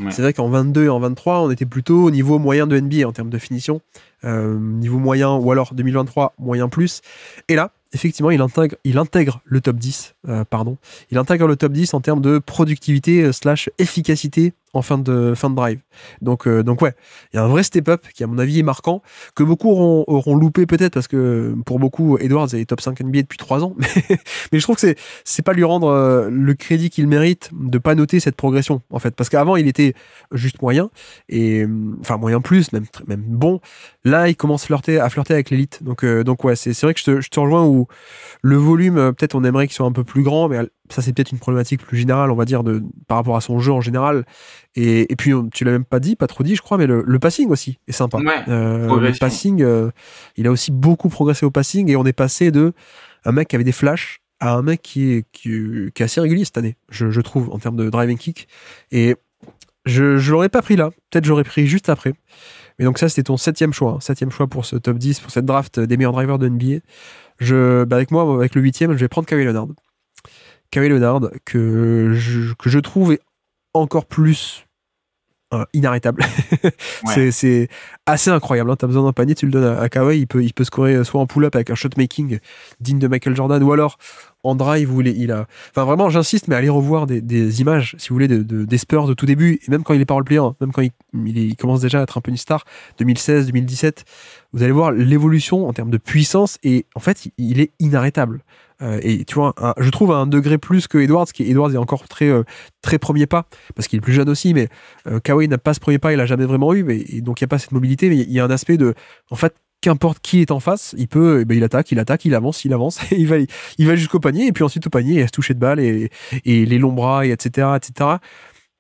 c'est vrai qu'en 22 et en 23 on était plutôt au niveau moyen de NBA en termes de finition, niveau moyen, ou alors 2023 moyen plus, et là effectivement il intègre le top 10 il intègre le top 10 en termes de productivité / efficacité en fin de drive. Donc ouais, il y a un vrai step-up qui à mon avis est marquant, que beaucoup auront loupé peut-être, parce que pour beaucoup Edwards est top 5 NBA depuis 3 ans, mais je trouve que c'est pas lui rendre le crédit qu'il mérite de pas noter cette progression en fait, parce qu'avant il était juste moyen, et enfin moyen plus, même bon. Là il commence à flirter avec l'élite, donc ouais, c'est vrai que je te rejoins, où le volume, peut-être on aimerait qu'il soit un peu plus grand, mais ça c'est peut-être une problématique plus générale, on va dire, par rapport à son jeu en général. Et puis tu l'as même pas trop dit je crois, mais le passing aussi est sympa. Le passing, il a aussi beaucoup progressé au passing, et on est passé de un mec qui avait des flashs à un mec qui est assez régulier cette année, je trouve, en termes de driving kick. Et je l'aurais pas pris là, peut-être j'aurais pris juste après. Mais donc ça c'était ton 7e choix, 7e choix pour ce top 10, pour cette draft des meilleurs drivers de NBA. Avec moi, avec le 8e, je vais prendre Kawhi Leonard. Kawhi Leonard, que je trouve est encore plus inarrêtable. C'est assez incroyable, hein. T'as besoin d'un panier, tu le donnes à Kawhi, il peut scorer soit en pull-up avec un shot making digne de Michael Jordan, ou alors en drive où il a... Enfin vraiment, j'insiste, mais allez revoir des images, si vous voulez, des Spurs de tout début, et même quand il est power player, même quand il commence déjà à être un peu une star, 2016, 2017, vous allez voir l'évolution en termes de puissance, et en fait, il est inarrêtable. Et tu vois, je trouve à un degré plus que Edwards, Edwards est encore très premier pas, parce qu'il est plus jeune aussi, mais Kawhi n'a pas ce premier pas, il a jamais vraiment eu, et donc il n'y a pas cette mobilité, mais il y a un aspect de, en fait, qu'importe qui est en face, il attaque, il avance, et il va jusqu'au panier, et puis ensuite au panier, il va se toucher de balle, et les longs bras, et etc., etc.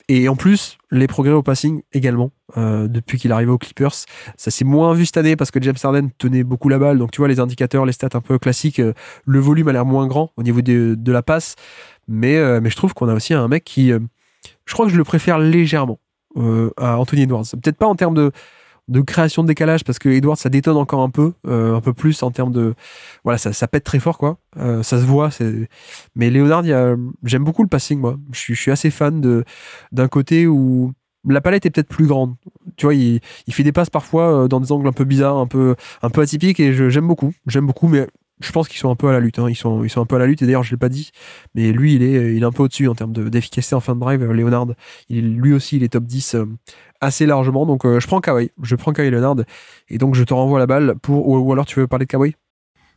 Et en plus, les progrès au passing également, depuis qu'il est arrivé aux Clippers. Ça s'est moins vu cette année parce que James Harden tenait beaucoup la balle. Donc tu vois, les indicateurs, les stats un peu classiques, le volume a l'air moins grand au niveau de la passe. Mais je trouve qu'on a aussi un mec qui... je crois que je le préfère légèrement à Anthony Edwards. Peut-être pas en termes de création de décalage, parce que Edwards, ça détonne encore un peu plus en termes de... Voilà, ça pète très fort, quoi. Ça se voit. Mais Leonard, j'aime beaucoup le passing, moi. Je suis assez fan d'un côté où la palette est peut-être plus grande. Tu vois, il fait des passes parfois dans des angles un peu bizarres, un peu atypiques, et j'aime beaucoup, mais je pense qu'ils sont un peu à la lutte, hein. Ils sont un peu à la lutte, et d'ailleurs je l'ai pas dit, mais lui il est un peu au-dessus en termes d'efficacité en fin de drive. Leonard, lui aussi il est top 10 assez largement, donc je prends Kawhi Leonard, et donc je te renvoie la balle ou alors tu veux parler de Kawhi?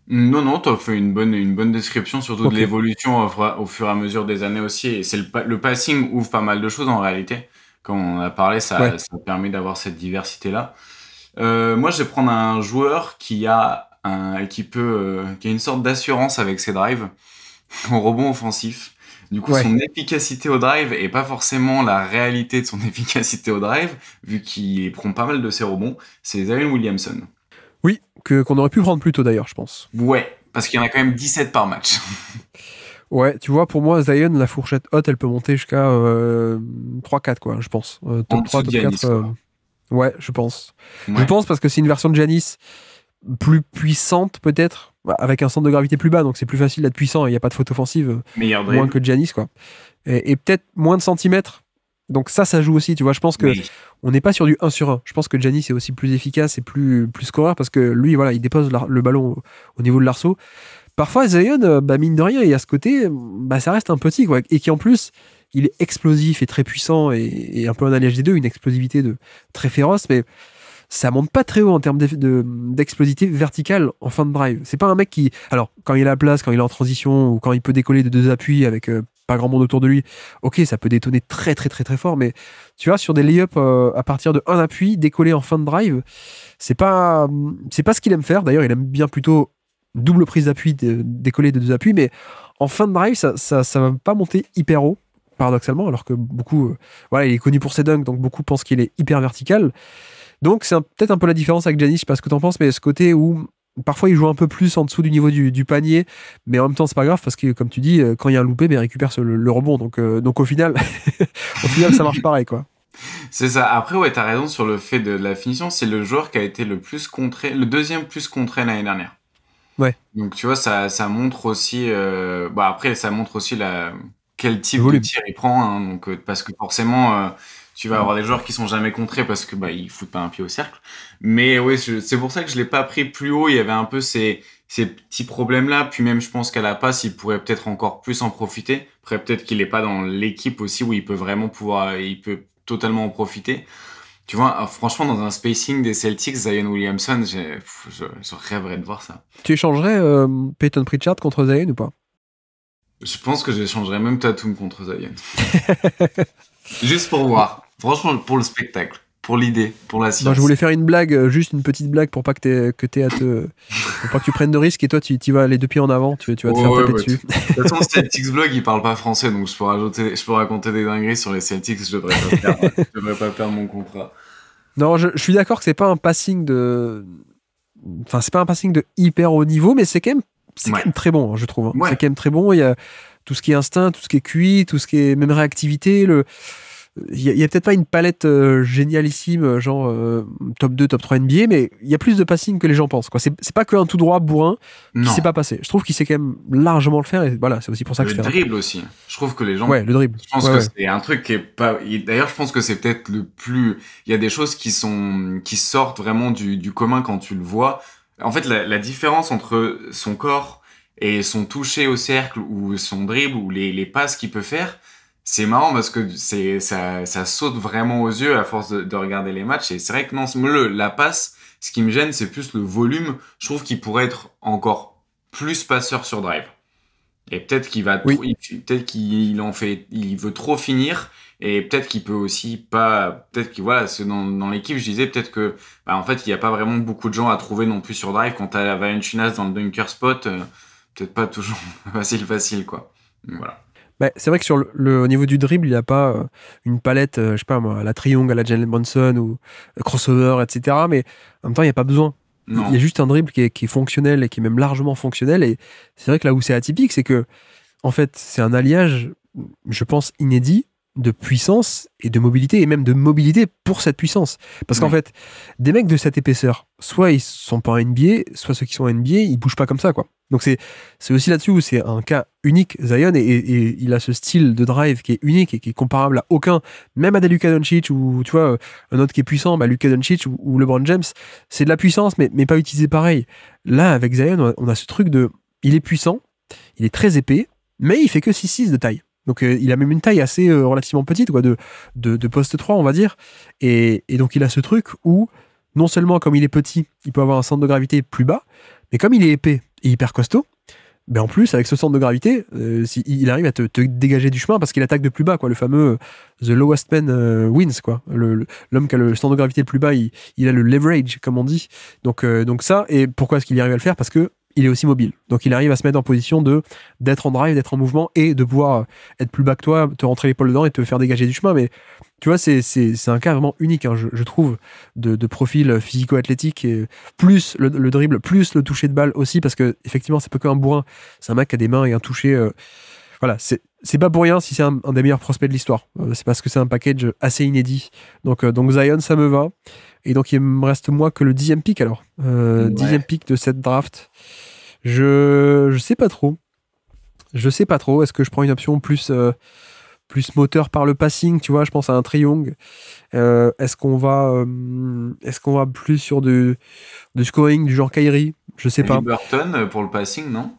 Non, t'as fait une bonne description, surtout de l'évolution au fur et à mesure des années aussi, et c'est le passing ouvre pas mal de choses en réalité. Comme on a parlé, ça permet d'avoir cette diversité-là. Moi, je vais prendre un joueur qui a une sorte d'assurance avec ses drives au rebond offensif. Du coup, son efficacité au drive est pas forcément la réalité de son efficacité au drive, vu qu'il prend pas mal de ses rebonds. C'est Zion Williamson. Oui, qu'on aurait pu prendre plus tôt d'ailleurs, je pense. Ouais, parce qu'il y en a quand même 17 par match. Ouais, tu vois, pour moi, Zion, la fourchette haute, elle peut monter jusqu'à 3-4, quoi, je pense. Top 3, top 4. Ouais, je pense. Ouais. Je pense parce que c'est une version de Giannis plus puissante, peut-être, avec un centre de gravité plus bas, donc c'est plus facile d'être puissant, il n'y a pas de faute offensive, moins que Giannis, quoi. Et peut-être moins de centimètres. Donc ça joue aussi, tu vois. Je pense que on n'est pas sur du 1 sur 1. Je pense que Giannis est aussi plus efficace et plus scoreur, parce que lui, voilà, il dépose le ballon au niveau de l'arceau. Parfois, Zion, mine de rien, et à ce côté, ça reste un petit, quoi. Et qui, en plus, il est explosif et très puissant, et un peu un alliage des deux, une explosivité très féroce, mais ça monte pas très haut en termes d'explosivité verticale en fin de drive. C'est pas un mec qui... Alors, quand il a la place, quand il est en transition, ou quand il peut décoller de 2 appuis avec pas grand monde autour de lui, ok, ça peut détonner très très très très fort, mais tu vois, sur des lay-ups à partir de 1 appui, décoller en fin de drive, c'est pas ce qu'il aime faire. D'ailleurs, il aime bien plutôt double prise d'appui, décoller de 2 appuis, mais en fin de drive, ça va pas monter hyper haut, paradoxalement, alors que beaucoup, voilà, il est connu pour ses dunks, donc beaucoup pensent qu'il est hyper vertical. Donc c'est peut-être un peu la différence avec Giannis, je sais pas ce que t'en penses, mais ce côté où parfois il joue un peu plus en dessous du niveau du panier, mais en même temps c'est pas grave parce que comme tu dis, quand il y a un loupé, il récupère le rebond, donc au final, ça marche pareil, quoi. C'est ça. Après, ouais, t'as raison sur le fait de la finition. C'est le joueur qui a été le plus contré, le deuxième plus contré l'année dernière. Ouais. Donc, tu vois, ça montre aussi. Bah, après, ça montre aussi quel type de tir il prend. Hein, donc, parce que forcément, tu vas avoir des joueurs qui sont jamais contrés parce que bah ils foutent pas un pied au cercle. Mais ouais, c'est pour ça que je l'ai pas pris plus haut. Il y avait un peu ces petits problèmes-là. Puis même, je pense qu'à la passe, il pourrait peut-être encore plus en profiter. Après, peut-être qu'il est pas dans l'équipe aussi où il peut vraiment il peut totalement en profiter. Tu vois, franchement, dans un spacing des Celtics, Zion Williamson, je rêverais de voir ça. Tu échangerais Peyton Pritchard contre Zion ou pas? Je pense que j'échangerais même Tatum contre Zion. Juste pour voir. Franchement, pour le spectacle, pour l'idée, pour la science. Non, je voulais faire une blague, juste une petite blague pour pas que pour pas que tu prennes de risques et toi tu vas les 2 pieds en avant, tu vas te faire taper dessus. De toute façon, Celtics Blog, il parle pas français, donc je peux raconter des dingueries sur les Celtics, je devrais pas perdre mon contrat. Non, je suis d'accord que c'est pas un passing de hyper haut niveau, mais c'est quand même très bon, hein, je trouve. Hein. Ouais. C'est quand même très bon. Il y a tout ce qui est instinct, tout ce qui est QI, tout ce qui est même réactivité. Il y a peut-être pas une palette génialissime, genre top 2, top 3 NBA, mais il y a plus de passing que les gens pensent. Quoi. C'est pas qu'un tout droit bourrin qui sait pas passer. Je trouve qu'il sait quand même largement le faire, et voilà, c'est aussi pour ça que je fais. Le dribble aussi. Je trouve que les gens. Ouais, le dribble. Je pense que c'est un truc qui est pas. D'ailleurs, je pense que c'est peut-être le plus. Il y a des choses qui sortent vraiment du commun quand tu le vois. En fait, la différence entre son corps et son toucher au cercle ou son dribble ou les passes qu'il peut faire, c'est marrant parce que ça saute vraiment aux yeux à force de regarder les matchs. Et c'est vrai que non, la passe, ce qui me gêne, c'est plus le volume. Je trouve qu'il pourrait être encore plus passeur sur drive. Et peut-être qu'il va, peut-être il veut trop finir. Et peut-être qu'il peut aussi pas, peut-être que voilà, dans l'équipe, je disais peut-être que, bah, en fait, il n'y a pas vraiment beaucoup de gens à trouver non plus sur drive. Quand t'as Valanciunas dans le dunker spot, peut-être pas toujours facile, quoi. Donc, voilà. Bah, c'est vrai que au niveau du dribble, il n'y a pas une palette, je sais pas moi, à la triangle, à la Jalen Brunson ou crossover, etc. Mais en même temps, il n'y a pas besoin. Non. Il y a juste un dribble qui est fonctionnel et qui est même largement fonctionnel. Et c'est vrai que là où c'est atypique, c'est que, en fait, c'est un alliage, je pense, inédit de puissance et de mobilité, et même de mobilité pour cette puissance. Parce qu'en fait, des mecs de cette épaisseur, soit ils sont pas en NBA, soit ceux qui sont en NBA, ils bougent pas comme ça, quoi. Donc c'est aussi là-dessus où c'est un cas unique, Zion, et il a ce style de drive qui est unique et qui est comparable à aucun, même à des Luka Doncic, ou tu vois, un autre qui est puissant, bah Luka Doncic ou LeBron James, c'est de la puissance, mais pas utilisé pareil. Là, avec Zion, on a ce truc de, il est puissant, il est très épais, mais il fait que 6'6 de taille. Donc il a même une taille assez relativement petite, quoi, de poste 3, on va dire. Et donc il a ce truc où, non seulement comme il est petit, il peut avoir un centre de gravité plus bas, mais comme il est épais et hyper costaud, ben en plus, avec ce centre de gravité, il arrive à te dégager du chemin parce qu'il attaque de plus bas, quoi, le fameux The Lowest Man Wins, quoi. L'homme qui a le centre de gravité le plus bas, il a le leverage, comme on dit. Donc ça, et pourquoi est-ce qu'il y arrive à le faire? Parce que il est aussi mobile. Donc il arrive à se mettre en position d'être en drive, d'être en mouvement et de pouvoir être plus bas que toi, te rentrer l'épaule dedans et te faire dégager du chemin. Mais tu vois, c'est un cas vraiment unique, hein, je trouve, de profil physico-athlétique, et plus le dribble, plus le toucher de balle aussi, parce que effectivement, c'est pas qu'un bourrin, c'est un mec qui a des mains et un toucher. Voilà, c'est pas pour rien si c'est un des meilleurs prospects de l'histoire. C'est parce que c'est un package assez inédit. Donc Zion, ça me va. Et donc, il me reste moi que le 10e pick alors. 10e pick de cette draft. Je sais pas trop. Est-ce que je prends une option plus moteur par le passing, tu vois, je pense à un Trae Young. Est-ce qu'on va plus sur du scoring du genre Kyrie? Je sais pas. Haliburton pour le passing, non?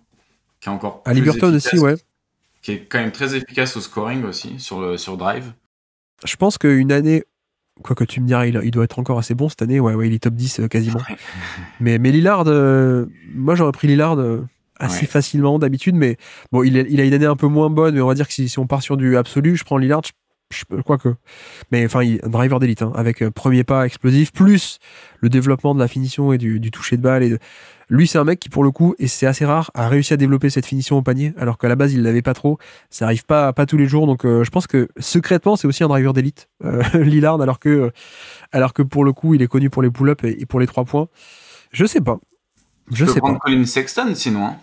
Qui est encore plus Haliburton aussi, ouais. Qui est quand même très efficace au scoring aussi, sur drive. Je pense qu'une année, quoi que tu me diras, il doit être encore assez bon cette année. Ouais, il est top 10 quasiment. mais Lillard, moi j'aurais pris Lillard assez facilement d'habitude, mais bon, il a une année un peu moins bonne, mais on va dire que si on part sur du absolu, je prends Lillard. Je crois que. Mais enfin, un driver d'élite, hein, avec premier pas explosif, plus le développement de la finition et du toucher de balle. Lui, c'est un mec qui, pour le coup, et c'est assez rare, a réussi à développer cette finition au panier, alors qu'à la base, il l'avait pas trop. Ça arrive pas tous les jours. Donc, je pense que secrètement, c'est aussi un driver d'élite, Lillard, alors que pour le coup, il est connu pour les pull-ups et pour les 3 points. Je sais pas. Je sais pas. Colin Sexton, sinon. Hein.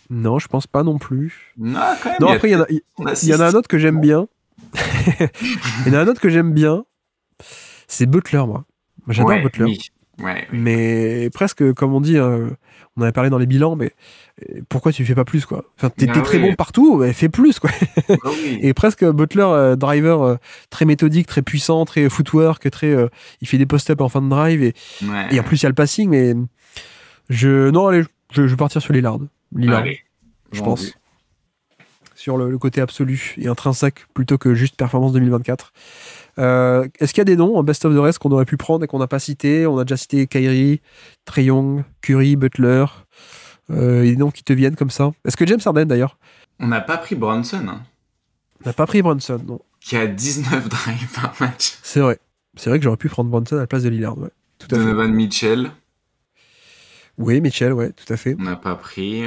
Non, je pense pas non plus. Non, quand même. Non, après, il y en a un autre que j'aime bien. Il y en a un autre que j'aime bien. C'est Butler, moi. J'adore Butler. Oui. Ouais. Mais presque, comme on dit, on avait parlé dans les bilans, mais pourquoi tu fais pas plus, quoi? Enfin, t'es très bon partout, mais fais plus, quoi. Oui. Et presque Butler, driver très méthodique, très puissant, très footwork, il fait des post-up en fin de drive, et en plus, il y a le passing, mais je vais partir sur Lillard. Je pense. Sur le côté absolu et intrinsèque plutôt que juste performance 2024. Est-ce qu'il y a des noms en best of the rest qu'on aurait pu prendre et qu'on n'a pas cité? On a déjà cité Kyrie, Trae Young, Curry, Butler. Il y a des noms qui te viennent comme ça. Est-ce que James Harden d'ailleurs? On n'a pas pris Brunson. Hein. On n'a pas pris Brunson, non. Qui a 19 drives par match. C'est vrai. C'est vrai que j'aurais pu prendre Brunson à la place de Lillard. Ouais. Tout à fait. Donovan Mitchell. Oui, Mitchell, ouais, tout à fait. On n'a pas pris.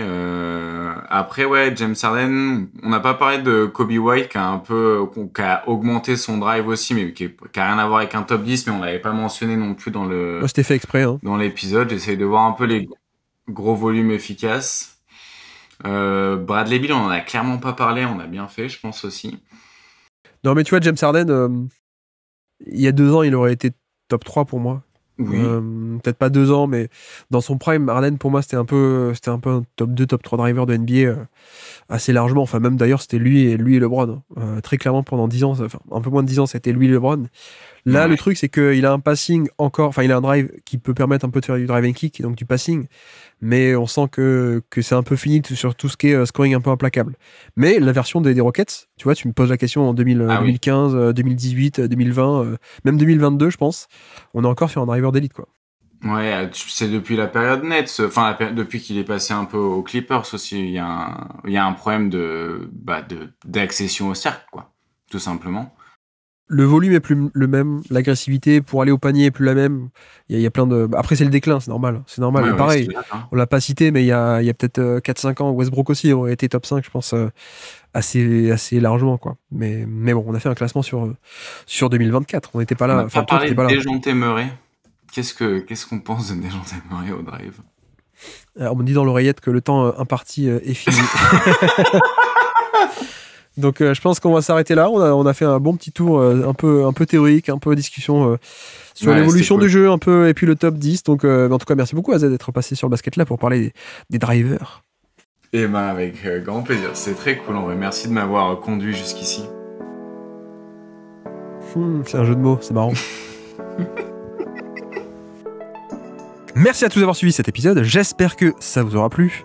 Après, James Harden, on n'a pas parlé de Kobe White qui a augmenté son drive aussi, mais qui a rien à voir avec un top 10, mais on l'avait pas mentionné non plus dans le. C'était fait exprès. Hein. Dans l'épisode, j'essaye de voir un peu les gros volumes efficaces. Bradley Beal, on en a clairement pas parlé, on a bien fait, je pense aussi. Non, mais tu vois, James Harden, il y a 2 ans, il aurait été top 3 pour moi. Oui. Peut-être pas 2 ans, mais dans son prime, Harden pour moi c'était un peu un top 2, top 3 driver de NBA assez largement. Enfin, même d'ailleurs, c'était lui et LeBron. Très clairement, pendant 10 ans, enfin un peu moins de 10 ans, c'était lui et LeBron. Là, le truc, c'est qu'il a un passing il a un drive qui peut permettre un peu de faire du drive and kick et donc du passing, mais on sent que c'est un peu fini sur tout ce qui est scoring un peu implacable. Mais la version des Rockets, tu vois, tu me poses la question en 2015, 2018, 2020, même 2022, je pense, on est encore sur un driver d'élite, quoi. Ouais, c'est depuis la période Nets, enfin depuis qu'il est passé un peu aux Clippers aussi, il y a un problème d'accession au cercle, quoi, tout simplement. Le volume est plus le même, l'agressivité pour aller au panier est plus la même. Il y a plein de. Après, c'est le déclin, c'est normal. Ouais, pareil, on l'a pas cité, mais il y a peut-être 4-5 ans, Westbrook aussi aurait été top 5, je pense, assez largement, quoi. Mais bon, on a fait un classement sur 2024. On n'était pas là. On n'a pas parlé de Dejounte Murray. Qu'est-ce qu'on pense de Dejounte Murray au drive? Alors, on me dit dans l'oreillette que le temps imparti est fini. Donc je pense qu'on va s'arrêter là. On a fait un bon petit tour un peu théorique, un peu discussion sur l'évolution du jeu un peu, et puis le top 10. Donc en tout cas, merci beaucoup Azad d'être passé sur le basket là pour parler des drivers. Et avec grand plaisir. C'est très cool en vrai. Merci de m'avoir conduit jusqu'ici. C'est un jeu de mots, c'est marrant. Merci à tous d'avoir suivi cet épisode. J'espère que ça vous aura plu.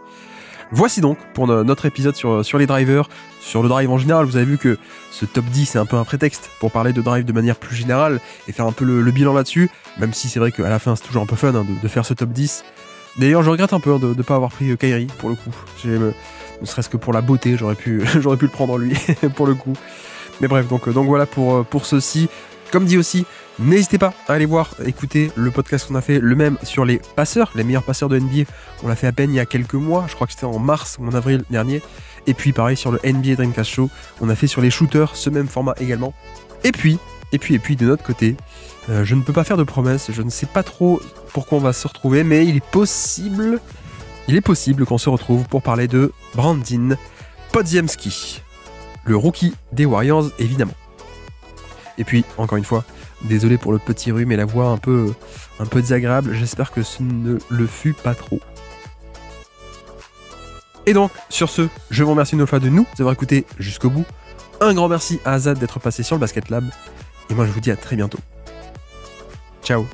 Voici donc pour notre épisode sur les drivers, sur le drive en général. Vous avez vu que ce top 10 c'est un peu un prétexte pour parler de drive de manière plus générale et faire un peu le bilan là-dessus, même si c'est vrai qu'à la fin c'est toujours un peu fun de faire ce top 10. D'ailleurs je regrette un peu de ne pas avoir pris Kyrie pour le coup, ne serait-ce que pour la beauté, j'aurais pu le prendre en lui pour le coup. Mais bref, donc voilà pour ceci. Comme dit aussi, n'hésitez pas à aller voir, écouter le podcast qu'on a fait, le même sur les passeurs, les meilleurs passeurs de NBA. On l'a fait à peine il y a quelques mois, je crois que c'était en mars ou en avril dernier. Et puis pareil sur le NBA Dreamcast Show, on a fait sur les shooters, ce même format également. Et puis de notre côté, je ne peux pas faire de promesses, je ne sais pas trop pourquoi on va se retrouver, mais il est possible qu'on se retrouve pour parler de Brandin Podziemski, le rookie des Warriors évidemment. Et puis, encore une fois, désolé pour le petit rhume et la voix un peu désagréable, j'espère que ce ne le fut pas trop. Et donc, sur ce, je vous remercie une fois de nous d'avoir écouté jusqu'au bout. Un grand merci à Azad d'être passé sur le Basket Lab. Et moi, je vous dis à très bientôt. Ciao.